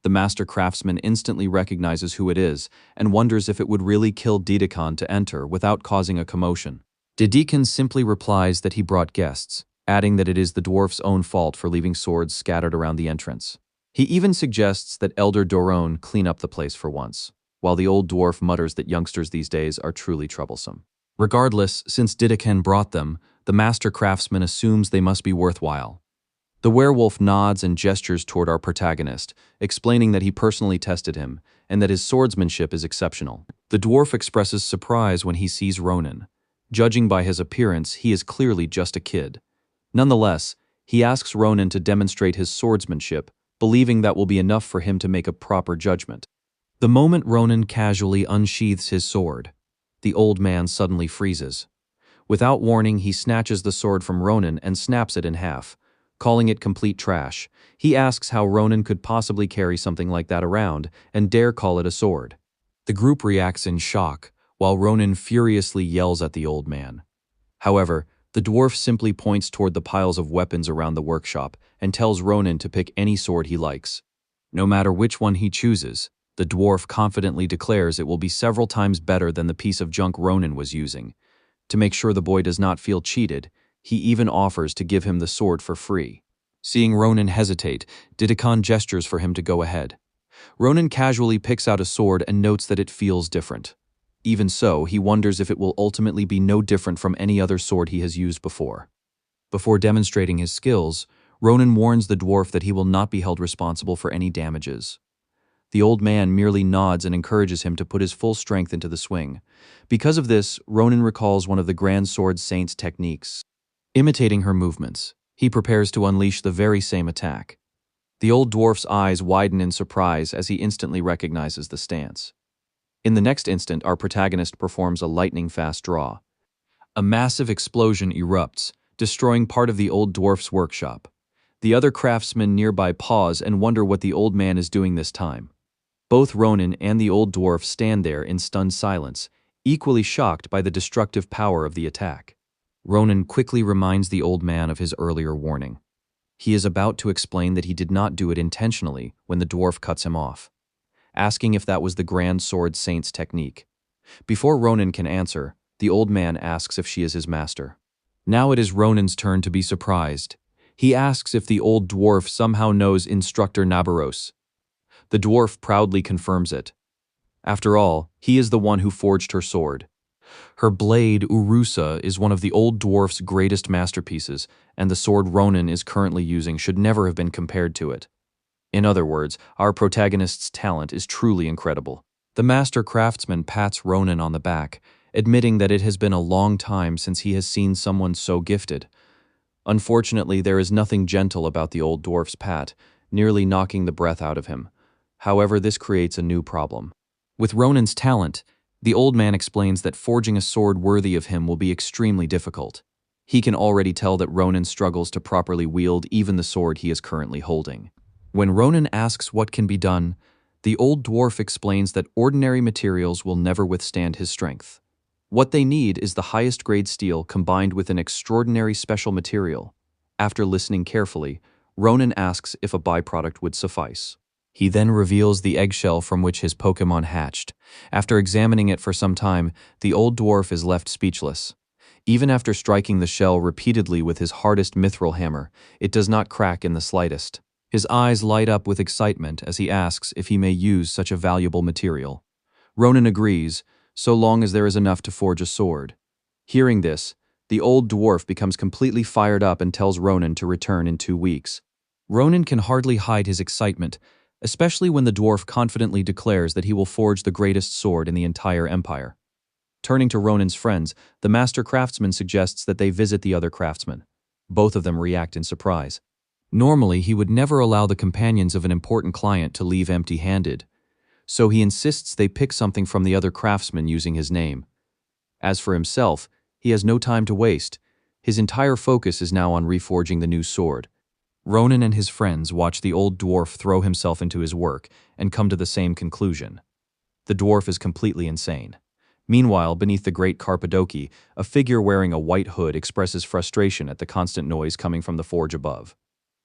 The master craftsman instantly recognizes who it is and wonders if it would really kill Dedekin to enter without causing a commotion. Dedekin simply replies that he brought guests, adding that it is the dwarf's own fault for leaving swords scattered around the entrance. He even suggests that Elder Doron clean up the place for once, while the old dwarf mutters that youngsters these days are truly troublesome. Regardless, since Dedekin brought them, the master craftsman assumes they must be worthwhile. The werewolf nods and gestures toward our protagonist, explaining that he personally tested him and that his swordsmanship is exceptional. The dwarf expresses surprise when he sees Ronin. Judging by his appearance, he is clearly just a kid. Nonetheless, he asks Ronin to demonstrate his swordsmanship, believing that will be enough for him to make a proper judgment. The moment Ronin casually unsheathes his sword, the old man suddenly freezes. Without warning, he snatches the sword from Ronin and snaps it in half, calling it complete trash. He asks how Ronin could possibly carry something like that around and dare call it a sword. The group reacts in shock, while Ronin furiously yells at the old man. However, the dwarf simply points toward the piles of weapons around the workshop and tells Ronin to pick any sword he likes. No matter which one he chooses, the dwarf confidently declares it will be several times better than the piece of junk Ronin was using. To make sure the boy does not feel cheated, he even offers to give him the sword for free. Seeing Ronin hesitate, Dedekin gestures for him to go ahead. Ronin casually picks out a sword and notes that it feels different. Even so, he wonders if it will ultimately be no different from any other sword he has used before. Before demonstrating his skills, Ronin warns the dwarf that he will not be held responsible for any damages. The old man merely nods and encourages him to put his full strength into the swing. Because of this, Ronin recalls one of the Grand Sword Saint's techniques. Imitating her movements, he prepares to unleash the very same attack. The old dwarf's eyes widen in surprise as he instantly recognizes the stance. In the next instant, our protagonist performs a lightning-fast draw. A massive explosion erupts, destroying part of the old dwarf's workshop. The other craftsmen nearby pause and wonder what the old man is doing this time. Both Ronin and the old dwarf stand there in stunned silence, equally shocked by the destructive power of the attack. Ronin quickly reminds the old man of his earlier warning. He is about to explain that he did not do it intentionally when the dwarf cuts him off, asking if that was the Grand Sword Saint's technique. Before Ronin can answer, the old man asks if she is his master. Now it is Ronin's turn to be surprised. He asks if the old dwarf somehow knows Instructor Nabaros. The dwarf proudly confirms it. After all, he is the one who forged her sword. Her blade, Urusa, is one of the old dwarf's greatest masterpieces, and the sword Ronin is currently using should never have been compared to it. In other words, our protagonist's talent is truly incredible. The master craftsman pats Ronin on the back, admitting that it has been a long time since he has seen someone so gifted. Unfortunately, there is nothing gentle about the old dwarf's pat, nearly knocking the breath out of him. However, this creates a new problem. With Ronin's talent, the old man explains that forging a sword worthy of him will be extremely difficult. He can already tell that Ronin struggles to properly wield even the sword he is currently holding. When Ronin asks what can be done, the old dwarf explains that ordinary materials will never withstand his strength. What they need is the highest grade steel combined with an extraordinary special material. After listening carefully, Ronin asks if a byproduct would suffice. He then reveals the eggshell from which his Pokémon hatched. After examining it for some time, the old dwarf is left speechless. Even after striking the shell repeatedly with his hardest mithril hammer, it does not crack in the slightest. His eyes light up with excitement as he asks if he may use such a valuable material. Ronin agrees, so long as there is enough to forge a sword. Hearing this, The old dwarf becomes completely fired up and tells Ronan to return in 2 weeks. Ronan can hardly hide his excitement, especially when the dwarf confidently declares that he will forge the greatest sword in the entire empire. Turning to Ronan's friends, the master craftsman suggests that they visit the other craftsmen. Both of them react in surprise. Normally, he would never allow the companions of an important client to leave empty-handed, so he insists they pick something from the other craftsmen using his name. As for himself, he has no time to waste. His entire focus is now on reforging the new sword. Ronan and his friends watch the old dwarf throw himself into his work and come to the same conclusion. The dwarf is completely insane. Meanwhile, beneath the great Carpadoki, a figure wearing a white hood expresses frustration at the constant noise coming from the forge above.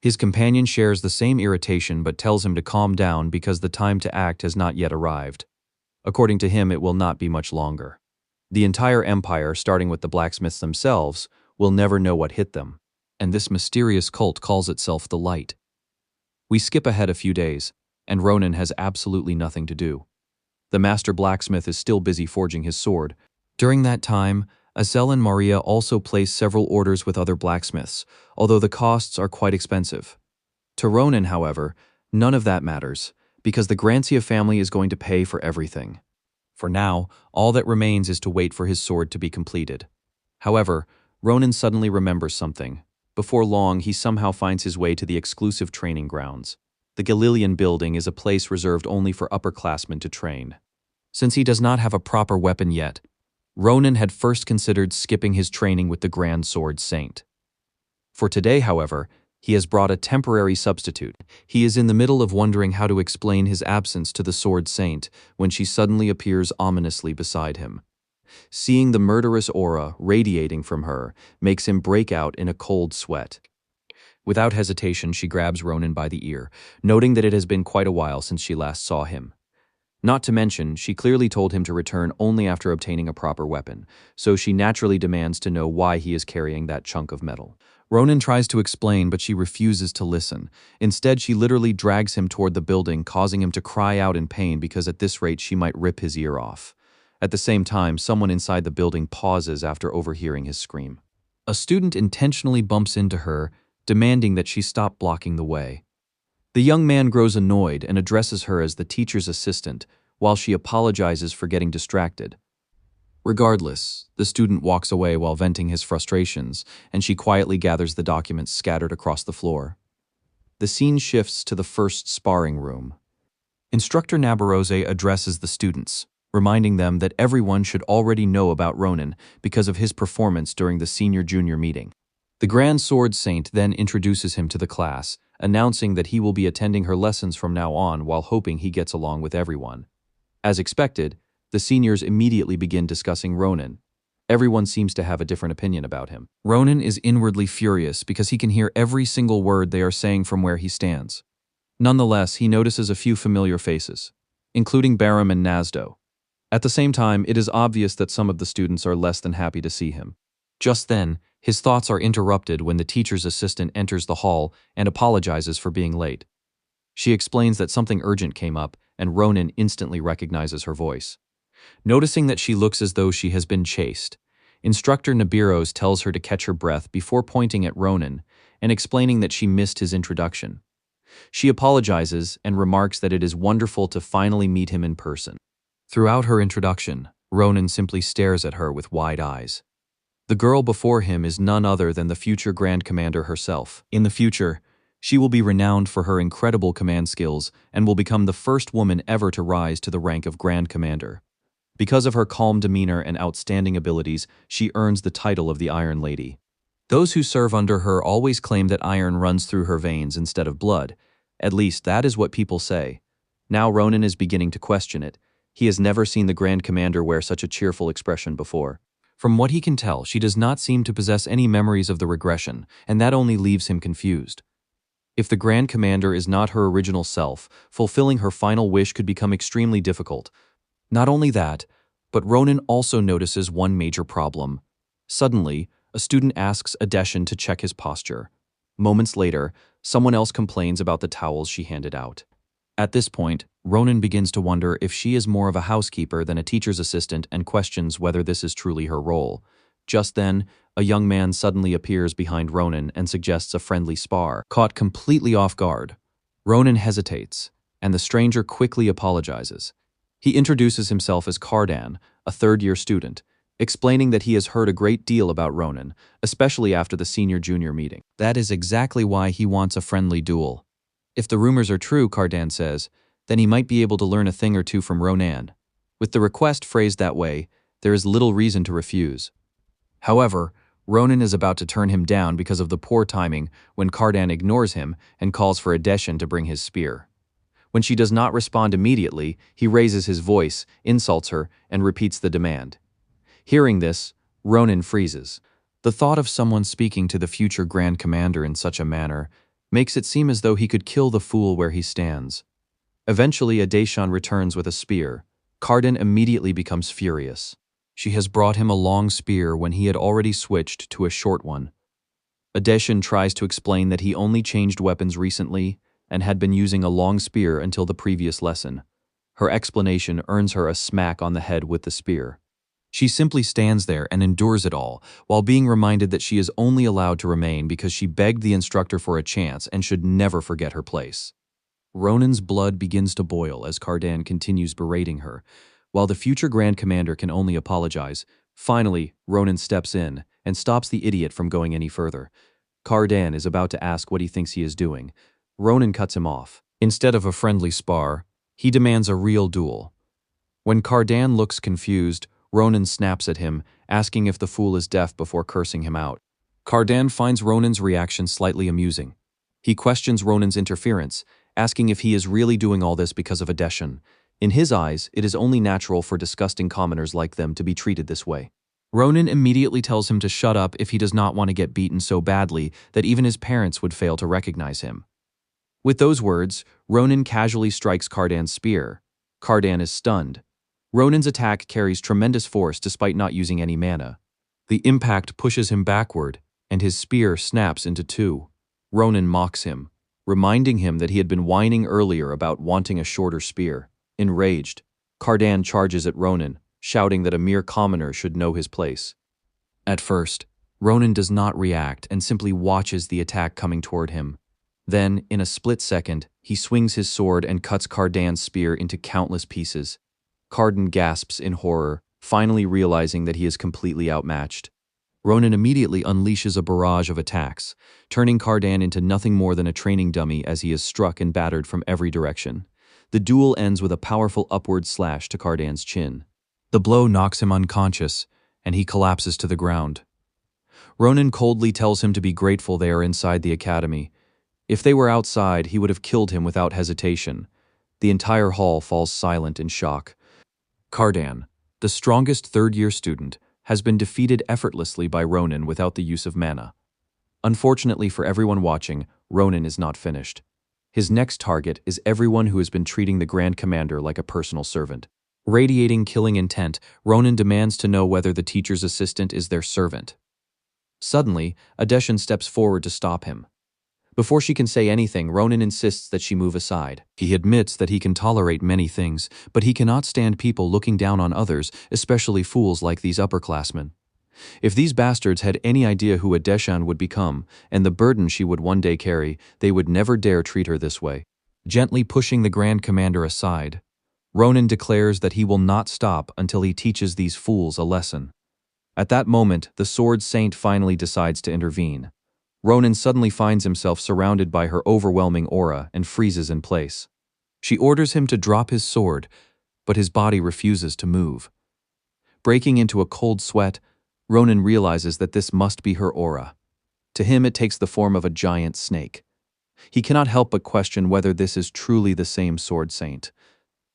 His companion shares the same irritation but tells him to calm down because the time to act has not yet arrived. According to him, it will not be much longer. The entire empire, starting with the blacksmiths themselves, will never know what hit them, and this mysterious cult calls itself the Light. We skip ahead a few days, and Ronan has absolutely nothing to do. The master blacksmith is still busy forging his sword. During that time, Azel and Maria also place several orders with other blacksmiths, although the costs are quite expensive. To Ronan, however, none of that matters, because the Grancia family is going to pay for everything. For now, all that remains is to wait for his sword to be completed. However, Ronan suddenly remembers something. Before long, he somehow finds his way to the exclusive training grounds. The Galilean building is a place reserved only for upperclassmen to train. Since he does not have a proper weapon yet, Ronan had first considered skipping his training with the Grand Sword Saint. For today, however, he has brought a temporary substitute. He is in the middle of wondering how to explain his absence to the Sword Saint when she suddenly appears ominously beside him. Seeing the murderous aura radiating from her makes him break out in a cold sweat. Without hesitation, she grabs Ronan by the ear, noting that it has been quite a while since she last saw him. Not to mention, she clearly told him to return only after obtaining a proper weapon, so she naturally demands to know why he is carrying that chunk of metal. Ronan tries to explain, but she refuses to listen. Instead, she literally drags him toward the building, causing him to cry out in pain because at this rate she might rip his ear off. At the same time, someone inside the building pauses after overhearing his scream. A student intentionally bumps into her, demanding that she stop blocking the way. The young man grows annoyed and addresses her as the teacher's assistant, while she apologizes for getting distracted. Regardless, the student walks away while venting his frustrations, and she quietly gathers the documents scattered across the floor. The scene shifts to the first sparring room. Instructor Nabarose addresses the students, reminding them that everyone should already know about Ronan because of his performance during the senior-junior meeting. The Grand Sword Saint then introduces him to the class, announcing that he will be attending her lessons from now on while hoping he gets along with everyone. As expected, the seniors immediately begin discussing Ronan. Everyone seems to have a different opinion about him. Ronan is inwardly furious because he can hear every single word they are saying from where he stands. Nonetheless, he notices a few familiar faces, including Baram and Nazdo. At the same time, it is obvious that some of the students are less than happy to see him. Just then, his thoughts are interrupted when the teacher's assistant enters the hall and apologizes for being late. She explains that something urgent came up, and Ronan instantly recognizes her voice. Noticing that she looks as though she has been chased, Instructor Nibiros tells her to catch her breath before pointing at Ronan and explaining that she missed his introduction. She apologizes and remarks that it is wonderful to finally meet him in person. Throughout her introduction, Ronan simply stares at her with wide eyes. The girl before him is none other than the future Grand Commander herself. In the future, she will be renowned for her incredible command skills and will become the first woman ever to rise to the rank of Grand Commander. Because of her calm demeanor and outstanding abilities, she earns the title of the Iron Lady. Those who serve under her always claim that iron runs through her veins instead of blood. At least that is what people say. Now Ronan is beginning to question it. He has never seen the Grand Commander wear such a cheerful expression before. From what he can tell, she does not seem to possess any memories of the regression, and that only leaves him confused. If the Grand Commander is not her original self, fulfilling her final wish could become extremely difficult. Not only that, but Ronan also notices one major problem. Suddenly, a student asks Adeshin to check his posture. Moments later, someone else complains about the towels she handed out. At this point, Ronan begins to wonder if she is more of a housekeeper than a teacher's assistant and questions whether this is truly her role. Just then, a young man suddenly appears behind Ronan and suggests a friendly spar. Caught completely off guard, Ronan hesitates, and the stranger quickly apologizes. He introduces himself as Cardan, a third-year student, explaining that he has heard a great deal about Ronan, especially after the senior-junior meeting. That is exactly why he wants a friendly duel. If the rumors are true, Cardan says, then he might be able to learn a thing or two from Ronan. With the request phrased that way, there is little reason to refuse. However, Ronan is about to turn him down because of the poor timing when Cardan ignores him and calls for Adeshan to bring his spear. When she does not respond immediately, he raises his voice, insults her, and repeats the demand. Hearing this, Ronan freezes. The thought of someone speaking to the future Grand Commander in such a manner makes it seem as though he could kill the fool where he stands. Eventually, Adeshan returns with a spear. Cardan immediately becomes furious. She has brought him a long spear when he had already switched to a short one. Adeshan tries to explain that he only changed weapons recently and had been using a long spear until the previous lesson. Her explanation earns her a smack on the head with the spear. She simply stands there and endures it all, while being reminded that she is only allowed to remain because she begged the instructor for a chance and should never forget her place. Ronan's blood begins to boil as Cardan continues berating her. While the future Grand Commander can only apologize, finally, Ronan steps in and stops the idiot from going any further. Cardan is about to ask what he thinks he is doing. Ronan cuts him off. Instead of a friendly spar, he demands a real duel. When Cardan looks confused, Ronan snaps at him, asking if the fool is deaf before cursing him out. Cardan finds Ronan's reaction slightly amusing. He questions Ronan's interference, asking if he is really doing all this because of Adeshan. In his eyes, it is only natural for disgusting commoners like them to be treated this way. Ronan immediately tells him to shut up if he does not want to get beaten so badly that even his parents would fail to recognize him. With those words, Ronan casually strikes Cardan's spear. Cardan is stunned. Ronan's attack carries tremendous force despite not using any mana. The impact pushes him backward, and his spear snaps into two. Ronan mocks him, reminding him that he had been whining earlier about wanting a shorter spear. Enraged, Cardan charges at Ronan, shouting that a mere commoner should know his place. At first, Ronan does not react and simply watches the attack coming toward him. Then, in a split second, he swings his sword and cuts Cardan's spear into countless pieces. Cardan gasps in horror, finally realizing that he is completely outmatched. Ronan immediately unleashes a barrage of attacks, turning Cardan into nothing more than a training dummy as he is struck and battered from every direction. The duel ends with a powerful upward slash to Cardan's chin. The blow knocks him unconscious, and he collapses to the ground. Ronan coldly tells him to be grateful they are inside the academy. If they were outside, he would have killed him without hesitation. The entire hall falls silent in shock. Cardan, the strongest third-year student, has been defeated effortlessly by Ronan without the use of mana. Unfortunately for everyone watching, Ronan is not finished. His next target is everyone who has been treating the Grand Commander like a personal servant. Radiating killing intent, Ronan demands to know whether the teacher's assistant is their servant. Suddenly, Adeshan steps forward to stop him. Before she can say anything, Ronan insists that she move aside. He admits that he can tolerate many things, but he cannot stand people looking down on others, especially fools like these upperclassmen. If these bastards had any idea who Adeshan would become and the burden she would one day carry, they would never dare treat her this way. Gently pushing the Grand Commander aside, Ronan declares that he will not stop until he teaches these fools a lesson. At that moment, the Sword Saint finally decides to intervene. Ronan suddenly finds himself surrounded by her overwhelming aura and freezes in place. She orders him to drop his sword, but his body refuses to move. Breaking into a cold sweat, Ronan realizes that this must be her aura. To him, it takes the form of a giant snake. He cannot help but question whether this is truly the same Sword Saint.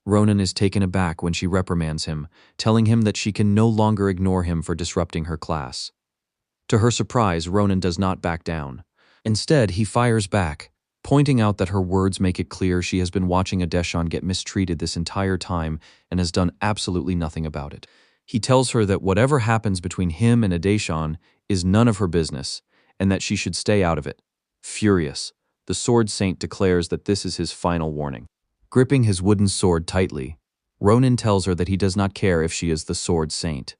Ronan is taken aback when she reprimands him, telling him that she can no longer ignore him for disrupting her class. To her surprise, Ronan does not back down. Instead, he fires back, pointing out that her words make it clear she has been watching Adeshan get mistreated this entire time and has done absolutely nothing about it. He tells her that whatever happens between him and Adeshan is none of her business, and that she should stay out of it. Furious, the Sword Saint declares that this is his final warning. Gripping his wooden sword tightly, Ronan tells her that he does not care if she is the Sword Saint.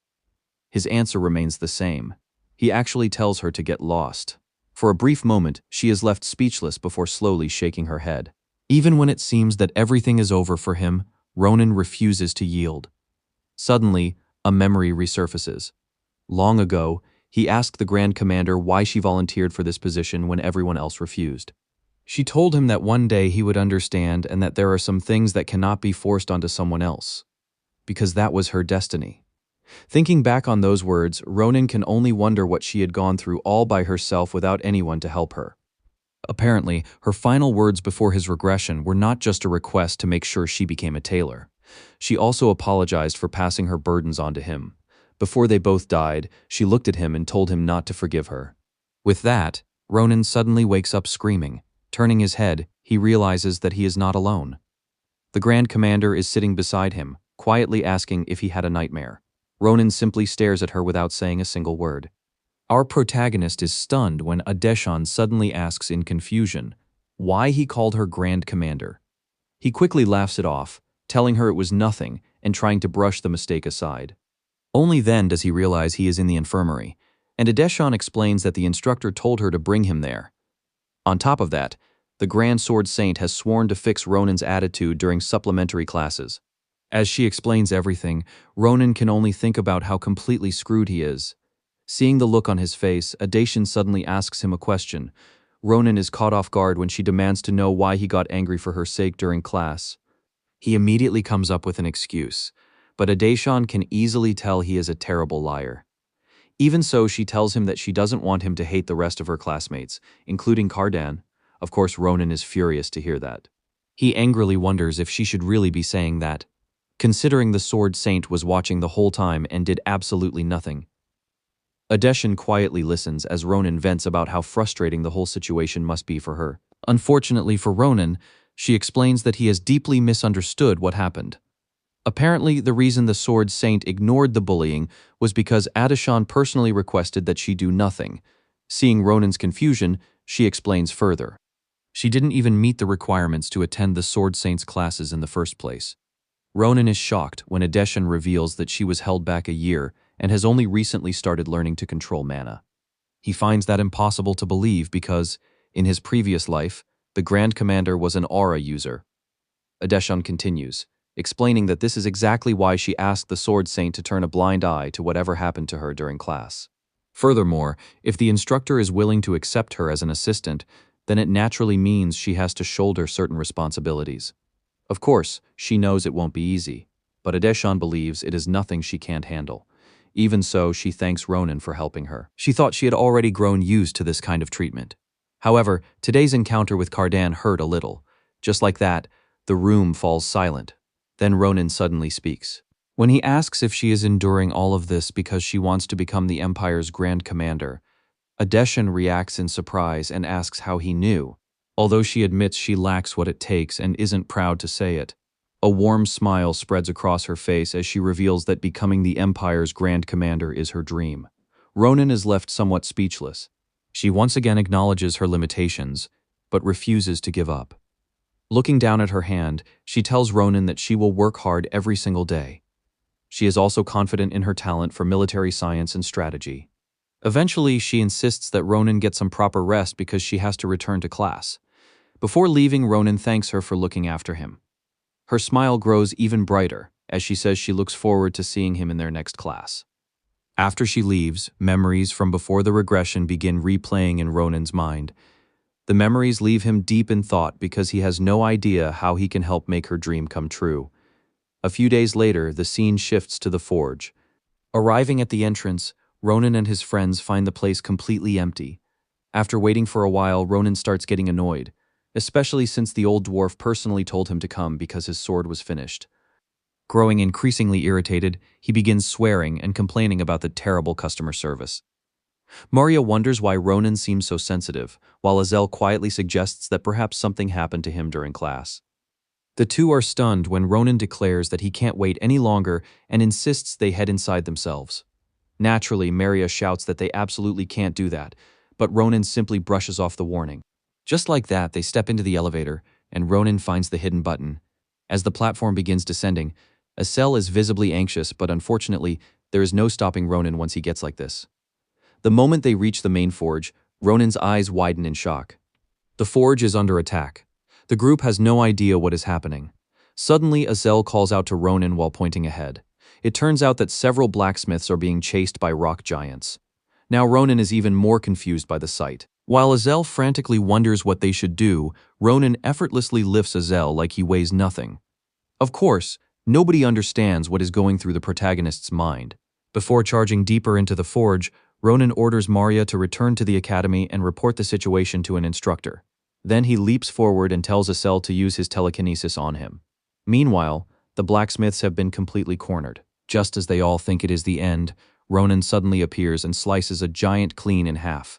His answer remains the same. He actually tells her to get lost. For a brief moment, she is left speechless before slowly shaking her head. Even when it seems that everything is over for him, Ronan refuses to yield. Suddenly, a memory resurfaces. Long ago, he asked the Grand Commander why she volunteered for this position when everyone else refused. She told him that one day he would understand and that there are some things that cannot be forced onto someone else, because that was her destiny. Thinking back on those words, Ronan can only wonder what she had gone through all by herself without anyone to help her. Apparently, her final words before his regression were not just a request to make sure she became a tailor. She also apologized for passing her burdens on to him. Before they both died, she looked at him and told him not to forgive her. With that, Ronan suddenly wakes up screaming. Turning his head, he realizes that he is not alone. The Grand Commander is sitting beside him, quietly asking if he had a nightmare. Ronan simply stares at her without saying a single word. Our protagonist is stunned when Adeshan suddenly asks in confusion why he called her Grand Commander. He quickly laughs it off, telling her it was nothing and trying to brush the mistake aside. Only then does he realize he is in the infirmary, and Adeshan explains that the instructor told her to bring him there. On top of that, the Grand Sword Saint has sworn to fix Ronan's attitude during supplementary classes. As she explains everything, Ronan can only think about how completely screwed he is. Seeing the look on his face, Adeshan suddenly asks him a question. Ronan is caught off guard when she demands to know why he got angry for her sake during class. He immediately comes up with an excuse, but Adeshan can easily tell he is a terrible liar. Even so, she tells him that she doesn't want him to hate the rest of her classmates, including Cardan. Of course, Ronan is furious to hear that. He angrily wonders if she should really be saying that, considering the Sword Saint was watching the whole time and did absolutely nothing. Adeshan quietly listens as Ronan vents about how frustrating the whole situation must be for her. Unfortunately for Ronan, she explains that he has deeply misunderstood what happened. Apparently, the reason the Sword Saint ignored the bullying was because Adeshan personally requested that she do nothing. Seeing Ronan's confusion, she explains further. She didn't even meet the requirements to attend the Sword Saint's classes in the first place. Ronan is shocked when Adeshan reveals that she was held back a year and has only recently started learning to control mana. He finds that impossible to believe because, in his previous life, the Grand Commander was an aura user. Adeshan continues, explaining that this is exactly why she asked the Sword Saint to turn a blind eye to whatever happened to her during class. Furthermore, if the instructor is willing to accept her as an assistant, then it naturally means she has to shoulder certain responsibilities. Of course, she knows it won't be easy, but Adeshan believes it is nothing she can't handle. Even so, she thanks Ronan for helping her. She thought she had already grown used to this kind of treatment. However, today's encounter with Cardan hurt a little. Just like that, the room falls silent. Then Ronan suddenly speaks. When he asks if she is enduring all of this because she wants to become the Empire's Grand Commander, Adeshan reacts in surprise and asks how he knew. Although she admits she lacks what it takes and isn't proud to say it, a warm smile spreads across her face as she reveals that becoming the Empire's Grand Commander is her dream. Ronan is left somewhat speechless. She once again acknowledges her limitations, but refuses to give up. Looking down at her hand, she tells Ronan that she will work hard every single day. She is also confident in her talent for military science and strategy. Eventually, she insists that Ronan get some proper rest because she has to return to class. Before leaving, Ronan thanks her for looking after him. Her smile grows even brighter as she says she looks forward to seeing him in their next class. After she leaves, memories from before the regression begin replaying in Ronan's mind. The memories leave him deep in thought because he has no idea how he can help make her dream come true. A few days later, the scene shifts to the forge. Arriving at the entrance, Ronan and his friends find the place completely empty. After waiting for a while, Ronan starts getting annoyed, especially since the old dwarf personally told him to come because his sword was finished. Growing increasingly irritated, he begins swearing and complaining about the terrible customer service. Maria wonders why Ronan seems so sensitive, while Azel quietly suggests that perhaps something happened to him during class. The two are stunned when Ronan declares that he can't wait any longer and insists they head inside themselves. Naturally, Maria shouts that they absolutely can't do that, but Ronan simply brushes off the warning. Just like that, they step into the elevator, and Ronan finds the hidden button. As the platform begins descending, Azel is visibly anxious, but unfortunately, there is no stopping Ronan once he gets like this. The moment they reach the main forge, Ronan's eyes widen in shock. The forge is under attack. The group has no idea what is happening. Suddenly, Azel calls out to Ronan while pointing ahead. It turns out that several blacksmiths are being chased by rock giants. Now Ronan is even more confused by the sight. While Azel frantically wonders what they should do, Ronan effortlessly lifts Azel like he weighs nothing. Of course, nobody understands what is going through the protagonist's mind. Before charging deeper into the forge, Ronan orders Maria to return to the academy and report the situation to an instructor. Then he leaps forward and tells Azel to use his telekinesis on him. Meanwhile, the blacksmiths have been completely cornered. Just as they all think it is the end, Ronan suddenly appears and slices a giant clean in half.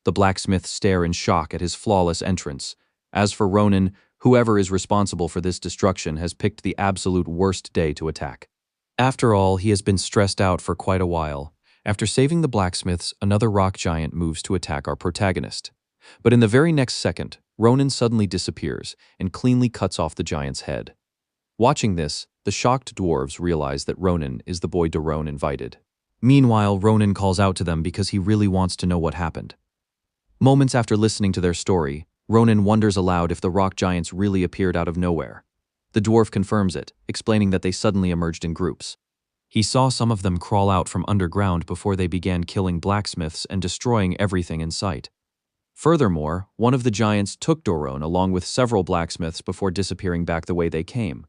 The blacksmiths stare in shock at his flawless entrance. As for Ronan, whoever is responsible for this destruction has picked the absolute worst day to attack. After all, he has been stressed out for quite a while. After saving the blacksmiths, another rock giant moves to attack our protagonist. But in the very next second, Ronan suddenly disappears and cleanly cuts off the giant's head. Watching this, the shocked dwarves realize that Ronan is the boy Doron invited. Meanwhile, Ronan calls out to them because he really wants to know what happened. Moments after listening to their story, Ronan wonders aloud if the rock giants really appeared out of nowhere. The dwarf confirms it, explaining that they suddenly emerged in groups. He saw some of them crawl out from underground before they began killing blacksmiths and destroying everything in sight. Furthermore, one of the giants took Doron along with several blacksmiths before disappearing back the way they came.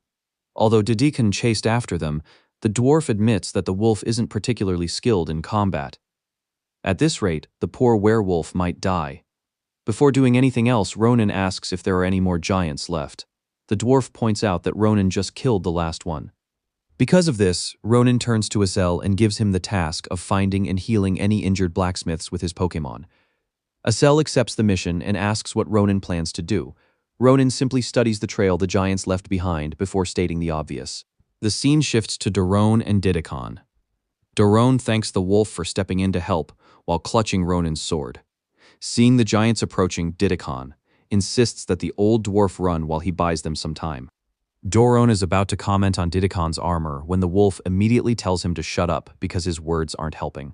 Although Dedekin chased after them, the dwarf admits that the wolf isn't particularly skilled in combat. At this rate, the poor werewolf might die. Before doing anything else, Ronan asks if there are any more giants left. The dwarf points out that Ronan just killed the last one. Because of this, Ronan turns to Azel and gives him the task of finding and healing any injured blacksmiths with his Pokémon. Azel accepts the mission and asks what Ronan plans to do. Ronan simply studies the trail the giants left behind before stating the obvious. The scene shifts to Doron and Didikon. Doron thanks the wolf for stepping in to help while clutching Ronan's sword. Seeing the giants approaching, Didikon insists that the old dwarf run while he buys them some time. Doron is about to comment on Didikon's armor when the wolf immediately tells him to shut up because his words aren't helping.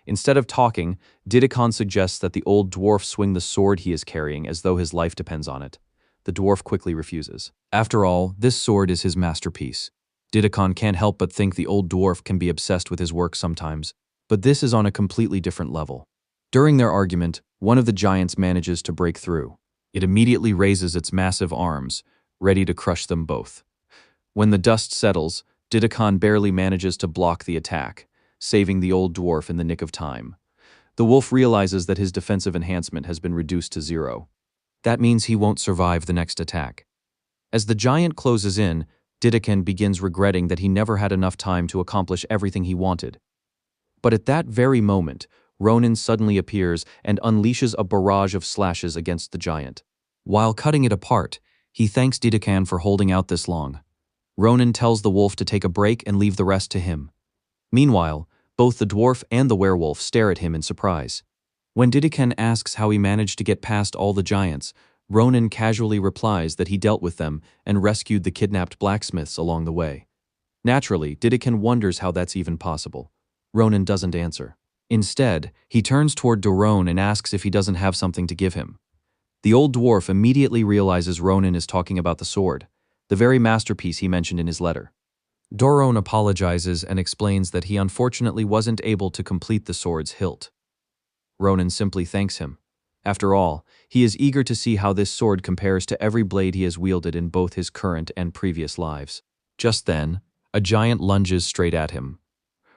Instead of talking, Didikon suggests that the old dwarf swing the sword he is carrying as though his life depends on it. The dwarf quickly refuses. After all, this sword is his masterpiece. Didikon can't help but think the old dwarf can be obsessed with his work sometimes, but this is on a completely different level. During their argument, one of the giants manages to break through. It immediately raises its massive arms, ready to crush them both. When the dust settles, Didikon barely manages to block the attack, saving the old dwarf in the nick of time. The wolf realizes that his defensive enhancement has been reduced to 0. That means he won't survive the next attack. As the giant closes in, Didikon begins regretting that he never had enough time to accomplish everything he wanted. But at that very moment, Ronan suddenly appears and unleashes a barrage of slashes against the giant. While cutting it apart, he thanks Didikon for holding out this long. Ronan tells the wolf to take a break and leave the rest to him. Meanwhile, both the dwarf and the werewolf stare at him in surprise. When Didikon asks how he managed to get past all the giants, Ronan casually replies that he dealt with them and rescued the kidnapped blacksmiths along the way. Naturally, Didikon wonders how that's even possible. Ronan doesn't answer. Instead, he turns toward Doron and asks if he doesn't have something to give him. The old dwarf immediately realizes Ronan is talking about the sword, the very masterpiece he mentioned in his letter. Doron apologizes and explains that he unfortunately wasn't able to complete the sword's hilt. Ronan simply thanks him. After all, he is eager to see how this sword compares to every blade he has wielded in both his current and previous lives. Just then, a giant lunges straight at him.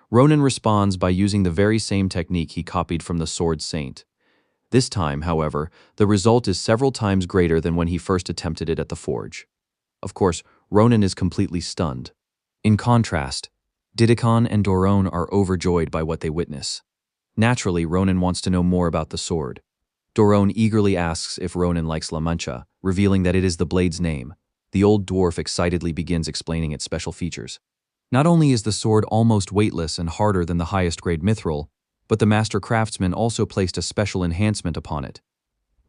Ronan responds by using the very same technique he copied from the Sword Saint. This time, however, the result is several times greater than when he first attempted it at the forge. Of course, Ronan is completely stunned. In contrast, Didikon and Doron are overjoyed by what they witness. Naturally, Ronan wants to know more about the sword. Doron eagerly asks if Ronan likes La Mancha, revealing that it is the blade's name. The old dwarf excitedly begins explaining its special features. Not only is the sword almost weightless and harder than the highest-grade mithril, but the master craftsman also placed a special enhancement upon it.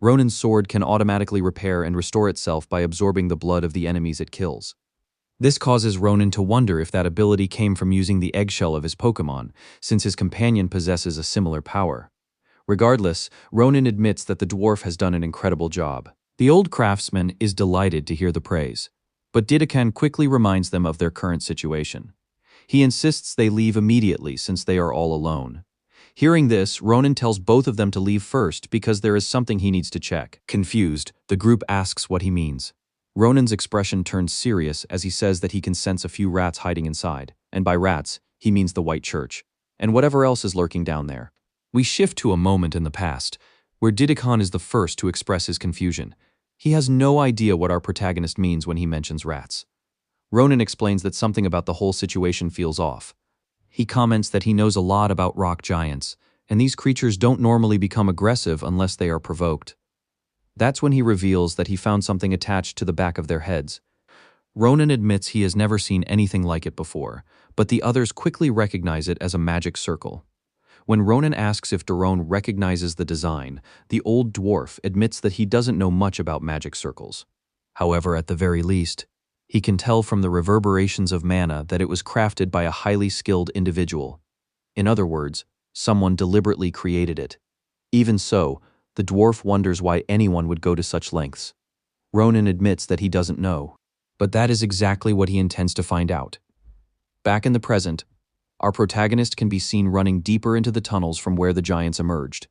Ronan's sword can automatically repair and restore itself by absorbing the blood of the enemies it kills. This causes Ronan to wonder if that ability came from using the eggshell of his Pokémon, since his companion possesses a similar power. Regardless, Ronan admits that the dwarf has done an incredible job. The old craftsman is delighted to hear the praise, but Didakan quickly reminds them of their current situation. He insists they leave immediately since they are all alone. Hearing this, Ronan tells both of them to leave first because there is something he needs to check. Confused, the group asks what he means. Ronan's expression turns serious as he says that he can sense a few rats hiding inside, and by rats, he means the White Church, and whatever else is lurking down there. We shift to a moment in the past, where Didakan is the first to express his confusion. He has no idea what our protagonist means when he mentions rats. Ronan explains that something about the whole situation feels off. He comments that he knows a lot about rock giants, and these creatures don't normally become aggressive unless they are provoked. That's when he reveals that he found something attached to the back of their heads. Ronan admits he has never seen anything like it before, but the others quickly recognize it as a magic circle. When Ronan asks if Daron recognizes the design, the old dwarf admits that he doesn't know much about magic circles. However, at the very least, he can tell from the reverberations of mana that it was crafted by a highly skilled individual. In other words, someone deliberately created it. Even so, the dwarf wonders why anyone would go to such lengths. Ronan admits that he doesn't know, but that is exactly what he intends to find out. Back in the present, our protagonist can be seen running deeper into the tunnels from where the giants emerged.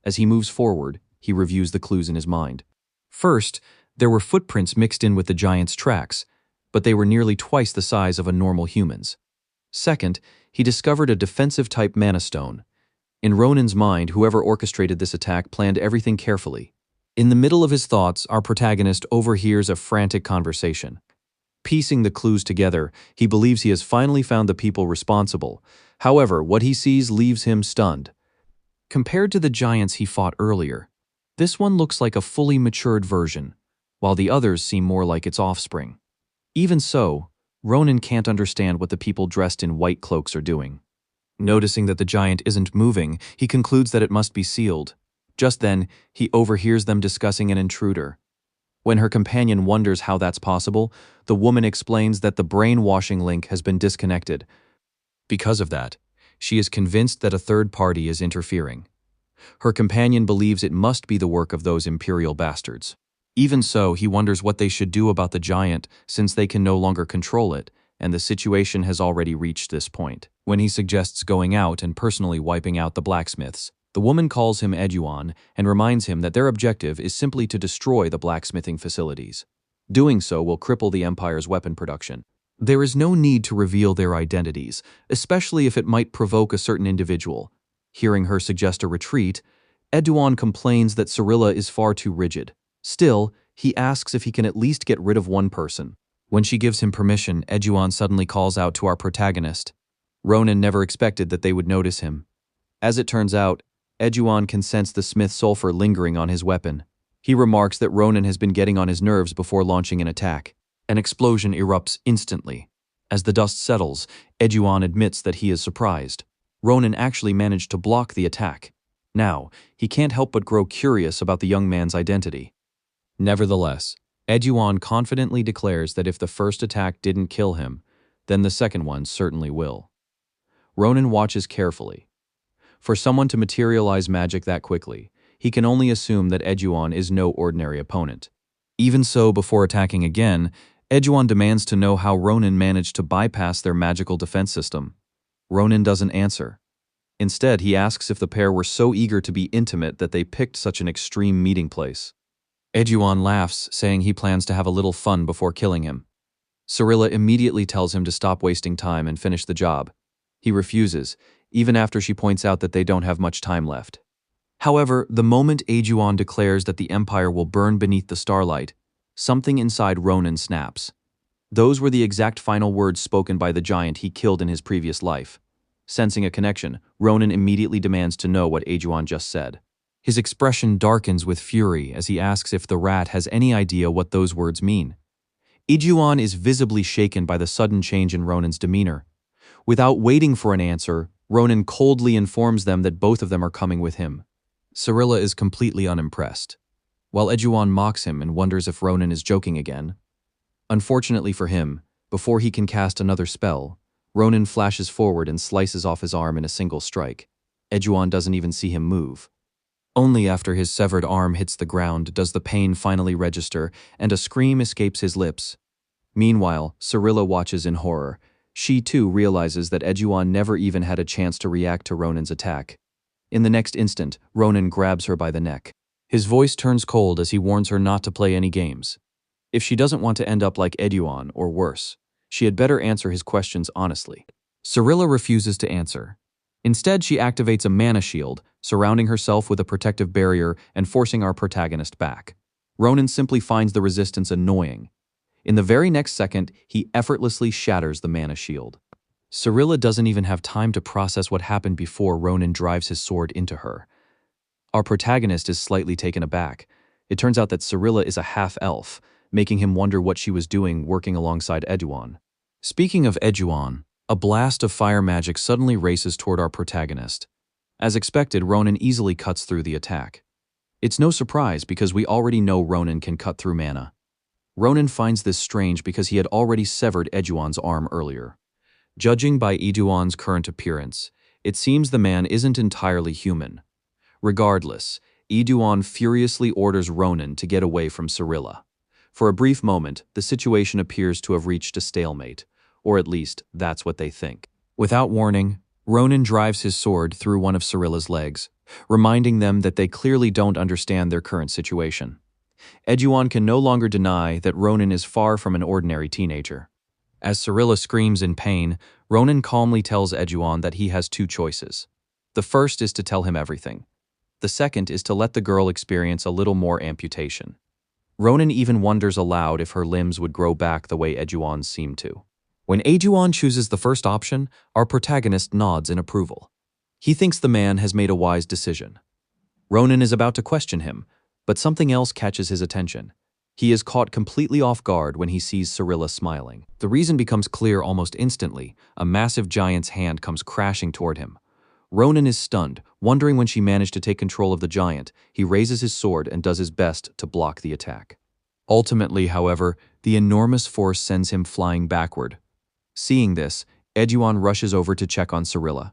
As he moves forward, he reviews the clues in his mind. First, there were footprints mixed in with the giants' tracks, but they were nearly twice the size of a normal human's. Second, he discovered a defensive-type mana stone. In Ronan's mind, whoever orchestrated this attack planned everything carefully. In the middle of his thoughts, our protagonist overhears a frantic conversation. Piecing the clues together, he believes he has finally found the people responsible. However, what he sees leaves him stunned. Compared to the giants he fought earlier, this one looks like a fully matured version, while the others seem more like its offspring. Even so, Ronan can't understand what the people dressed in white cloaks are doing. Noticing that the giant isn't moving, he concludes that it must be sealed. Just then, he overhears them discussing an intruder. When her companion wonders how that's possible, the woman explains that the brainwashing link has been disconnected. Because of that, she is convinced that a third party is interfering. Her companion believes it must be the work of those Imperial bastards. Even so, he wonders what they should do about the giant since they can no longer control it, and the situation has already reached this point. When he suggests going out and personally wiping out the blacksmiths, the woman calls him Eduan and reminds him that their objective is simply to destroy the blacksmithing facilities. Doing so will cripple the Empire's weapon production. There is no need to reveal their identities, especially if it might provoke a certain individual. Hearing her suggest a retreat, Eduan complains that Cirilla is far too rigid. Still, he asks if he can at least get rid of one person. When she gives him permission, Eduan suddenly calls out to our protagonist. Ronan never expected that they would notice him. As it turns out, Eduan can sense the smith sulfur lingering on his weapon. He remarks that Ronan has been getting on his nerves before launching an attack. An explosion erupts instantly. As the dust settles, Eduan admits that he is surprised. Ronan actually managed to block the attack. Now, he can't help but grow curious about the young man's identity. Nevertheless, Eduan confidently declares that if the first attack didn't kill him, then the second one certainly will. Ronan watches carefully. For someone to materialize magic that quickly, he can only assume that Eduan is no ordinary opponent. Even so, before attacking again, Eduan demands to know how Ronan managed to bypass their magical defense system. Ronan doesn't answer. Instead, he asks if the pair were so eager to be intimate that they picked such an extreme meeting place. Eduan laughs, saying he plans to have a little fun before killing him. Cirilla immediately tells him to stop wasting time and finish the job. He refuses, even after she points out that they don't have much time left. However, the moment Eduan declares that the Empire will burn beneath the starlight, something inside Ronan snaps. Those were the exact final words spoken by the giant he killed in his previous life. Sensing a connection, Ronan immediately demands to know what Eduan just said. His expression darkens with fury as he asks if the rat has any idea what those words mean. Eduan is visibly shaken by the sudden change in Ronan's demeanor. Without waiting for an answer, Ronan coldly informs them that both of them are coming with him. Cirilla is completely unimpressed, while Eduan mocks him and wonders if Ronan is joking again. Unfortunately for him, Before he can cast another spell, Ronin flashes forward and slices off his arm in a single strike. Ejuan doesn't even see him move. Only after his severed arm hits the ground does the pain finally register and a scream escapes his lips. Meanwhile, Cirilla watches in horror. She too realizes that Ejuan never even had a chance to react to Ronin's attack. In the next instant, Ronin grabs her by the neck. His voice turns cold as he warns her not to play any games. If she doesn't want to end up like Ejuan, or worse, she had better answer his questions honestly. Cirilla refuses to answer. Instead, she activates a mana shield, surrounding herself with a protective barrier and forcing our protagonist back. Ronin simply finds the resistance annoying. In the very next second, he effortlessly shatters the mana shield. Cirilla doesn't even have time to process what happened before Ronin drives his sword into her. Our protagonist is slightly taken aback. It turns out that Cirilla is a half-elf, making him wonder what she was doing working alongside Ejuan. Speaking of Ejuan, a blast of fire magic suddenly races toward our protagonist. As expected, Ronin easily cuts through the attack. It's no surprise because we already know Ronin can cut through mana. Ronin finds this strange because he had already severed Ejuan's arm earlier. Judging by Ejuan's current appearance, it seems the man isn't entirely human. Regardless, Ejuan furiously orders Ronin to get away from Cirilla. For a brief moment, the situation appears to have reached a stalemate, or at least that's what they think. Without warning, Ronin drives his sword through one of Cirilla's legs, reminding them that they clearly don't understand their current situation. Ejuan can no longer deny that Ronin is far from an ordinary teenager. As Cirilla screams in pain, Ronin calmly tells Ejuan that he has two choices. The first is to tell him everything. The second is to let the girl experience a little more amputation. Ronin even wonders aloud if her limbs would grow back the way Ejuan seemed to. When Ejuan chooses the first option, our protagonist nods in approval. He thinks the man has made a wise decision. Ronin is about to question him, but something else catches his attention. He is caught completely off guard when he sees Cirilla smiling. The reason becomes clear almost instantly. A massive giant's hand comes crashing toward him. Ronin is stunned, wondering when she managed to take control of the giant. He raises his sword and does his best to block the attack. Ultimately, however, the enormous force sends him flying backward. Seeing this, Ejuan rushes over to check on Cirilla.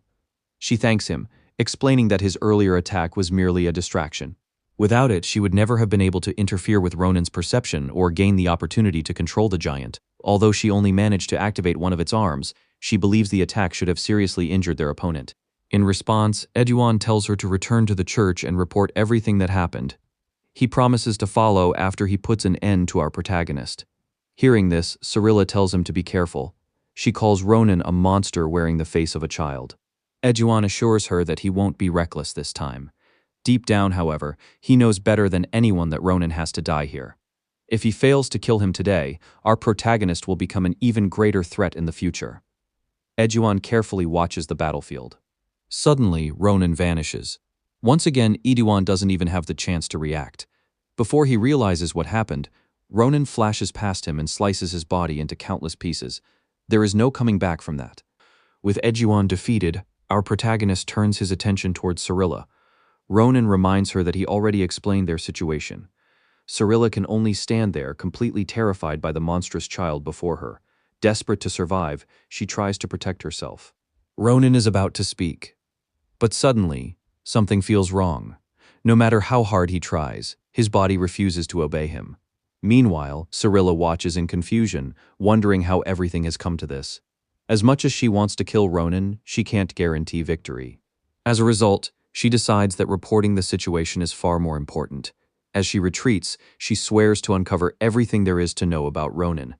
She thanks him, explaining that his earlier attack was merely a distraction. Without it, she would never have been able to interfere with Ronin's perception or gain the opportunity to control the giant. Although she only managed to activate one of its arms, she believes the attack should have seriously injured their opponent. In response, Ejuan tells her to return to the church and report everything that happened. He promises to follow after he puts an end to our protagonist. Hearing this, Cirilla tells him to be careful. She calls Ronin a monster wearing the face of a child. Ejuan assures her that he won't be reckless this time. Deep down, however, he knows better than anyone that Ronin has to die here. If he fails to kill him today, our protagonist will become an even greater threat in the future. Ejuan carefully watches the battlefield. Suddenly, Ronin vanishes. Once again, Ejuan doesn't even have the chance to react. Before he realizes what happened, Ronin flashes past him and slices his body into countless pieces. There is no coming back from that. With Ejuan defeated, our protagonist turns his attention towards Cirilla. Ronin reminds her that he already explained their situation. Cirilla can only stand there, completely terrified by the monstrous child before her. Desperate to survive, she tries to protect herself. Ronin is about to speak. But suddenly, something feels wrong. No matter how hard he tries, his body refuses to obey him. Meanwhile, Cirilla watches in confusion, wondering how everything has come to this. As much as she wants to kill Ronin, she can't guarantee victory. As a result, she decides that reporting the situation is far more important. As she retreats, she swears to uncover everything there is to know about Ronin.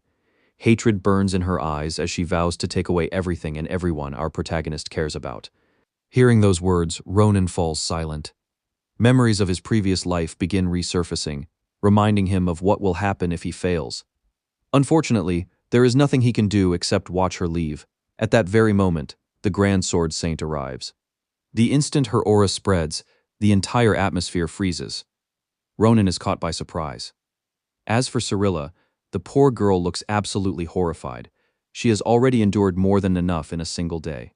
Hatred burns in her eyes as she vows to take away everything and everyone our protagonist cares about. Hearing those words, Ronin falls silent. Memories of his previous life begin resurfacing, reminding him of what will happen if he fails. Unfortunately, there is nothing he can do except watch her leave. At that very moment, the Grand Sword Saint arrives. The instant her aura spreads, the entire atmosphere freezes. Ronin is caught by surprise. As for Cirilla, the poor girl looks absolutely horrified. She has already endured more than enough in a single day.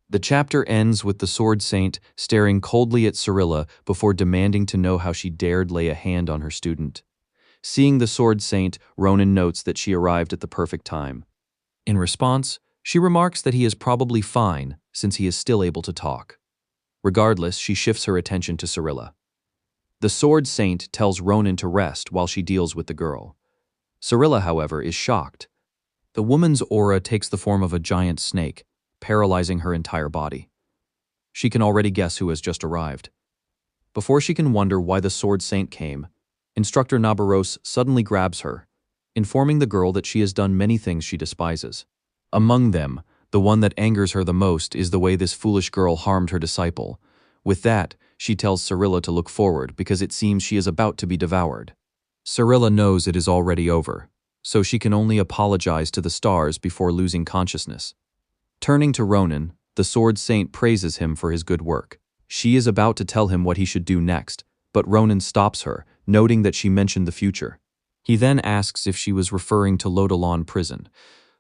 The chapter ends with the Sword Saint staring coldly at Cirilla before demanding to know how she dared lay a hand on her student. Seeing the Sword Saint, Ronin notes that she arrived at the perfect time. In response, she remarks that he is probably fine since he is still able to talk. Regardless, she shifts her attention to Cirilla. The Sword Saint tells Ronan to rest while she deals with the girl. Cirilla, however, is shocked. The woman's aura takes the form of a giant snake, paralyzing her entire body. She can already guess who has just arrived. Before she can wonder why the Sword Saint came, Instructor Nabaros suddenly grabs her, informing the girl that she has done many things she despises. Among them, the one that angers her the most is the way this foolish girl harmed her disciple. With that, she tells Cirilla to look forward because it seems she is about to be devoured. Cirilla knows it is already over, so she can only apologize to the stars before losing consciousness. Turning to Ronan, the Sword Saint praises him for his good work. She is about to tell him what he should do next, but Ronan stops her, noting that she mentioned the future. He then asks if she was referring to Lodolon prison.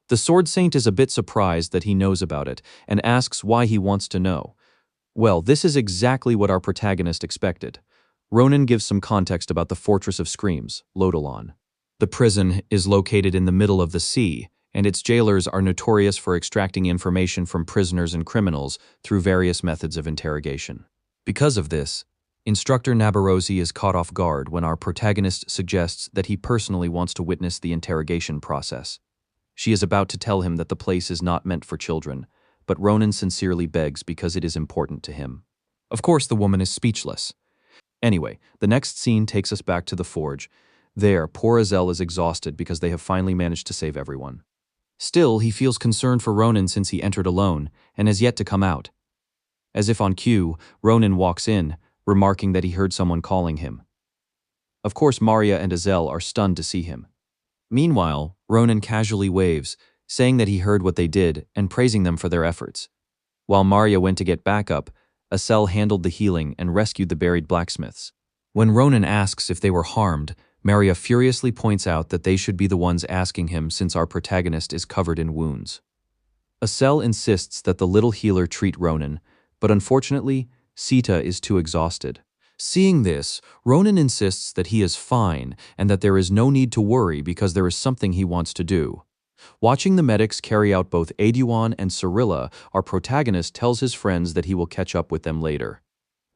The Sword Saint is a bit surprised that he knows about it and asks why he wants to know. Well, this is exactly what our protagonist expected. Ronan gives some context about the Fortress of Screams, Lodolon. The prison is located in the middle of the sea, and its jailers are notorious for extracting information from prisoners and criminals through various methods of interrogation. Because of this, Instructor Nabarosi is caught off guard when our protagonist suggests that he personally wants to witness the interrogation process. She is about to tell him that the place is not meant for children, but Ronan sincerely begs because it is important to him. Of course, the woman is speechless. Anyway, the next scene takes us back to the forge. There, poor Azel is exhausted because they have finally managed to save everyone. Still, he feels concerned for Ronan since he entered alone and has yet to come out. As if on cue, Ronan walks in, remarking that he heard someone calling him. Of course, Maria and Azel are stunned to see him. Meanwhile, Ronan casually waves, saying that he heard what they did and praising them for their efforts. While Maria went to get backup, Azel handled the healing and rescued the buried blacksmiths. When Ronan asks if they were harmed, Maria furiously points out that they should be the ones asking him since our protagonist is covered in wounds. Azel insists that the little healer treat Ronan, but unfortunately, Sita is too exhausted. Seeing this, Ronan insists that he is fine and that there is no need to worry because there is something he wants to do. Watching the medics carry out both Eduon and Cirilla, our protagonist tells his friends that he will catch up with them later.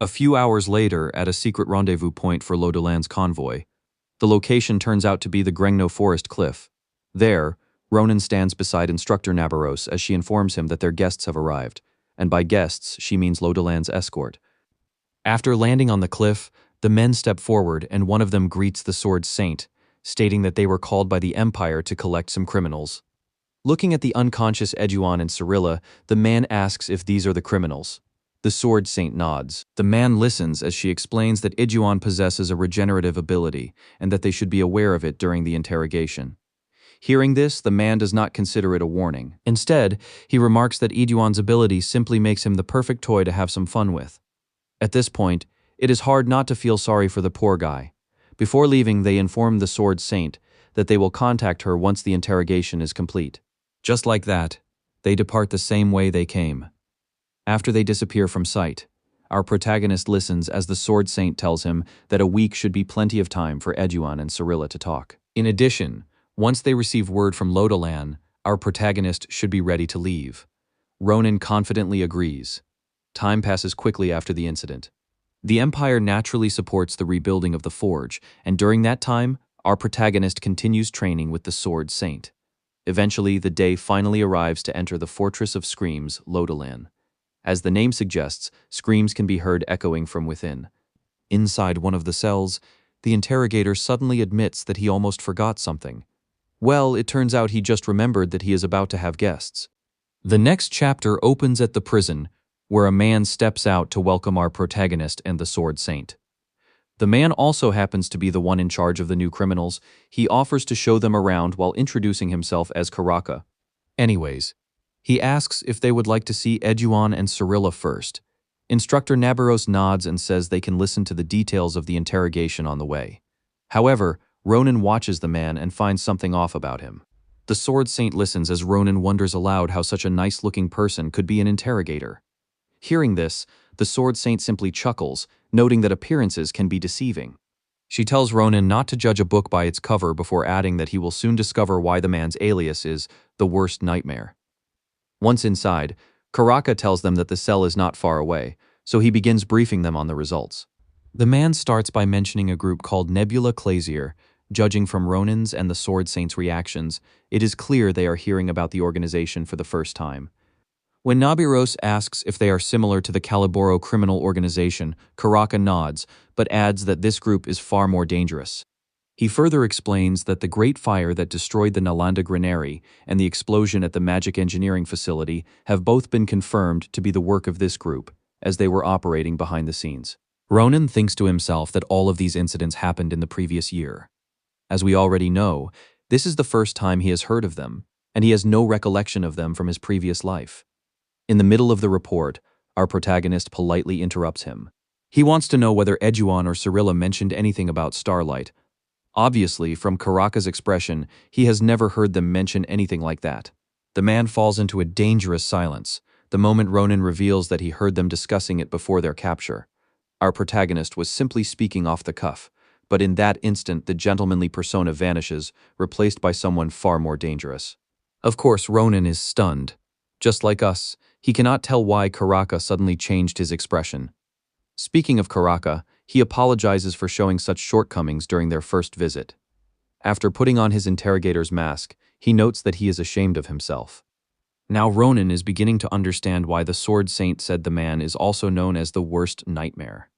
A few hours later, at a secret rendezvous point for Lodolan's convoy, the location turns out to be the Grengno Forest Cliff. There, Ronan stands beside Instructor Nabaros as she informs him that their guests have arrived, and by guests she means Lodolan's escort. After landing on the cliff, the men step forward and one of them greets the Sword Saint, stating that they were called by the Empire to collect some criminals. Looking at the unconscious Eduon and Cirilla, the man asks if these are the criminals. The Sword Saint nods. The man listens as she explains that Eduon possesses a regenerative ability and that they should be aware of it during the interrogation. Hearing this, the man does not consider it a warning. Instead, he remarks that Eduon's ability simply makes him the perfect toy to have some fun with. At this point, it is hard not to feel sorry for the poor guy. Before leaving, they inform the Sword Saint that they will contact her once the interrogation is complete. Just like that, they depart the same way they came. After they disappear from sight, our protagonist listens as the Sword Saint tells him that a week should be plenty of time for Eduon and Cirilla to talk. In addition, once they receive word from Lodolan, our protagonist should be ready to leave. Ronan confidently agrees. Time passes quickly after the incident. The Empire naturally supports the rebuilding of the forge, and during that time, our protagonist continues training with the Sword Saint. Eventually, the day finally arrives to enter the Fortress of Screams, Lodolan. As the name suggests, screams can be heard echoing from within. Inside one of the cells, the interrogator suddenly admits that he almost forgot something. Well, it turns out he just remembered that he is about to have guests. The next chapter opens at the prison, where a man steps out to welcome our protagonist and the Sword Saint. The man also happens to be the one in charge of the new criminals. He offers to show them around while introducing himself as Karaka. Anyways, he asks if they would like to see Eduon and Cirilla first. Instructor Nabaros nods and says they can listen to the details of the interrogation on the way. However, Ronan watches the man and finds something off about him. The Sword Saint listens as Ronan wonders aloud how such a nice-looking person could be an interrogator. Hearing this, the Sword Saint simply chuckles, noting that appearances can be deceiving. She tells Ronan not to judge a book by its cover before adding that he will soon discover why the man's alias is the worst nightmare. Once inside, Karaka tells them that the cell is not far away, so he begins briefing them on the results. The man starts by mentioning a group called Nebula Clasier. Judging from Ronan's and the Sword Saint's reactions, it is clear they are hearing about the organization for the first time. When Nabiros asks if they are similar to the Caliboro criminal organization, Karaka nods, but adds that this group is far more dangerous. He further explains that the Great Fire that destroyed the Nalanda Granary and the explosion at the Magic Engineering Facility have both been confirmed to be the work of this group, as they were operating behind the scenes. Ronan thinks to himself that all of these incidents happened in the previous year. As we already know, this is the first time he has heard of them, and he has no recollection of them from his previous life. In the middle of the report, our protagonist politely interrupts him. He wants to know whether Eduan or Cirilla mentioned anything about Starlight. Obviously, from Karaka's expression, he has never heard them mention anything like that. The man falls into a dangerous silence, the moment Ronan reveals that he heard them discussing it before their capture. Our protagonist was simply speaking off the cuff, but in that instant the gentlemanly persona vanishes, replaced by someone far more dangerous. Of course, Ronan is stunned. Just like us, he cannot tell why Karaka suddenly changed his expression. Speaking of Karaka, he apologizes for showing such shortcomings during their first visit. After putting on his interrogator's mask, he notes that he is ashamed of himself. Now Ronan is beginning to understand why the Sword Saint said the man is also known as the worst nightmare.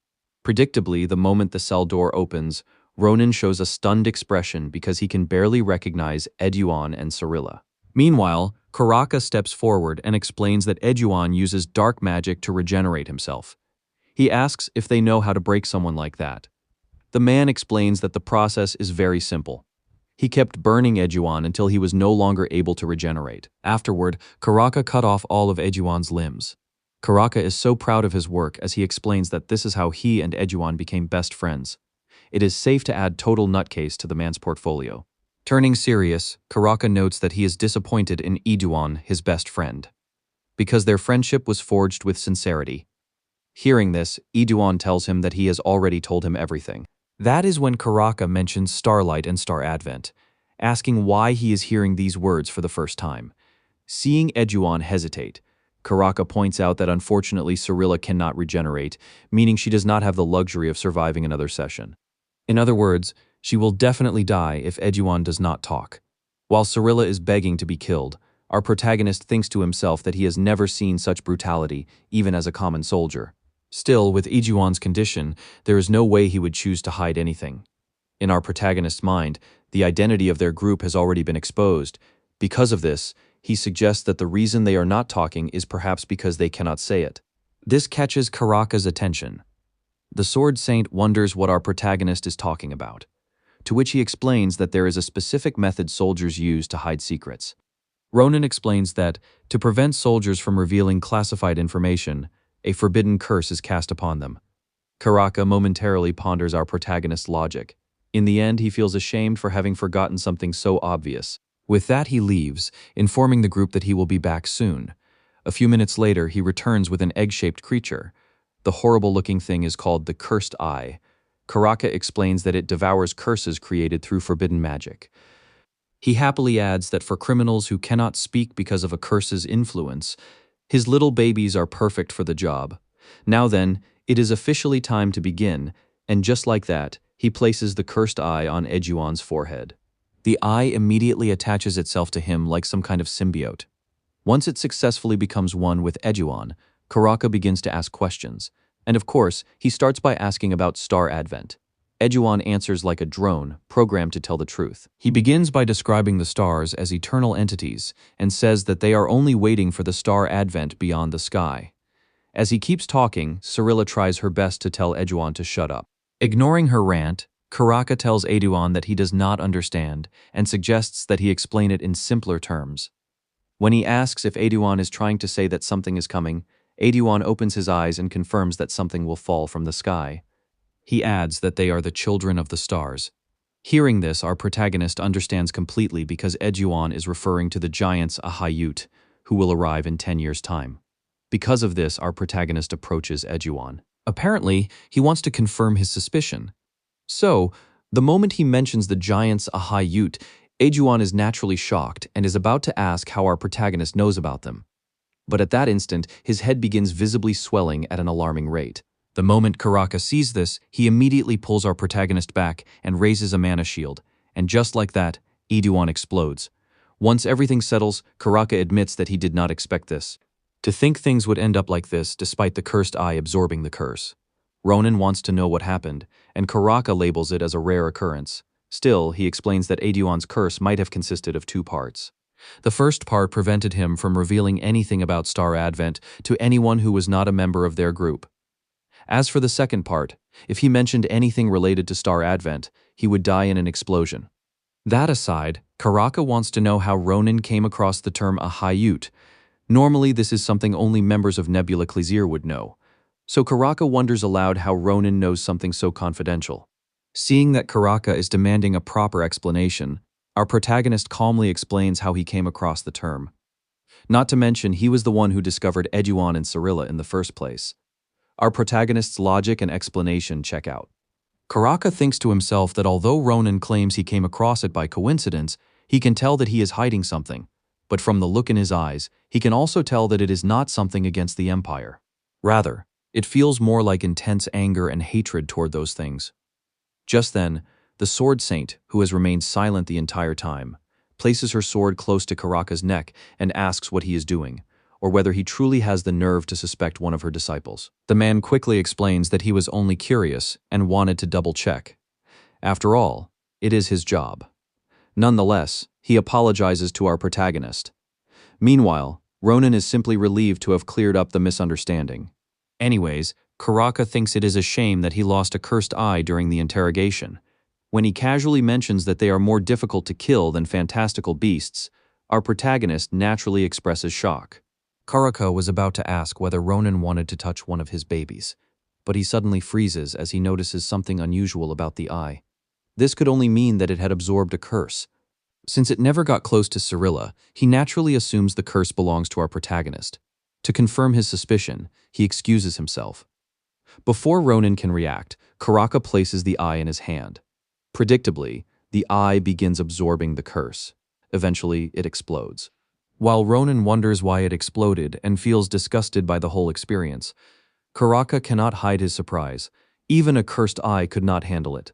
Predictably, the moment the cell door opens, Ronan shows a stunned expression because he can barely recognize Eduan and Cirilla. Meanwhile, Karaka steps forward and explains that Eduan uses dark magic to regenerate himself. He asks if they know how to break someone like that. The man explains that the process is very simple. He kept burning Eduan until he was no longer able to regenerate. Afterward, Karaka cut off all of Eduan's limbs. Karaka is so proud of his work as he explains that this is how he and Eduan became best friends. It is safe to add total nutcase to the man's portfolio. Turning serious, Karaka notes that he is disappointed in Eduan, his best friend, because their friendship was forged with sincerity. Hearing this, Eduan tells him that he has already told him everything. That is when Karaka mentions Starlight and Star Advent, asking why he is hearing these words for the first time. Seeing Eduan hesitate, Karaka points out that unfortunately Cirilla cannot regenerate, meaning she does not have the luxury of surviving another session. In other words, she will definitely die if Eduan does not talk. While Cirilla is begging to be killed, our protagonist thinks to himself that he has never seen such brutality, even as a common soldier. Still, with Eduan's condition, there is no way he would choose to hide anything. In our protagonist's mind, the identity of their group has already been exposed. Because of this, he suggests that the reason they are not talking is perhaps because they cannot say it. This catches Karaka's attention. The Sword Saint wonders what our protagonist is talking about, to which he explains that there is a specific method soldiers use to hide secrets. Ronan explains that, to prevent soldiers from revealing classified information, a forbidden curse is cast upon them. Karaka momentarily ponders our protagonist's logic. In the end, he feels ashamed for having forgotten something so obvious. With that, he leaves, informing the group that he will be back soon. A few minutes later, he returns with an egg-shaped creature. The horrible-looking thing is called the Cursed Eye. Karaka explains that it devours curses created through forbidden magic. He happily adds that for criminals who cannot speak because of a curse's influence, his little babies are perfect for the job. Now then, it is officially time to begin, and just like that, he places the Cursed Eye on Eduan's forehead. The eye immediately attaches itself to him like some kind of symbiote. Once it successfully becomes one with Eduan, Karaka begins to ask questions, and of course, he starts by asking about Star Advent. Eduan answers like a drone, programmed to tell the truth. He begins by describing the stars as eternal entities and says that they are only waiting for the Star Advent beyond the sky. As he keeps talking, Cirilla tries her best to tell Eduan to shut up. Ignoring her rant, Karaka tells Eduan that he does not understand and suggests that he explain it in simpler terms. When he asks if Eduan is trying to say that something is coming, Eduan opens his eyes and confirms that something will fall from the sky. He adds that they are the children of the stars. Hearing this, our protagonist understands completely because Eduan is referring to the giants Ahayut, who will arrive in 10 years' time. Because of this, our protagonist approaches Eduan. Apparently, he wants to confirm his suspicion. So, the moment he mentions the giant's Ahai Ute, Ajuan is naturally shocked and is about to ask how our protagonist knows about them. But at that instant, his head begins visibly swelling at an alarming rate. The moment Karaka sees this, he immediately pulls our protagonist back and raises a mana shield, and just like that, Iduan explodes. Once everything settles, Karaka admits that he did not expect this. To think things would end up like this despite the cursed eye absorbing the curse. Ronan wants to know what happened, and Karaka labels it as a rare occurrence. Still, he explains that Aduan's curse might have consisted of two parts. The first part prevented him from revealing anything about Star Advent to anyone who was not a member of their group. As for the second part, if he mentioned anything related to Star Advent, he would die in an explosion. That aside, Karaka wants to know how Ronan came across the term Ahayut. Normally, this is something only members of Nebula Clésir would know. So Karaka wonders aloud how Ronan knows something so confidential. Seeing that Karaka is demanding a proper explanation, our protagonist calmly explains how he came across the term. Not to mention, he was the one who discovered Eduan and Cirilla in the first place. Our protagonist's logic and explanation check out. Karaka thinks to himself that although Ronan claims he came across it by coincidence, he can tell that he is hiding something. But from the look in his eyes, he can also tell that it is not something against the Empire. Rather, it feels more like intense anger and hatred toward those things. Just then, the Sword Saint, who has remained silent the entire time, places her sword close to Karaka's neck and asks what he is doing, or whether he truly has the nerve to suspect one of her disciples. The man quickly explains that he was only curious and wanted to double-check. After all, it is his job. Nonetheless, he apologizes to our protagonist. Meanwhile, Ronan is simply relieved to have cleared up the misunderstanding. Anyways, Karaka thinks it is a shame that he lost a cursed eye during the interrogation. When he casually mentions that they are more difficult to kill than fantastical beasts, our protagonist naturally expresses shock. Karaka was about to ask whether Ronan wanted to touch one of his babies, but he suddenly freezes as he notices something unusual about the eye. This could only mean that it had absorbed a curse. Since it never got close to Cirilla, he naturally assumes the curse belongs to our protagonist. To confirm his suspicion, he excuses himself. Before Ronan can react, Karaka places the eye in his hand. Predictably, the eye begins absorbing the curse. Eventually, it explodes. While Ronan wonders why it exploded and feels disgusted by the whole experience, Karaka cannot hide his surprise. Even a cursed eye could not handle it.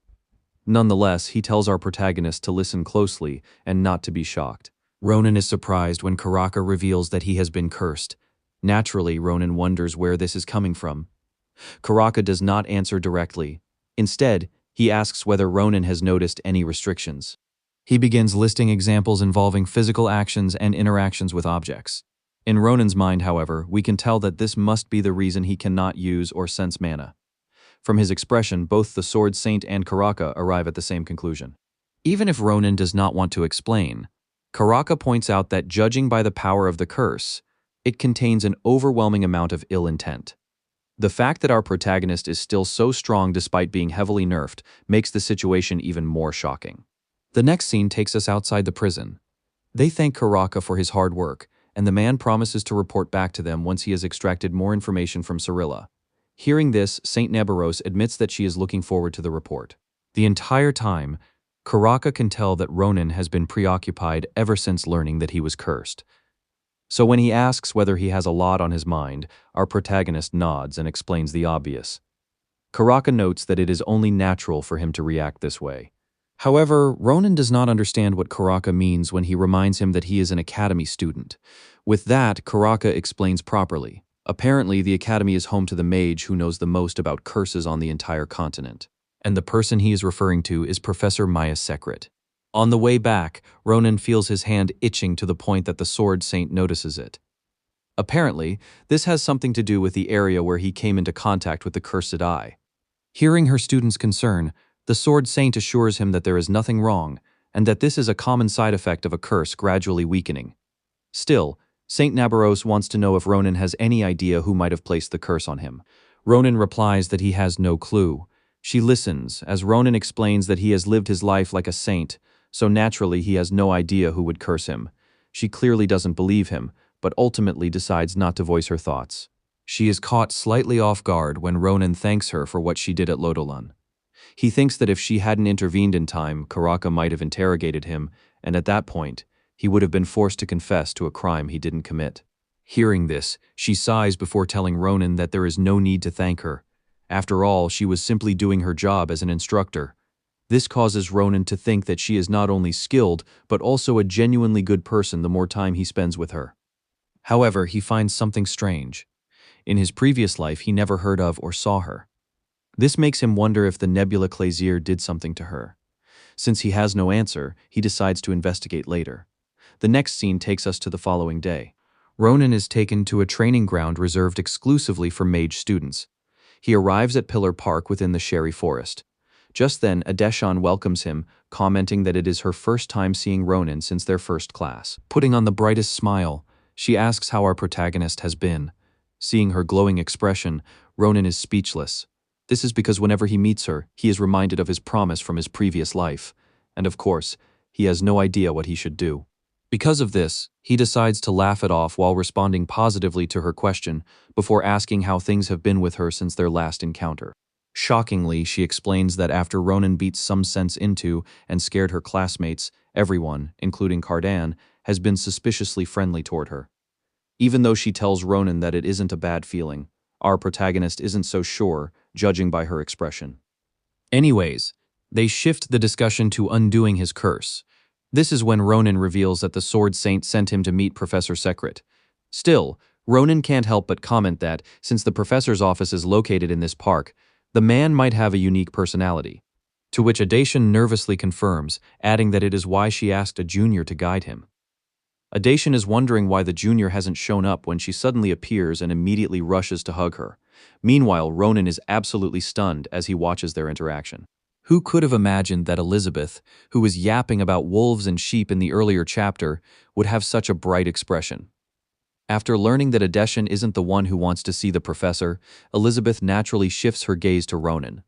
Nonetheless, he tells our protagonist to listen closely and not to be shocked. Ronan is surprised when Karaka reveals that he has been cursed. Naturally, Ronan wonders where this is coming from. Karaka does not answer directly. Instead, he asks whether Ronan has noticed any restrictions. He begins listing examples involving physical actions and interactions with objects. In Ronan's mind, however, we can tell that this must be the reason he cannot use or sense mana. From his expression, both the Sword Saint and Karaka arrive at the same conclusion. Even if Ronan does not want to explain, Karaka points out that judging by the power of the curse, it contains an overwhelming amount of ill intent. The fact that our protagonist is still so strong despite being heavily nerfed makes the situation even more shocking. The next scene takes us outside the prison. They thank Karaka for his hard work, and the man promises to report back to them once he has extracted more information from Cirilla. Hearing this, Saint Nebaros admits that she is looking forward to the report. The entire time, Karaka can tell that Ronan has been preoccupied ever since learning that he was cursed. So when he asks whether he has a lot on his mind, our protagonist nods and explains the obvious. Karaka notes that it is only natural for him to react this way. However, Ronan does not understand what Karaka means when he reminds him that he is an academy student. With that, Karaka explains properly. Apparently, the academy is home to the mage who knows the most about curses on the entire continent. And the person he is referring to is Professor Maya Sekret. On the way back, Ronan feels his hand itching to the point that the Sword Saint notices it. Apparently, this has something to do with the area where he came into contact with the cursed eye. Hearing her student's concern, the Sword Saint assures him that there is nothing wrong, and that this is a common side effect of a curse gradually weakening. Still, Saint Nabaros wants to know if Ronan has any idea who might have placed the curse on him. Ronan replies that he has no clue. She listens, as Ronan explains that he has lived his life like a saint, so naturally he has no idea who would curse him. She clearly doesn't believe him, but ultimately decides not to voice her thoughts. She is caught slightly off guard when Ronan thanks her for what she did at Lodolan. He thinks that if she hadn't intervened in time, Karaka might have interrogated him, and at that point, he would have been forced to confess to a crime he didn't commit. Hearing this, she sighs before telling Ronan that there is no need to thank her. After all, she was simply doing her job as an instructor. This causes Ronan to think that she is not only skilled, but also a genuinely good person the more time he spends with her. However, he finds something strange. In his previous life, he never heard of or saw her. This makes him wonder if the Nebula Clazier did something to her. Since he has no answer, he decides to investigate later. The next scene takes us to the following day. Ronan is taken to a training ground reserved exclusively for mage students. He arrives at Pillar Park within the Sherry Forest. Just then, Adeshan welcomes him, commenting that it is her first time seeing Ronan since their first class. Putting on the brightest smile, she asks how our protagonist has been. Seeing her glowing expression, Ronan is speechless. This is because whenever he meets her, he is reminded of his promise from his previous life. And of course, he has no idea what he should do. Because of this, he decides to laugh it off while responding positively to her question before asking how things have been with her since their last encounter. Shockingly, she explains that after Ronan beats some sense into and scared her classmates, everyone, including Cardan, has been suspiciously friendly toward her. Even though she tells Ronan that it isn't a bad feeling, our protagonist isn't so sure, judging by her expression. Anyways, they shift the discussion to undoing his curse. This is when Ronan reveals that the Sword Saint sent him to meet Professor Secret. Still, Ronan can't help but comment that, since the professor's office is located in this park, the man might have a unique personality. To which Adeshan nervously confirms, adding that it is why she asked a junior to guide him. Adeshan is wondering why the junior hasn't shown up when she suddenly appears and immediately rushes to hug her. Meanwhile, Ronan is absolutely stunned as he watches their interaction. Who could have imagined that Elizabeth, who was yapping about wolves and sheep in the earlier chapter, would have such a bright expression? After learning that Adeshan isn't the one who wants to see the professor, Elizabeth naturally shifts her gaze to Ronan.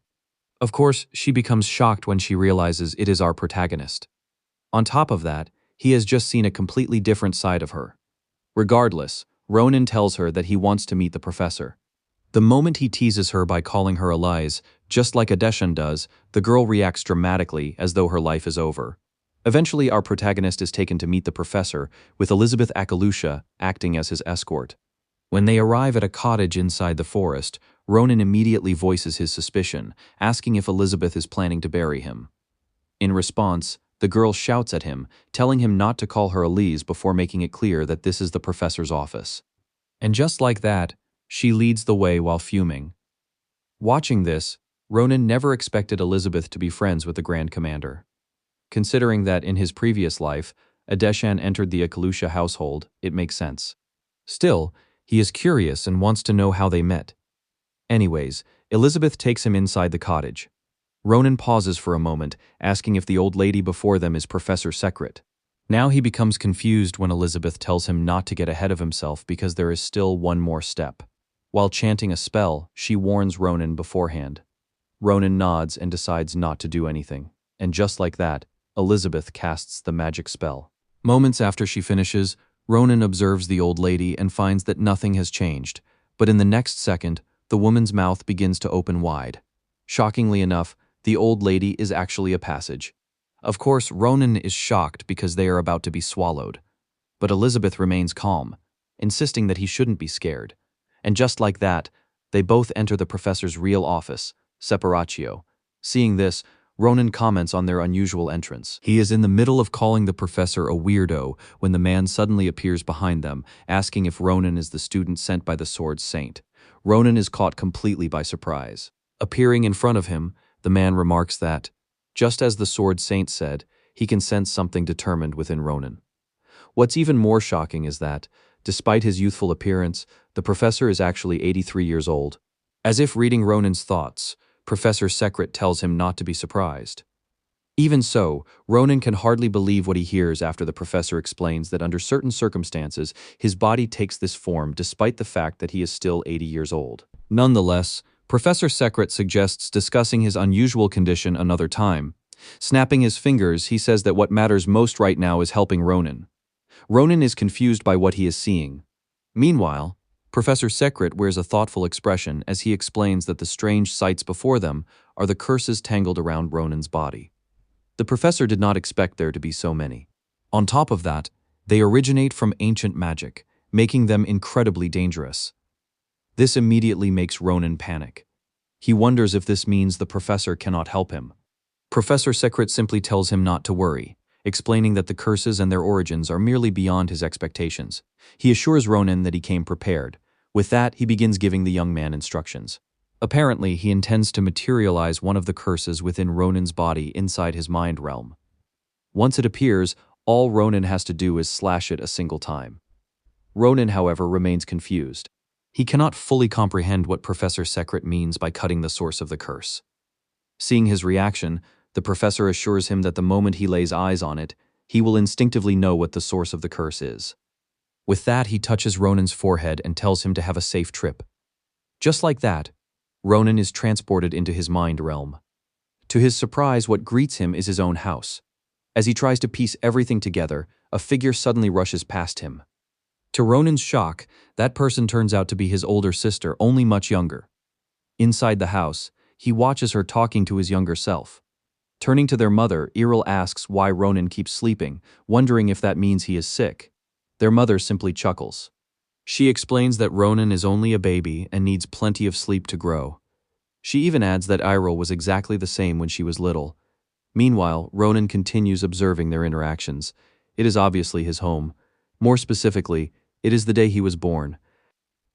Of course, she becomes shocked when she realizes it is our protagonist. On top of that, he has just seen a completely different side of her. Regardless, Ronan tells her that he wants to meet the professor. The moment he teases her by calling her Elise, just like Adeshan does, the girl reacts dramatically as though her life is over. Eventually, our protagonist is taken to meet the professor, with Elizabeth Akalusha acting as his escort. When they arrive at a cottage inside the forest, Ronan immediately voices his suspicion, asking if Elizabeth is planning to bury him. In response, the girl shouts at him, telling him not to call her Elise before making it clear that this is the professor's office. And just like that, she leads the way while fuming. Watching this, Ronan never expected Elizabeth to be friends with the Grand Commander. Considering that in his previous life, Adeshan entered the Akalusha household, it makes sense. Still, he is curious and wants to know how they met. Anyways, Elizabeth takes him inside the cottage. Ronan pauses for a moment, asking if the old lady before them is Professor Secret. Now he becomes confused when Elizabeth tells him not to get ahead of himself because there is still one more step. While chanting a spell, she warns Ronan beforehand. Ronan nods and decides not to do anything, and just like that, Elizabeth casts the magic spell. Moments after she finishes, Ronan observes the old lady and finds that nothing has changed, but in the next second, the woman's mouth begins to open wide. Shockingly enough, the old lady is actually a passage. Of course, Ronan is shocked because they are about to be swallowed. But Elizabeth remains calm, insisting that he shouldn't be scared. And just like that, they both enter the professor's real office, Separatio. Seeing this, Ronan comments on their unusual entrance. He is in the middle of calling the professor a weirdo when the man suddenly appears behind them, asking if Ronan is the student sent by the Sword Saint. Ronan is caught completely by surprise. Appearing in front of him, the man remarks that, just as the Sword Saint said, he can sense something determined within Ronan. What's even more shocking is that, despite his youthful appearance, the professor is actually 83 years old. As if reading Ronan's thoughts, Professor Secret tells him not to be surprised. Even so, Ronan can hardly believe what he hears after the professor explains that under certain circumstances, his body takes this form despite the fact that he is still 80 years old. Nonetheless, Professor Secret suggests discussing his unusual condition another time. Snapping his fingers, he says that what matters most right now is helping Ronan. Ronan is confused by what he is seeing. Meanwhile, Professor Sekret wears a thoughtful expression as he explains that the strange sights before them are the curses tangled around Ronan's body. The professor did not expect there to be so many. On top of that, they originate from ancient magic, making them incredibly dangerous. This immediately makes Ronan panic. He wonders if this means the professor cannot help him. Professor Sekret simply tells him not to worry, explaining that the curses and their origins are merely beyond his expectations. He assures Ronan that he came prepared. With that, he begins giving the young man instructions. Apparently, he intends to materialize one of the curses within Ronan's body inside his mind realm. Once it appears, all Ronan has to do is slash it a single time. Ronan, however, remains confused. He cannot fully comprehend what Professor Sekret means by cutting the source of the curse. Seeing his reaction, the professor assures him that the moment he lays eyes on it, he will instinctively know what the source of the curse is. With that, he touches Ronan's forehead and tells him to have a safe trip. Just like that, Ronan is transported into his mind realm. To his surprise, what greets him is his own house. As he tries to piece everything together, a figure suddenly rushes past him. To Ronan's shock, that person turns out to be his older sister, only much younger. Inside the house, he watches her talking to his younger self. Turning to their mother, Errol asks why Ronan keeps sleeping, wondering if that means he is sick. Their mother simply chuckles. She explains that Ronan is only a baby and needs plenty of sleep to grow. She even adds that Errol was exactly the same when she was little. Meanwhile, Ronan continues observing their interactions. It is obviously his home. More specifically, it is the day he was born.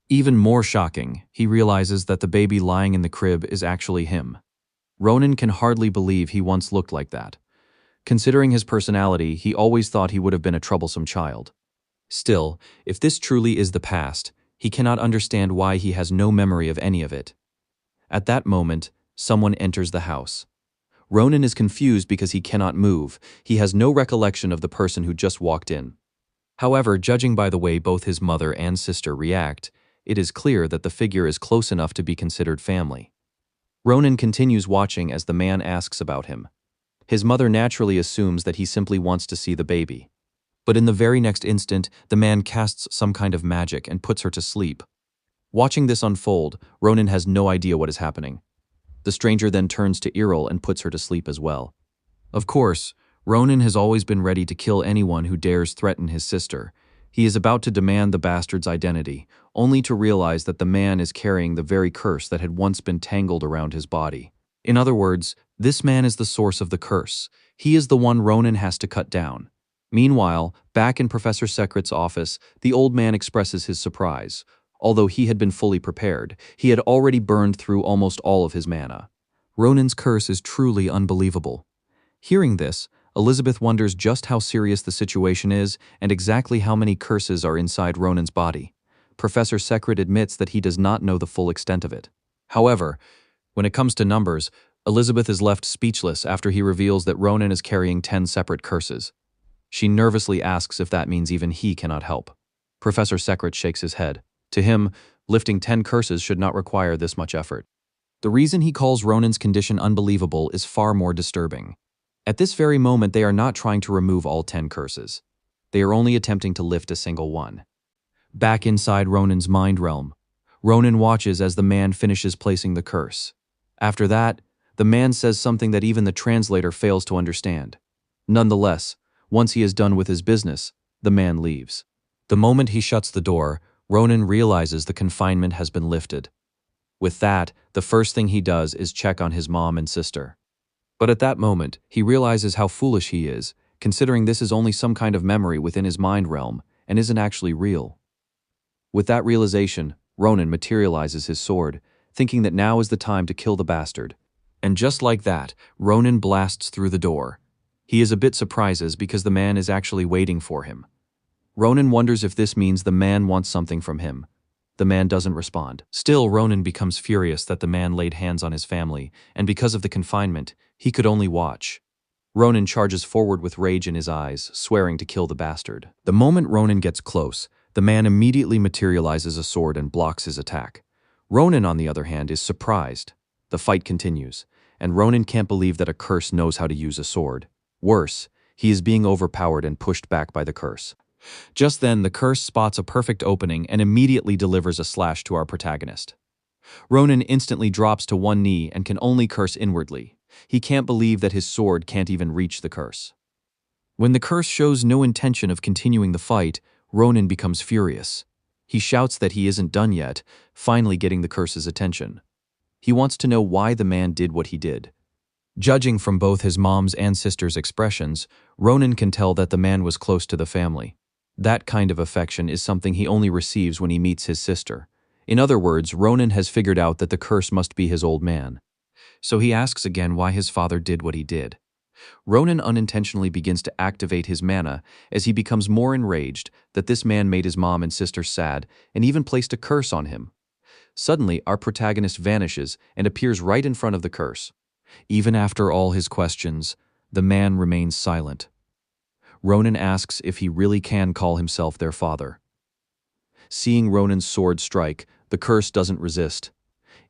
Even more shocking, he realizes that the baby lying in the crib is actually him. Ronan can hardly believe he once looked like that. Considering his personality, he always thought he would have been a troublesome child. Still, if this truly is the past, he cannot understand why he has no memory of any of it. At that moment, someone enters the house. Ronan is confused because he cannot move. He has no recollection of the person who just walked in. However, judging by the way both his mother and sister react, it is clear that the figure is close enough to be considered family. Ronan continues watching as the man asks about him. His mother naturally assumes that he simply wants to see the baby. But in the very next instant, the man casts some kind of magic and puts her to sleep. Watching this unfold, Ronan has no idea what is happening. The stranger then turns to Errol and puts her to sleep as well. Of course, Ronan has always been ready to kill anyone who dares threaten his sister. He is about to demand the bastard's identity, only to realize that the man is carrying the very curse that had once been tangled around his body. In other words, this man is the source of the curse. He is the one Ronan has to cut down. Meanwhile, back in Professor Sekret's office, the old man expresses his surprise. Although he had been fully prepared, he had already burned through almost all of his mana. Ronan's curse is truly unbelievable. Hearing this, Elizabeth wonders just how serious the situation is and exactly how many curses are inside Ronan's body. Professor Sekret admits that he does not know the full extent of it. However, when it comes to numbers, Elizabeth is left speechless after he reveals that Ronan is carrying 10 separate curses. She nervously asks if that means even he cannot help. Professor Sekret shakes his head. To him, lifting 10 curses should not require this much effort. The reason he calls Ronan's condition unbelievable is far more disturbing. At this very moment, they are not trying to remove all 10 curses. They are only attempting to lift a single one. Back inside Ronan's mind realm, Ronan watches as the man finishes placing the curse. After that, the man says something that even the translator fails to understand. Nonetheless, once he is done with his business, the man leaves. The moment he shuts the door, Ronan realizes the confinement has been lifted. With that, the first thing he does is check on his mom and sister. But at that moment, he realizes how foolish he is, considering this is only some kind of memory within his mind realm and isn't actually real. With that realization, Ronan materializes his sword, thinking that now is the time to kill the bastard. And just like that, Ronan blasts through the door. He is a bit surprised because the man is actually waiting for him. Ronan wonders if this means the man wants something from him. The man doesn't respond. Still, Ronan becomes furious that the man laid hands on his family, and because of the confinement, he could only watch. Ronan charges forward with rage in his eyes, swearing to kill the bastard. The moment Ronan gets close, the man immediately materializes a sword and blocks his attack. Ronan, on the other hand, is surprised. The fight continues, and Ronan can't believe that a curse knows how to use a sword. Worse, he is being overpowered and pushed back by the curse. Just then, the curse spots a perfect opening and immediately delivers a slash to our protagonist. Ronan instantly drops to one knee and can only curse inwardly. He can't believe that his sword can't even reach the curse. When the curse shows no intention of continuing the fight, Ronan becomes furious. He shouts that he isn't done yet, finally getting the curse's attention. He wants to know why the man did what he did. Judging from both his mom's and sister's expressions, Ronan can tell that the man was close to the family. That kind of affection is something he only receives when he meets his sister. In other words, Ronan has figured out that the curse must be his old man. So he asks again why his father did what he did. Ronan unintentionally begins to activate his mana as he becomes more enraged that this man made his mom and sister sad and even placed a curse on him. Suddenly, our protagonist vanishes and appears right in front of the curse. Even after all his questions, the man remains silent. Ronan asks if he really can call himself their father. Seeing Ronan's sword strike, the curse doesn't resist.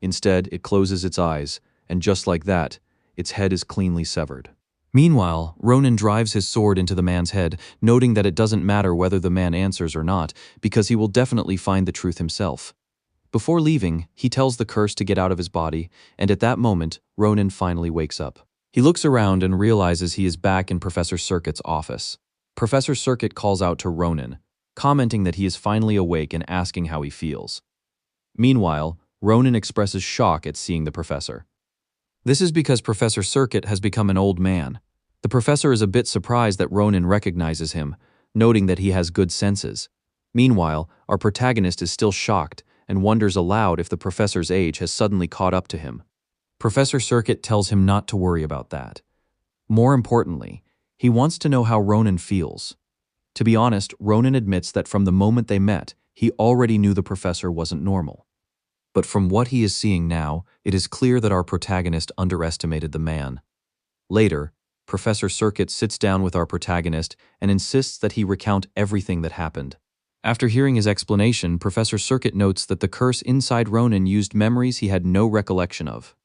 Instead, it closes its eyes, and just like that, its head is cleanly severed. Meanwhile, Ronan drives his sword into the man's head, noting that it doesn't matter whether the man answers or not, because he will definitely find the truth himself. Before leaving, he tells the curse to get out of his body, and at that moment, Ronan finally wakes up. He looks around and realizes he is back in Professor Circuit's office. Professor Circuit calls out to Ronan, commenting that he is finally awake and asking how he feels. Meanwhile, Ronan expresses shock at seeing the professor. This is because Professor Circuit has become an old man. The professor is a bit surprised that Ronan recognizes him, noting that he has good senses. Meanwhile, our protagonist is still shocked and wonders aloud if the professor's age has suddenly caught up to him. Professor Circuit tells him not to worry about that. More importantly, he wants to know how Ronan feels. To be honest, Ronan admits that from the moment they met, he already knew the professor wasn't normal. But from what he is seeing now, it is clear that our protagonist underestimated the man. Later, Professor Circuit sits down with our protagonist and insists that he recount everything that happened. After hearing his explanation, Professor Circuit notes that the curse inside Ronan used memories he had no recollection of.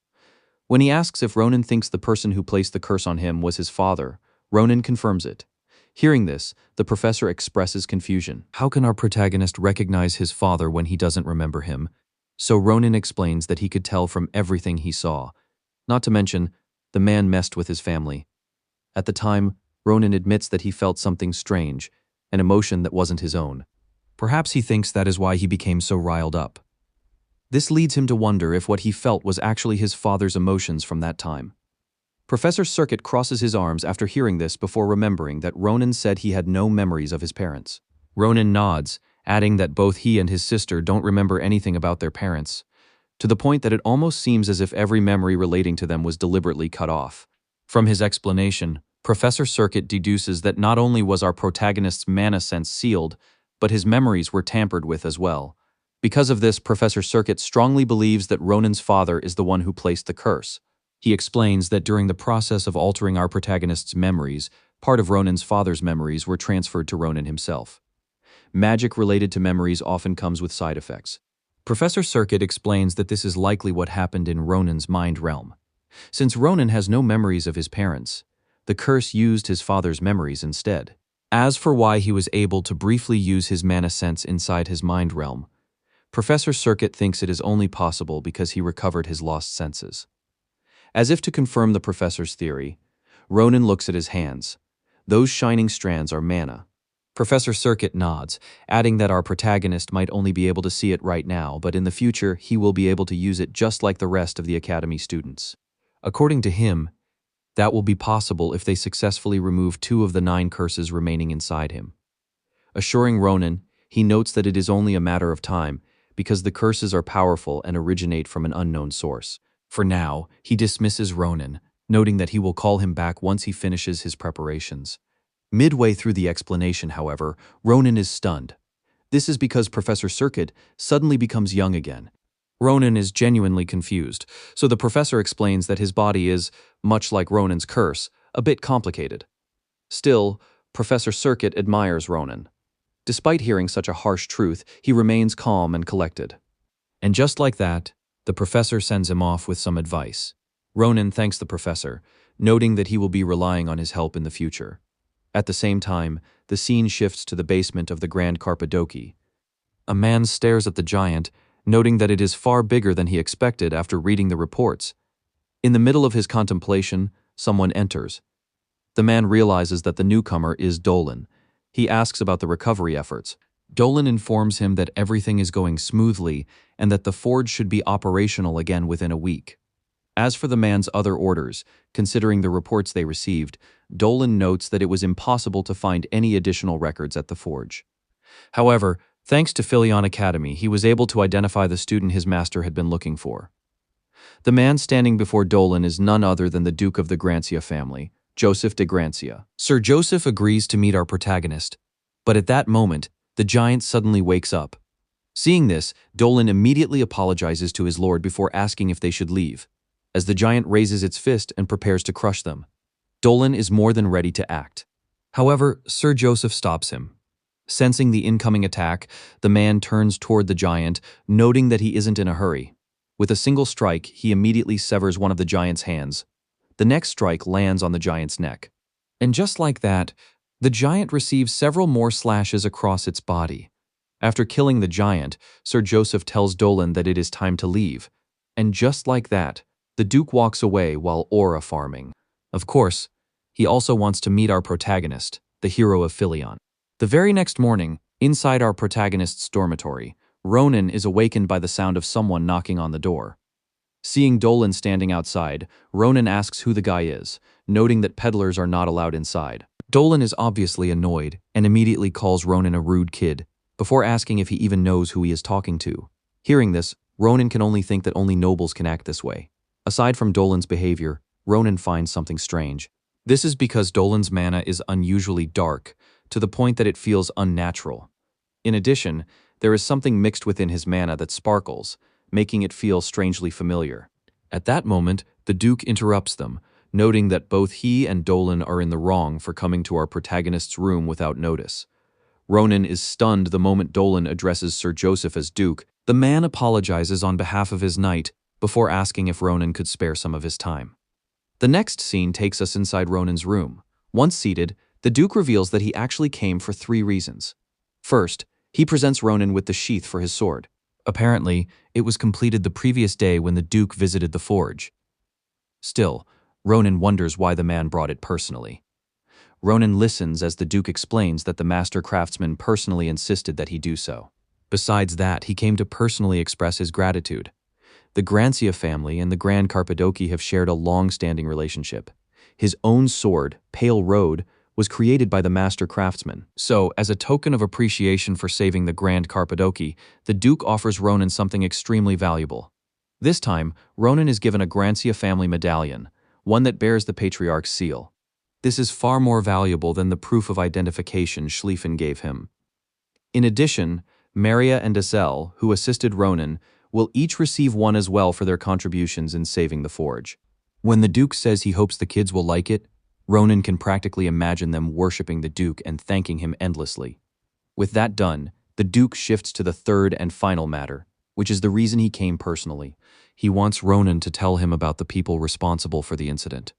When he asks if Ronan thinks the person who placed the curse on him was his father, Ronan confirms it. Hearing this, the professor expresses confusion. How can our protagonist recognize his father when he doesn't remember him? So Ronan explains that he could tell from everything he saw. Not to mention, the man messed with his family. At the time, Ronan admits that he felt something strange, an emotion that wasn't his own. Perhaps he thinks that is why he became so riled up. This leads him to wonder if what he felt was actually his father's emotions from that time. Professor Circuit crosses his arms after hearing this before remembering that Ronan said he had no memories of his parents. Ronan nods, adding that both he and his sister don't remember anything about their parents, to the point that it almost seems as if every memory relating to them was deliberately cut off. From his explanation, Professor Circuit deduces that not only was our protagonist's mana sense sealed, but his memories were tampered with as well. Because of this, Professor Circuit strongly believes that Ronan's father is the one who placed the curse. He explains that during the process of altering our protagonist's memories, part of Ronan's father's memories were transferred to Ronan himself. Magic related to memories often comes with side effects. Professor Circuit explains that this is likely what happened in Ronan's mind realm. Since Ronan has no memories of his parents, the curse used his father's memories instead. As for why he was able to briefly use his mana sense inside his mind realm, Professor Circuit thinks it is only possible because he recovered his lost senses. As if to confirm the professor's theory, Ronan looks at his hands. Those shining strands are mana. Professor Circuit nods, adding that our protagonist might only be able to see it right now, but in the future he will be able to use it just like the rest of the Academy students. According to him, that will be possible if they successfully remove 2 of the 9 curses remaining inside him. Assuring Ronan, he notes that it is only a matter of time, because the curses are powerful and originate from an unknown source. For now, he dismisses Ronan, noting that he will call him back once he finishes his preparations. Midway through the explanation, however, Ronan is stunned. This is because Professor Circuit suddenly becomes young again. Ronan is genuinely confused, so the professor explains that his body is, much like Ronan's curse, a bit complicated. Still, Professor Circuit admires Ronan. Despite hearing such a harsh truth, he remains calm and collected. And just like that, the professor sends him off with some advice. Ronan thanks the professor, noting that he will be relying on his help in the future. At the same time, the scene shifts to the basement of the Grand Carpadoki. A man stares at the giant, noting that it is far bigger than he expected after reading the reports. In the middle of his contemplation, someone enters. The man realizes that the newcomer is Dolan. He asks about the recovery efforts. Dolan informs him that everything is going smoothly and that the forge should be operational again within a week. As for the man's other orders, considering the reports they received, Dolan notes that it was impossible to find any additional records at the forge. However, thanks to Imperial Academy, he was able to identify the student his master had been looking for. The man standing before Dolan is none other than the Duke of the Grancia family, Joseph de Grancia. Sir Joseph agrees to meet our protagonist, but at that moment, the giant suddenly wakes up. Seeing this, Dolan immediately apologizes to his lord before asking if they should leave, as the giant raises its fist and prepares to crush them. Dolan is more than ready to act. However, Sir Joseph stops him. Sensing the incoming attack, the man turns toward the giant, noting that he isn't in a hurry. With a single strike, he immediately severs one of the giant's hands. The next strike lands on the giant's neck. And just like that, the giant receives several more slashes across its body. After killing the giant, Sir Joseph tells Dolan that it is time to leave. And just like that, the Duke walks away while aura farming. Of course, he also wants to meet our protagonist, the hero of Filion. The very next morning, inside our protagonist's dormitory, Ronan is awakened by the sound of someone knocking on the door. Seeing Dolan standing outside, Ronan asks who the guy is, noting that peddlers are not allowed inside. Dolan is obviously annoyed and immediately calls Ronan a rude kid, before asking if he even knows who he is talking to. Hearing this, Ronan can only think that only nobles can act this way. Aside from Dolan's behavior, Ronan finds something strange. This is because Dolan's mana is unusually dark, to the point that it feels unnatural. In addition, there is something mixed within his mana that sparkles, making it feel strangely familiar. At that moment, the Duke interrupts them, noting that both he and Dolan are in the wrong for coming to our protagonist's room without notice. Ronan is stunned the moment Dolan addresses Sir Joseph as Duke. The man apologizes on behalf of his knight, before asking if Ronan could spare some of his time. The next scene takes us inside Ronan's room. Once seated, the Duke reveals that he actually came for 3 reasons. First, he presents Ronan with the sheath for his sword. Apparently, it was completed the previous day when the Duke visited the forge. Still, Ronan wonders why the man brought it personally. Ronan listens as the Duke explains that the master craftsman personally insisted that he do so. Besides that, he came to personally express his gratitude. The Grancia family and the Grand Carpadoki have shared a long-standing relationship. His own sword, Pale Road, was created by the master craftsman. So, as a token of appreciation for saving the Grand Carpadoki, the Duke offers Ronan something extremely valuable. This time, Ronan is given a Grancia family medallion, one that bears the patriarch's seal. This is far more valuable than the proof of identification Schlieffen gave him. In addition, Maria and Isel, who assisted Ronan, will each receive one as well for their contributions in saving the forge. When the Duke says he hopes the kids will like it, Ronan can practically imagine them worshipping the Duke and thanking him endlessly. With that done, the Duke shifts to the third and final matter, which is the reason he came personally. He wants Ronan to tell him about the people responsible for the incident.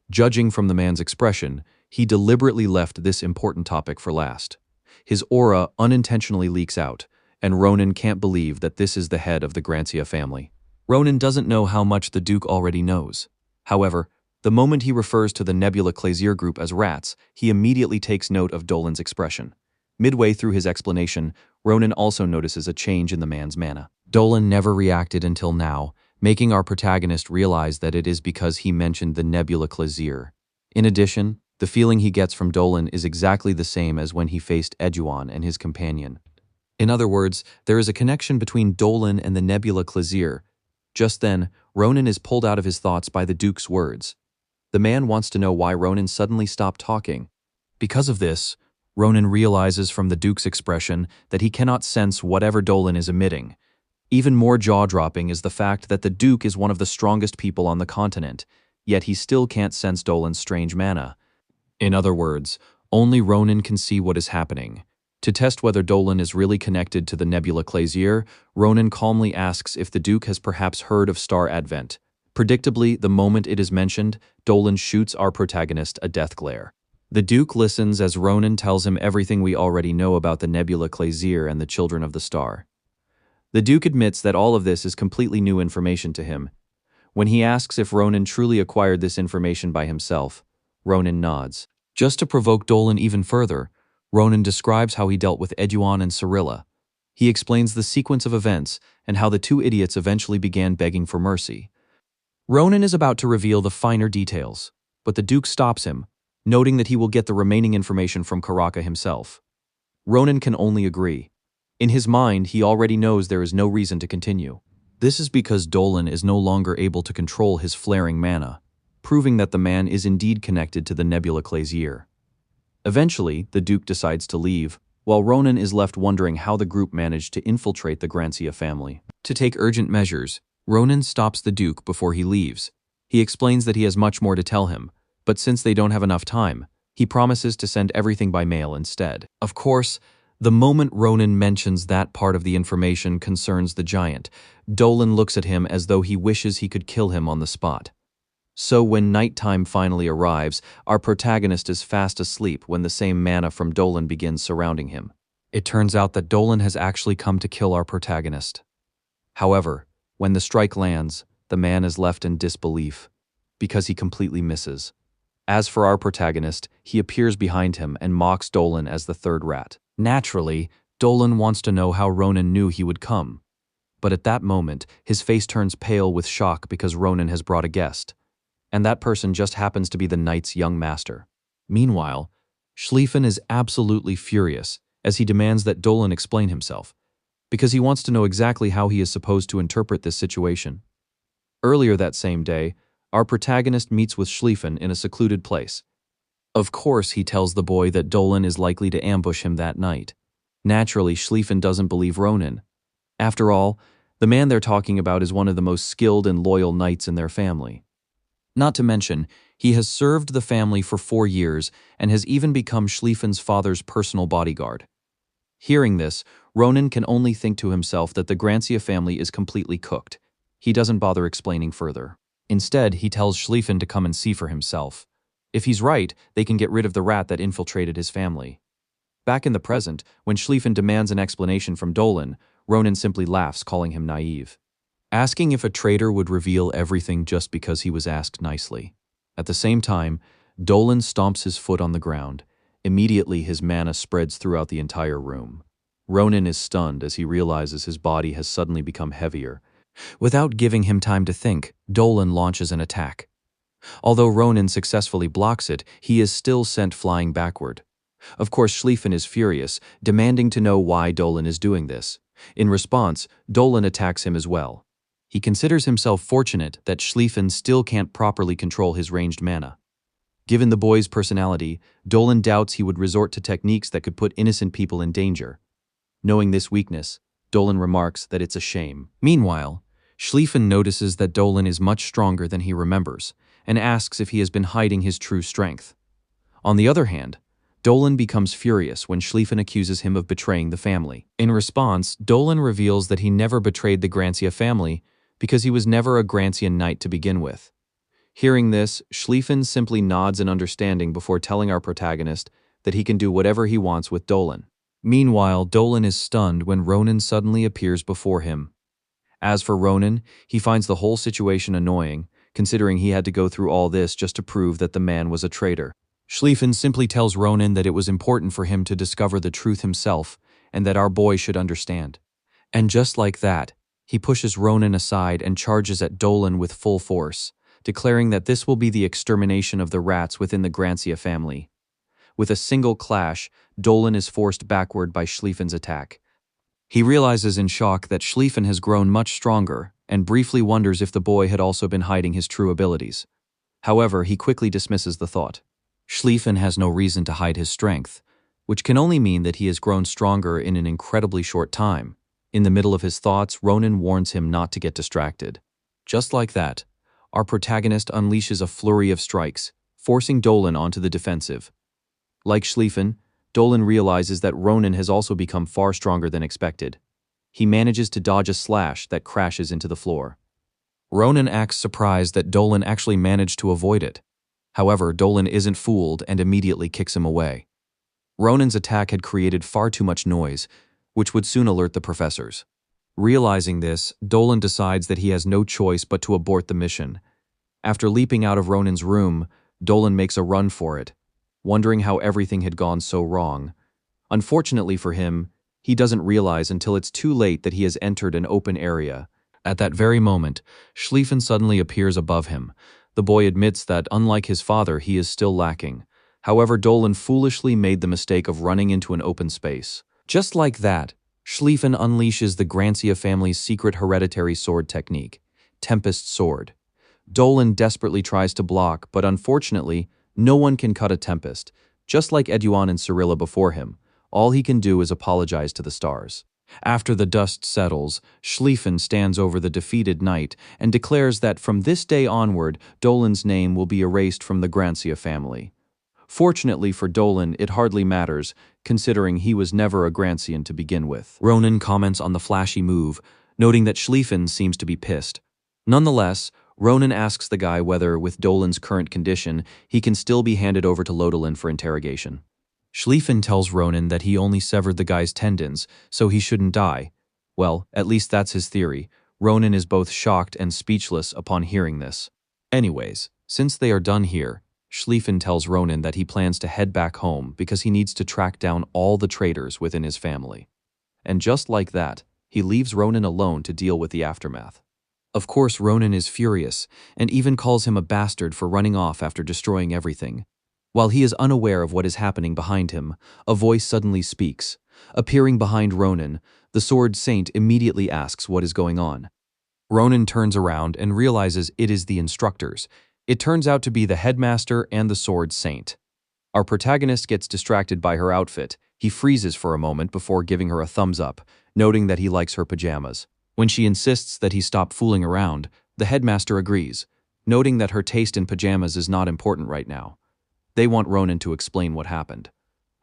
Judging from the man's expression, he deliberately left this important topic for last. His aura unintentionally leaks out, and Ronan can't believe that this is the head of the Grancia family. Ronan doesn't know how much the Duke already knows. However, the moment he refers to the Nebula Clazier group as rats, he immediately takes note of Dolan's expression. Midway through his explanation, Ronan also notices a change in the man's mana. Dolan never reacted until now, making our protagonist realize that it is because he mentioned the Nebula Clazier. In addition, the feeling he gets from Dolan is exactly the same as when he faced Eduon and his companion. In other words, there is a connection between Dolan and the Nebula Clazier. Just then, Ronan is pulled out of his thoughts by the Duke's words. The man wants to know why Ronan suddenly stopped talking. Because of this, Ronan realizes from the Duke's expression that he cannot sense whatever Dolan is emitting. Even more jaw-dropping is the fact that the Duke is one of the strongest people on the continent, yet he still can't sense Dolan's strange mana. In other words, only Ronan can see what is happening. To test whether Dolan is really connected to the Nebula Clazier, Ronan calmly asks if the Duke has perhaps heard of Star Advent. Predictably, the moment it is mentioned, Dolan shoots our protagonist a death glare. The Duke listens as Ronan tells him everything we already know about the Nebula Clazier and the Children of the Star. The Duke admits that all of this is completely new information to him. When he asks if Ronan truly acquired this information by himself, Ronan nods. Just to provoke Dolan even further, Ronan describes how he dealt with Eduan and Cyrilla. He explains the sequence of events and how the two idiots eventually began begging for mercy. Ronan is about to reveal the finer details, but the Duke stops him, noting that he will get the remaining information from Karaka himself. Ronan can only agree. In his mind, he already knows there is no reason to continue. This is because Dolan is no longer able to control his flaring mana, proving that the man is indeed connected to the Nebula Clazier. Eventually, the Duke decides to leave, while Ronan is left wondering how the group managed to infiltrate the Grancia family. To take urgent measures, Ronan stops the Duke before he leaves. He explains that he has much more to tell him, but since they don't have enough time, he promises to send everything by mail instead. Of course, the moment Ronan mentions that part of the information concerns the giant, Dolan looks at him as though he wishes he could kill him on the spot. So when nighttime finally arrives, our protagonist is fast asleep when the same mana from Dolan begins surrounding him. It turns out that Dolan has actually come to kill our protagonist. However, when the strike lands, the man is left in disbelief, because he completely misses. As for our protagonist, he appears behind him and mocks Dolan as the third rat. Naturally, Dolan wants to know how Ronan knew he would come. But at that moment, his face turns pale with shock because Ronan has brought a guest. And that person just happens to be the knight's young master. Meanwhile, Schlieffen is absolutely furious as he demands that Dolan explain himself, because he wants to know exactly how he is supposed to interpret this situation. Earlier that same day, our protagonist meets with Schlieffen in a secluded place. Of course, he tells the boy that Dolan is likely to ambush him that night. Naturally, Schlieffen doesn't believe Ronan. After all, the man they're talking about is one of the most skilled and loyal knights in their family. Not to mention, he has served the family for 4 years and has even become Schlieffen's father's personal bodyguard. Hearing this, Ronan can only think to himself that the Grancia family is completely cooked. He doesn't bother explaining further. Instead, he tells Schlieffen to come and see for himself. If he's right, they can get rid of the rat that infiltrated his family. Back in the present, when Schlieffen demands an explanation from Dolan, Ronan simply laughs, calling him naive. Asking if a traitor would reveal everything just because he was asked nicely. At the same time, Dolan stomps his foot on the ground. Immediately, his mana spreads throughout the entire room. Ronan is stunned as he realizes his body has suddenly become heavier. Without giving him time to think, Dolan launches an attack. Although Ronan successfully blocks it, he is still sent flying backward. Of course, Schlieffen is furious, demanding to know why Dolan is doing this. In response, Dolan attacks him as well. He considers himself fortunate that Schlieffen still can't properly control his ranged mana. Given the boy's personality, Dolan doubts he would resort to techniques that could put innocent people in danger. Knowing this weakness, Dolan remarks that it's a shame. Meanwhile, Schlieffen notices that Dolan is much stronger than he remembers, and asks if he has been hiding his true strength. On the other hand, Dolan becomes furious when Schlieffen accuses him of betraying the family. In response, Dolan reveals that he never betrayed the Grancia family because he was never a Grancian knight to begin with. Hearing this, Schlieffen simply nods in understanding before telling our protagonist that he can do whatever he wants with Dolan. Meanwhile, Dolan is stunned when Ronan suddenly appears before him. As for Ronan, he finds the whole situation annoying, considering he had to go through all this just to prove that the man was a traitor. Schlieffen simply tells Ronan that it was important for him to discover the truth himself and that our boy should understand. And just like that, he pushes Ronan aside and charges at Dolan with full force, declaring that this will be the extermination of the rats within the Grancia family. With a single clash, Dolan is forced backward by Schlieffen's attack. He realizes in shock that Schlieffen has grown much stronger and briefly wonders if the boy had also been hiding his true abilities. However, he quickly dismisses the thought. Schlieffen has no reason to hide his strength, which can only mean that he has grown stronger in an incredibly short time. In the middle of his thoughts, Ronan warns him not to get distracted. Just like that, our protagonist unleashes a flurry of strikes, forcing Dolan onto the defensive. Like Schlieffen, Dolan realizes that Ronan has also become far stronger than expected. He manages to dodge a slash that crashes into the floor. Ronan acts surprised that Dolan actually managed to avoid it. However, Dolan isn't fooled and immediately kicks him away. Ronan's attack had created far too much noise, which would soon alert the professors. Realizing this, Dolan decides that he has no choice but to abort the mission. After leaping out of Ronan's room, Dolan makes a run for it, wondering how everything had gone so wrong. Unfortunately for him, he doesn't realize until it's too late that he has entered an open area. At that very moment, Schlieffen suddenly appears above him. The boy admits that, unlike his father, he is still lacking. However, Dolan foolishly made the mistake of running into an open space. Just like that, Schlieffen unleashes the Grancia family's secret hereditary sword technique, Tempest Sword. Dolan desperately tries to block, but unfortunately, no one can cut a Tempest. Just like Eduan and Cyrilla before him, all he can do is apologize to the stars. After the dust settles, Schlieffen stands over the defeated knight and declares that from this day onward, Dolan's name will be erased from the Grancia family. Fortunately for Dolan, it hardly matters, considering he was never a Grancian to begin with. Ronan comments on the flashy move, noting that Schlieffen seems to be pissed. Nonetheless, Ronan asks the guy whether, with Dolan's current condition, he can still be handed over to Lodolin for interrogation. Schlieffen tells Ronan that he only severed the guy's tendons, so he shouldn't die. Well, at least that's his theory. Ronan is both shocked and speechless upon hearing this. Anyways, since they are done here, Schlieffen tells Ronan that he plans to head back home because he needs to track down all the traitors within his family. And just like that, he leaves Ronan alone to deal with the aftermath. Of course, Ronan is furious, and even calls him a bastard for running off after destroying everything. While he is unaware of what is happening behind him, a voice suddenly speaks. Appearing behind Ronan, the Sword Saint immediately asks what is going on. Ronan turns around and realizes it is the instructors. It turns out to be the headmaster and the Sword Saint. Our protagonist gets distracted by her outfit. He freezes for a moment before giving her a thumbs up, noting that he likes her pajamas. When she insists that he stop fooling around, the headmaster agrees, noting that her taste in pajamas is not important right now. They want Ronan to explain what happened.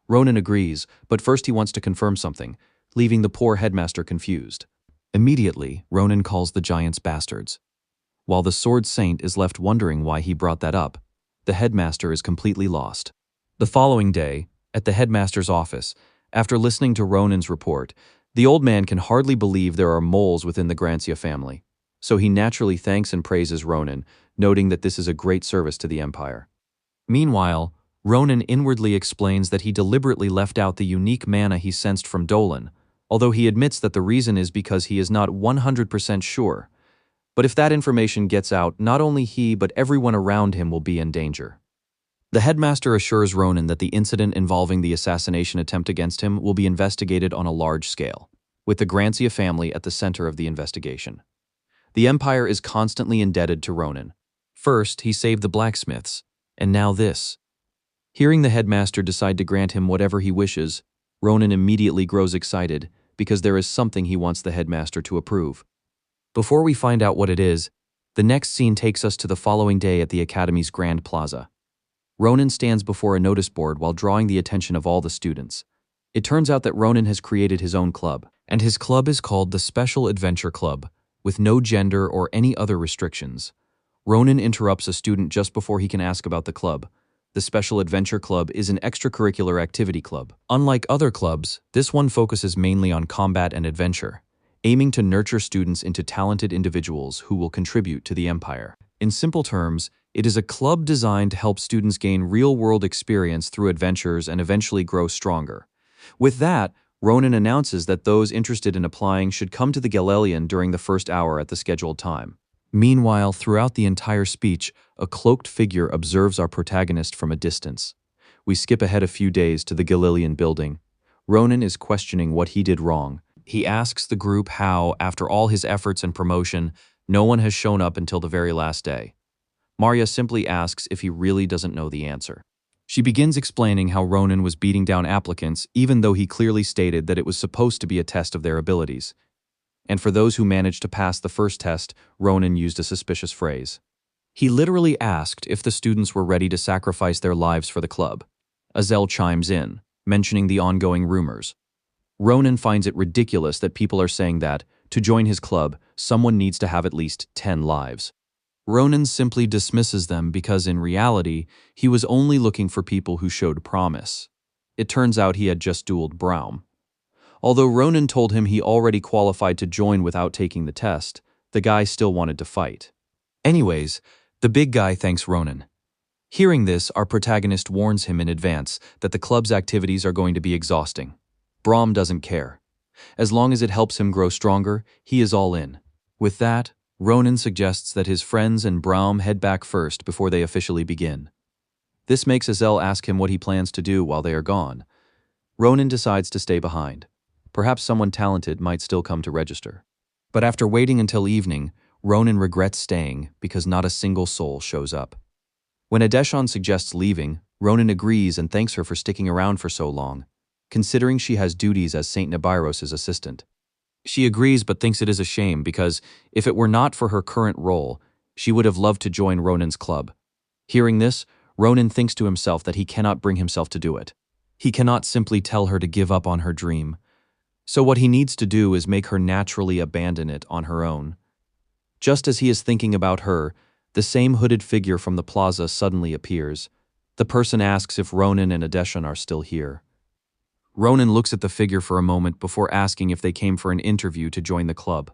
Ronan agrees, but first he wants to confirm something, leaving the poor headmaster confused. Immediately, Ronan calls the giants bastards. While the Sword Saint is left wondering why he brought that up, the headmaster is completely lost. The following day, at the headmaster's office, after listening to Ronan's report, the old man can hardly believe there are moles within the Grancia family, so he naturally thanks and praises Ronan, noting that this is a great service to the Empire. Meanwhile, Ronan inwardly explains that he deliberately left out the unique mana he sensed from Dolan, although he admits that the reason is because he is not 100% sure. But if that information gets out, not only he but everyone around him will be in danger. The headmaster assures Ronan that the incident involving the assassination attempt against him will be investigated on a large scale, with the Grancia family at the center of the investigation. The Empire is constantly indebted to Ronan. First, he saved the blacksmiths, and now this. Hearing the headmaster decide to grant him whatever he wishes, Ronan immediately grows excited because there is something he wants the headmaster to approve. Before we find out what it is, the next scene takes us to the following day at the Academy's Grand Plaza. Ronan stands before a notice board while drawing the attention of all the students. It turns out that Ronan has created his own club, and his club is called the Special Adventure Club, with no gender or any other restrictions. Ronan interrupts a student just before he can ask about the club. The Special Adventure Club is an extracurricular activity club. Unlike other clubs, this one focuses mainly on combat and adventure, aiming to nurture students into talented individuals who will contribute to the Empire. In simple terms, it is a club designed to help students gain real-world experience through adventures and eventually grow stronger. With that, Ronan announces that those interested in applying should come to the Galelian during the first hour at the scheduled time. Meanwhile, throughout the entire speech, a cloaked figure observes our protagonist from a distance. We skip ahead a few days to the Galilian building. Ronan is questioning what he did wrong. He asks the group how, after all his efforts and promotion, no one has shown up until the very last day. Marya simply asks if he really doesn't know the answer. She begins explaining how Ronan was beating down applicants even though he clearly stated that it was supposed to be a test of their abilities. And for those who managed to pass the first test, Ronan used a suspicious phrase. He literally asked if the students were ready to sacrifice their lives for the club. Azel chimes in, mentioning the ongoing rumors. Ronan finds it ridiculous that people are saying that, to join his club, someone needs to have at least 10 lives. Ronan simply dismisses them because in reality, he was only looking for people who showed promise. It turns out he had just dueled Braum. Although Ronan told him he already qualified to join without taking the test, the guy still wanted to fight. Anyways, the big guy thanks Ronan. Hearing this, our protagonist warns him in advance that the club's activities are going to be exhausting. Braum doesn't care. As long as it helps him grow stronger, he is all in. With that, Ronan suggests that his friends and Braum head back first before they officially begin. This makes Azel ask him what he plans to do while they are gone. Ronan decides to stay behind. Perhaps someone talented might still come to register. But after waiting until evening, Ronan regrets staying because not a single soul shows up. When Adeshan suggests leaving, Ronan agrees and thanks her for sticking around for so long, considering she has duties as Saint Nabairos' assistant. She agrees but thinks it is a shame because, if it were not for her current role, she would have loved to join Ronan's club. Hearing this, Ronan thinks to himself that he cannot bring himself to do it. He cannot simply tell her to give up on her dream. So what he needs to do is make her naturally abandon it on her own. Just as he is thinking about her, the same hooded figure from the plaza suddenly appears. The person asks if Ronan and Adeshan are still here. Ronan looks at the figure for a moment before asking if they came for an interview to join the club.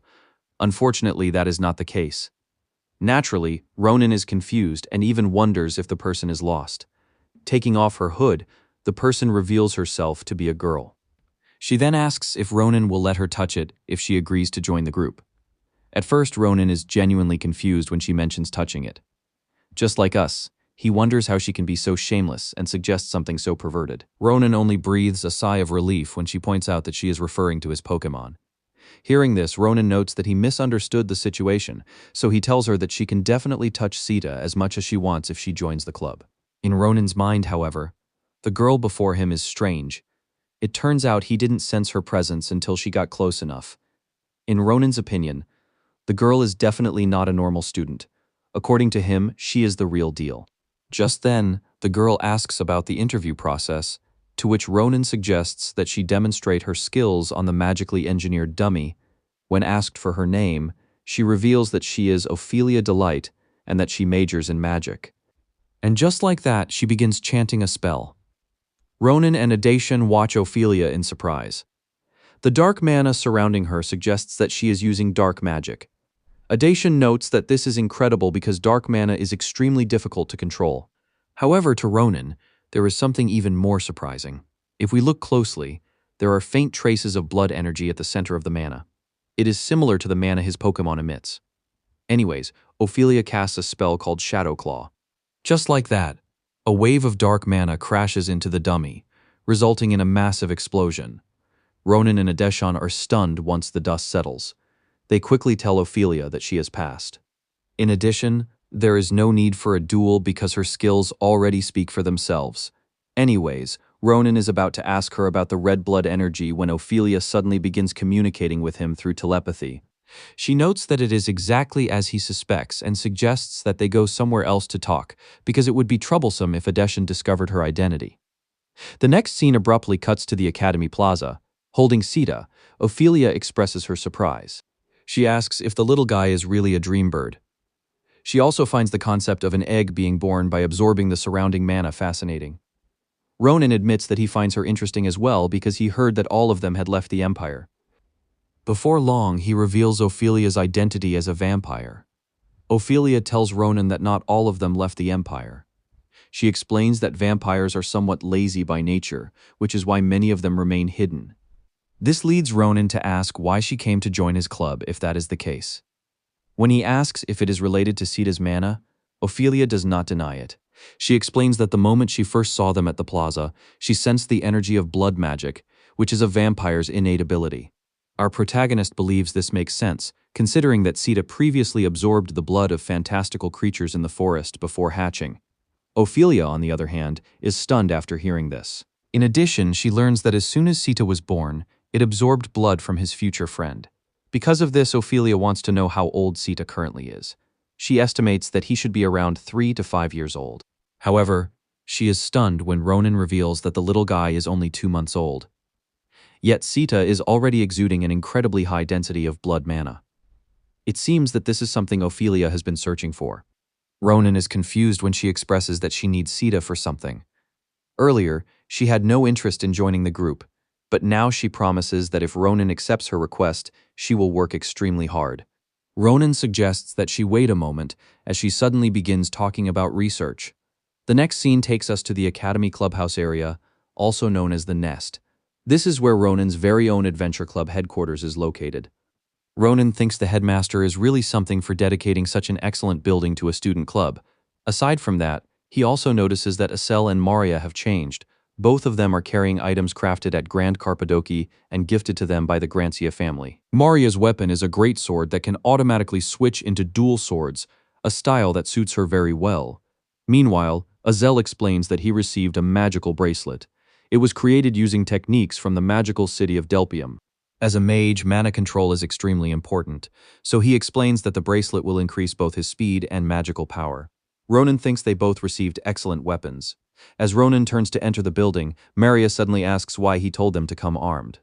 Unfortunately, that is not the case. Naturally, Ronan is confused and even wonders if the person is lost. Taking off her hood, the person reveals herself to be a girl. She then asks if Ronan will let her touch it if she agrees to join the group. At first, Ronan is genuinely confused when she mentions touching it. Just like us, he wonders how she can be so shameless and suggests something so perverted. Ronan only breathes a sigh of relief when she points out that she is referring to his Pokémon. Hearing this, Ronan notes that he misunderstood the situation, so he tells her that she can definitely touch Sita as much as she wants if she joins the club. In Ronan's mind, however, the girl before him is strange. It turns out he didn't sense her presence until she got close enough. In Ronan's opinion, the girl is definitely not a normal student. According to him, she is the real deal. Just then, the girl asks about the interview process, to which Ronan suggests that she demonstrate her skills on the magically engineered dummy. When asked for her name, she reveals that she is Ophelia Delight and that she majors in magic. And just like that, she begins chanting a spell. Ronan and Adeshan watch Ophelia in surprise. The dark mana surrounding her suggests that she is using dark magic. Adeshan notes that this is incredible because dark mana is extremely difficult to control. However, to Ronan, there is something even more surprising. If we look closely, there are faint traces of blood energy at the center of the mana. It is similar to the mana his Pokémon emits. Anyways, Ophelia casts a spell called Shadow Claw. Just like that, a wave of dark mana crashes into the dummy, resulting in a massive explosion. Ronan and Adeshan are stunned once the dust settles. They quickly tell Ophelia that she has passed. In addition, there is no need for a duel because her skills already speak for themselves. Anyways, Ronan is about to ask her about the red blood energy when Ophelia suddenly begins communicating with him through telepathy. She notes that it is exactly as he suspects and suggests that they go somewhere else to talk because it would be troublesome if Adeshan discovered her identity. The next scene abruptly cuts to the Academy Plaza. Holding Sita, Ophelia expresses her surprise. She asks if the little guy is really a dream bird. She also finds the concept of an egg being born by absorbing the surrounding mana fascinating. Ronan admits that he finds her interesting as well because he heard that all of them had left the Empire. Before long, he reveals Ophelia's identity as a vampire. Ophelia tells Ronan that not all of them left the Empire. She explains that vampires are somewhat lazy by nature, which is why many of them remain hidden. This leads Ronan to ask why she came to join his club if that is the case. When he asks if it is related to Sita's mana, Ophelia does not deny it. She explains that the moment she first saw them at the plaza, she sensed the energy of blood magic, which is a vampire's innate ability. Our protagonist believes this makes sense, considering that Sita previously absorbed the blood of fantastical creatures in the forest before hatching. Ophelia, on the other hand, is stunned after hearing this. In addition, she learns that as soon as Sita was born, it absorbed blood from his future friend. Because of this, Ophelia wants to know how old Sita currently is. She estimates that he should be around 3 to 5 years old. However, she is stunned when Ronan reveals that the little guy is only 2 months old. Yet Sita is already exuding an incredibly high density of blood mana. It seems that this is something Ophelia has been searching for. Ronan is confused when she expresses that she needs Sita for something. Earlier, she had no interest in joining the group, but now she promises that if Ronan accepts her request, she will work extremely hard. Ronan suggests that she wait a moment as she suddenly begins talking about research. The next scene takes us to the Academy Clubhouse area, also known as the Nest. This is where Ronan's very own adventure club headquarters is located. Ronan thinks the headmaster is really something for dedicating such an excellent building to a student club. Aside from that, he also notices that Asel and Maria have changed. Both of them are carrying items crafted at Grand Carpadoki and gifted to them by the Grancia family. Maria's weapon is a great sword that can automatically switch into dual swords, a style that suits her very well. Meanwhile, Asel explains that he received a magical bracelet. It was created using techniques from the magical city of Delpium. As a mage, mana control is extremely important, so he explains that the bracelet will increase both his speed and magical power. Ronan thinks they both received excellent weapons. As Ronan turns to enter the building, Maria suddenly asks why he told them to come armed.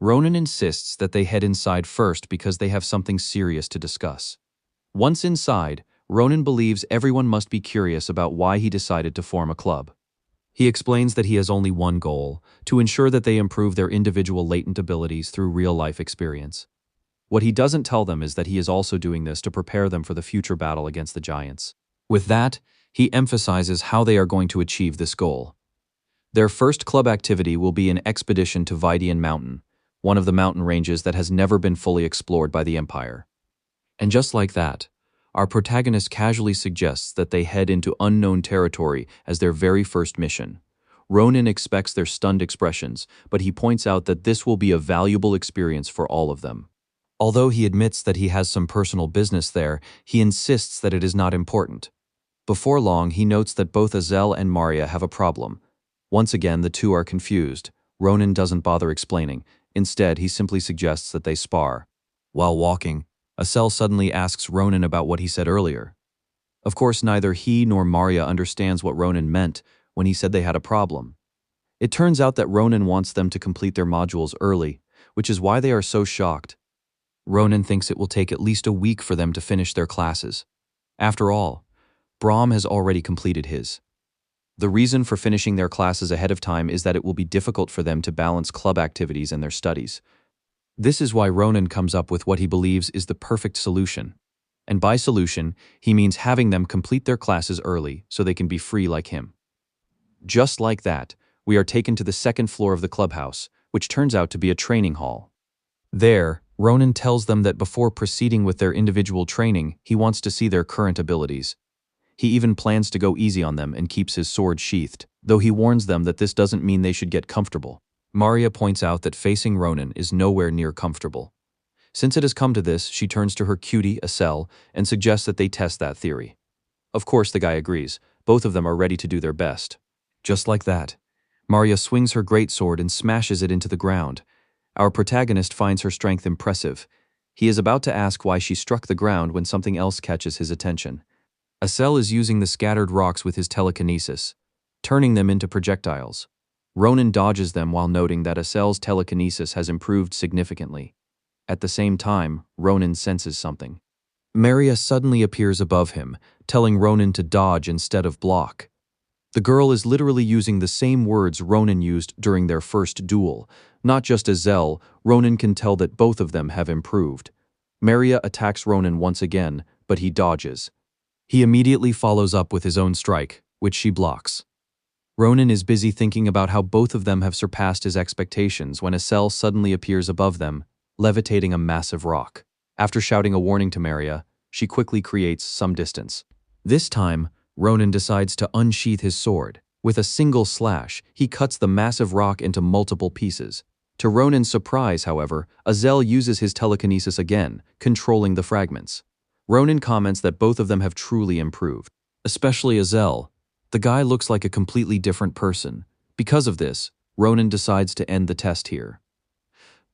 Ronan insists that they head inside first because they have something serious to discuss. Once inside, Ronan believes everyone must be curious about why he decided to form a club. He explains that he has only one goal, to ensure that they improve their individual latent abilities through real-life experience. What he doesn't tell them is that he is also doing this to prepare them for the future battle against the giants. With that, he emphasizes how they are going to achieve this goal. Their first club activity will be an expedition to Vidian Mountain, one of the mountain ranges that has never been fully explored by the Empire. And just like that, our protagonist casually suggests that they head into unknown territory as their very first mission. Ronan expects their stunned expressions, but he points out that this will be a valuable experience for all of them. Although he admits that he has some personal business there, he insists that it is not important. Before long, he notes that both Asel and Maria have a problem. Once again, the two are confused. Ronan doesn't bother explaining. Instead, he simply suggests that they spar. While walking, Asel suddenly asks Ronan about what he said earlier. Of course, neither he nor Maria understands what Ronan meant when he said they had a problem. It turns out that Ronan wants them to complete their modules early, which is why they are so shocked. Ronan thinks it will take at least a week for them to finish their classes. After all, Brahm has already completed his. The reason for finishing their classes ahead of time is that it will be difficult for them to balance club activities and their studies. This is why Ronan comes up with what he believes is the perfect solution. And by solution, he means having them complete their classes early so they can be free like him. Just like that, we are taken to the second floor of the clubhouse, which turns out to be a training hall. There, Ronan tells them that before proceeding with their individual training, he wants to see their current abilities. He even plans to go easy on them and keeps his sword sheathed, though he warns them that this doesn't mean they should get comfortable. Maria points out that facing Ronan is nowhere near comfortable. Since it has come to this, she turns to her cutie, Asel, and suggests that they test that theory. Of course, the guy agrees. Both of them are ready to do their best. Just like that, Maria swings her greatsword and smashes it into the ground. Our protagonist finds her strength impressive. He is about to ask why she struck the ground when something else catches his attention. Asel is using the scattered rocks with his telekinesis, turning them into projectiles. Ronan dodges them while noting that Asel's telekinesis has improved significantly. At the same time, Ronan senses something. Maria suddenly appears above him, telling Ronan to dodge instead of block. The girl is literally using the same words Ronan used during their first duel. Not just Asel, Ronan can tell that both of them have improved. Maria attacks Ronan once again, but he dodges. He immediately follows up with his own strike, which she blocks. Ronan is busy thinking about how both of them have surpassed his expectations when Asel suddenly appears above them, levitating a massive rock. After shouting a warning to Maria, she quickly creates some distance. This time, Ronan decides to unsheath his sword. With a single slash, he cuts the massive rock into multiple pieces. To Ronan's surprise, however, Asel uses his telekinesis again, controlling the fragments. Ronan comments that both of them have truly improved, especially Asel. The guy looks like a completely different person. Because of this, Ronan decides to end the test here.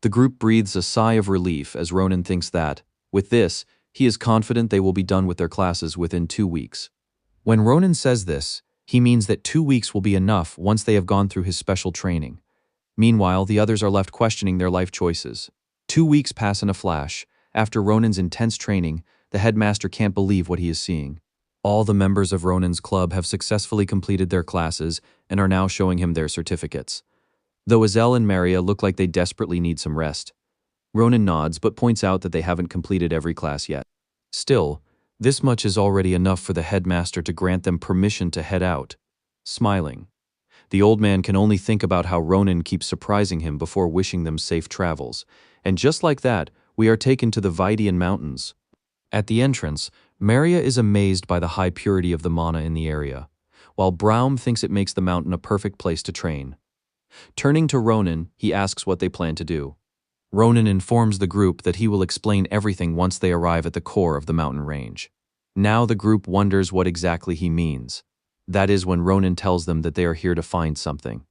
The group breathes a sigh of relief as Ronan thinks that, with this, he is confident they will be done with their classes within 2 weeks. When Ronan says this, he means that 2 weeks will be enough once they have gone through his special training. Meanwhile, the others are left questioning their life choices. 2 weeks pass in a flash, After Ronan's intense training, the headmaster can't believe what he is seeing. All the members of Ronan's club have successfully completed their classes and are now showing him their certificates. Though Azel and Maria look like they desperately need some rest. Ronan nods but points out that they haven't completed every class yet. Still, this much is already enough for the headmaster to grant them permission to head out. Smiling, the old man can only think about how Ronan keeps surprising him before wishing them safe travels. And just like that, we are taken to the Vidian Mountains. At the entrance, Maria is amazed by the high purity of the mana in the area, while Braum thinks it makes the mountain a perfect place to train. Turning to Ronan, he asks what they plan to do. Ronan informs the group that he will explain everything once they arrive at the core of the mountain range. Now the group wonders what exactly he means. That is when Ronan tells them that they are here to find something.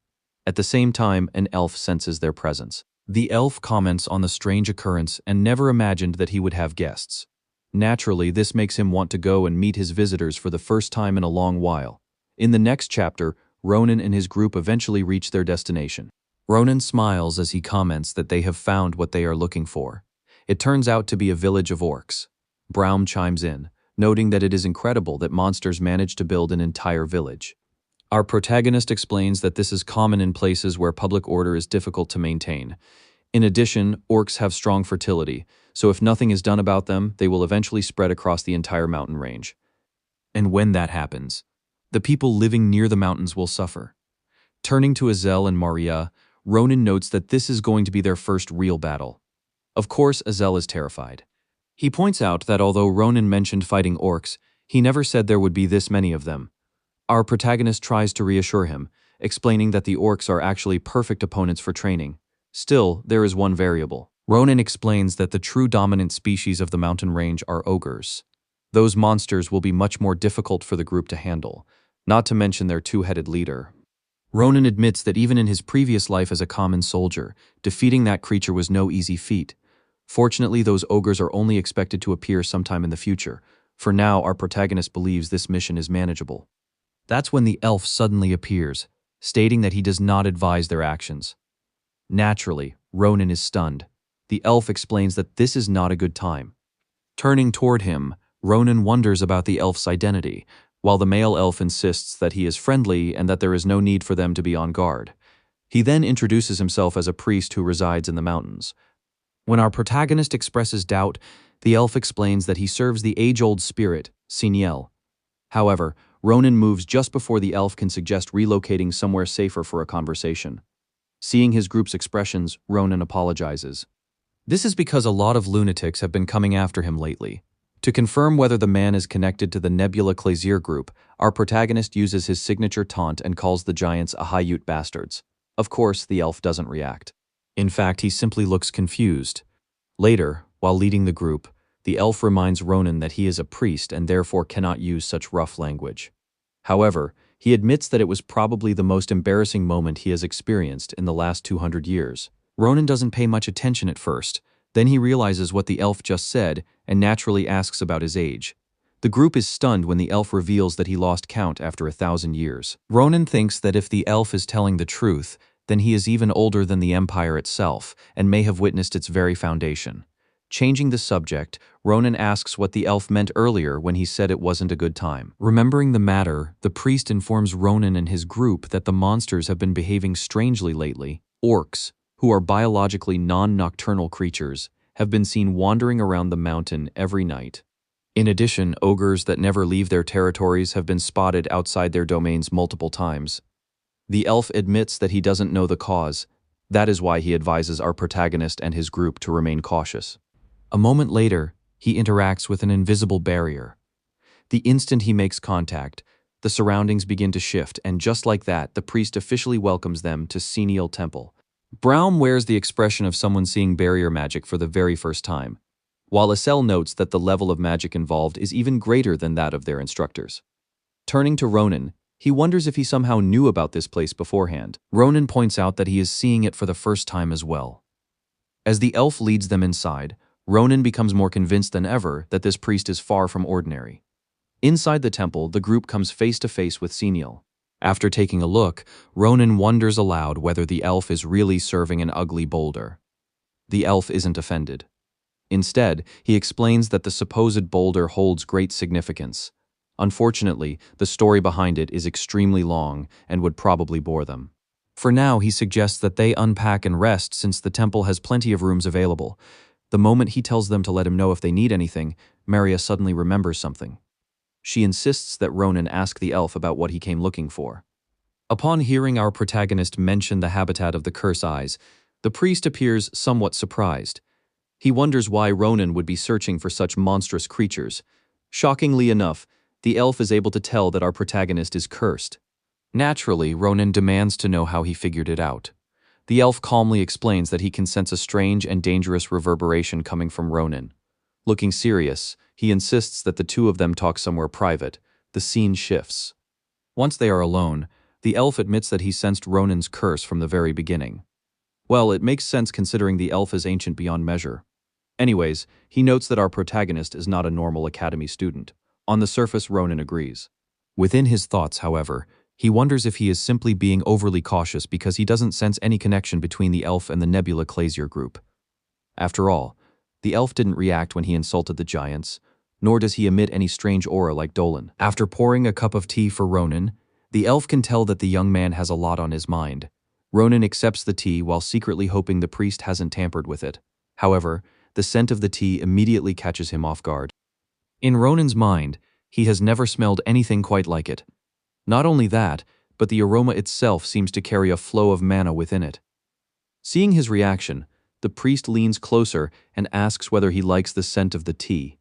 At the same time, an elf senses their presence. The elf comments on the strange occurrence and never imagined that he would have guests. Naturally, this makes him want to go and meet his visitors for the first time in a long while. In the next chapter, Ronan and his group eventually reach their destination. Ronan smiles as he comments that they have found what they are looking for. It turns out to be a village of orcs. Braum chimes in, noting that it is incredible that monsters manage to build an entire village. Our protagonist explains that this is common in places where public order is difficult to maintain. In addition, orcs have strong fertility, so if nothing is done about them, they will eventually spread across the entire mountain range. And when that happens, the people living near the mountains will suffer. Turning to Azel and Maria, Ronan notes that this is going to be their first real battle. Of course, Azel is terrified. He points out that although Ronan mentioned fighting orcs, he never said there would be this many of them. Our protagonist tries to reassure him, explaining that the orcs are actually perfect opponents for training. Still, there is one variable. Ronan explains that the true dominant species of the mountain range are ogres. Those monsters will be much more difficult for the group to handle, not to mention their two-headed leader. Ronan admits that even in his previous life as a common soldier, defeating that creature was no easy feat. Fortunately, those ogres are only expected to appear sometime in the future. For now, our protagonist believes this mission is manageable. That's when the elf suddenly appears, stating that he does not advise their actions. Naturally, Ronan is stunned. The elf explains that this is not a good time. Turning toward him, Ronan wonders about the elf's identity, while the male elf insists that he is friendly and that there is no need for them to be on guard. He then introduces himself as a priest who resides in the mountains. When our protagonist expresses doubt, the elf explains that he serves the age-old spirit, Siniel. However, Ronan moves just before the elf can suggest relocating somewhere safer for a conversation. Seeing his group's expressions, Ronan apologizes. This is because a lot of lunatics have been coming after him lately. To confirm whether the man is connected to the Nebula Clazier group, our protagonist uses his signature taunt and calls the giants Ahayut bastards. Of course, the elf doesn't react. In fact, he simply looks confused. Later, while leading the group, the elf reminds Ronan that he is a priest and therefore cannot use such rough language. However, he admits that it was probably the most embarrassing moment he has experienced in the last 200 years. Ronan doesn't pay much attention at first. Then he realizes what the elf just said and naturally asks about his age. The group is stunned when the elf reveals that he lost count after 1,000 years. Ronan thinks that if the elf is telling the truth, then he is even older than the Empire itself and may have witnessed its very foundation. Changing the subject, Ronan asks what the elf meant earlier when he said it wasn't a good time. Remembering the matter, the priest informs Ronan and his group that the monsters have been behaving strangely lately. Orcs, who are biologically non-nocturnal creatures, have been seen wandering around the mountain every night. In addition, ogres that never leave their territories have been spotted outside their domains multiple times. The elf admits that he doesn't know the cause. That is why he advises our protagonist and his group to remain cautious. A moment later, he interacts with an invisible barrier. The instant he makes contact, the surroundings begin to shift, and just like that, the priest officially welcomes them to Senial Temple. Braum wears the expression of someone seeing barrier magic for the very first time, while Azel notes that the level of magic involved is even greater than that of their instructors. Turning to Ronan, he wonders if he somehow knew about this place beforehand. Ronan points out that he is seeing it for the first time as well. As the elf leads them inside, Ronan becomes more convinced than ever that this priest is far from ordinary. Inside the temple, the group comes face to face with Senial. After taking a look, Ronan wonders aloud whether the elf is really serving an ugly boulder. The elf isn't offended. Instead, he explains that the supposed boulder holds great significance. Unfortunately, the story behind it is extremely long and would probably bore them. For now, he suggests that they unpack and rest since the temple has plenty of rooms available. The moment he tells them to let him know if they need anything, Maria suddenly remembers something. She insists that Ronan ask the elf about what he came looking for. Upon hearing our protagonist mention the habitat of the curse eyes, the priest appears somewhat surprised. He wonders why Ronan would be searching for such monstrous creatures. Shockingly enough, the elf is able to tell that our protagonist is cursed. Naturally, Ronan demands to know how he figured it out. The elf calmly explains that he can sense a strange and dangerous reverberation coming from Ronan. Looking serious, he insists that the two of them talk somewhere private. The scene shifts. Once they are alone, the elf admits that he sensed Ronan's curse from the very beginning. Well, it makes sense considering the elf is ancient beyond measure. Anyways, he notes that our protagonist is not a normal academy student. On the surface, Ronan agrees. Within his thoughts, however, he wonders if he is simply being overly cautious because he doesn't sense any connection between the elf and the Nebula Clasier group. After all, the elf didn't react when he insulted the giants, nor does he emit any strange aura like Dolan. After pouring a cup of tea for Ronan, the elf can tell that the young man has a lot on his mind. Ronan accepts the tea while secretly hoping the priest hasn't tampered with it. However, the scent of the tea immediately catches him off guard. In Ronan's mind, he has never smelled anything quite like it. Not only that, but the aroma itself seems to carry a flow of mana within it. Seeing his reaction, the priest leans closer and asks whether he likes the scent of the tea.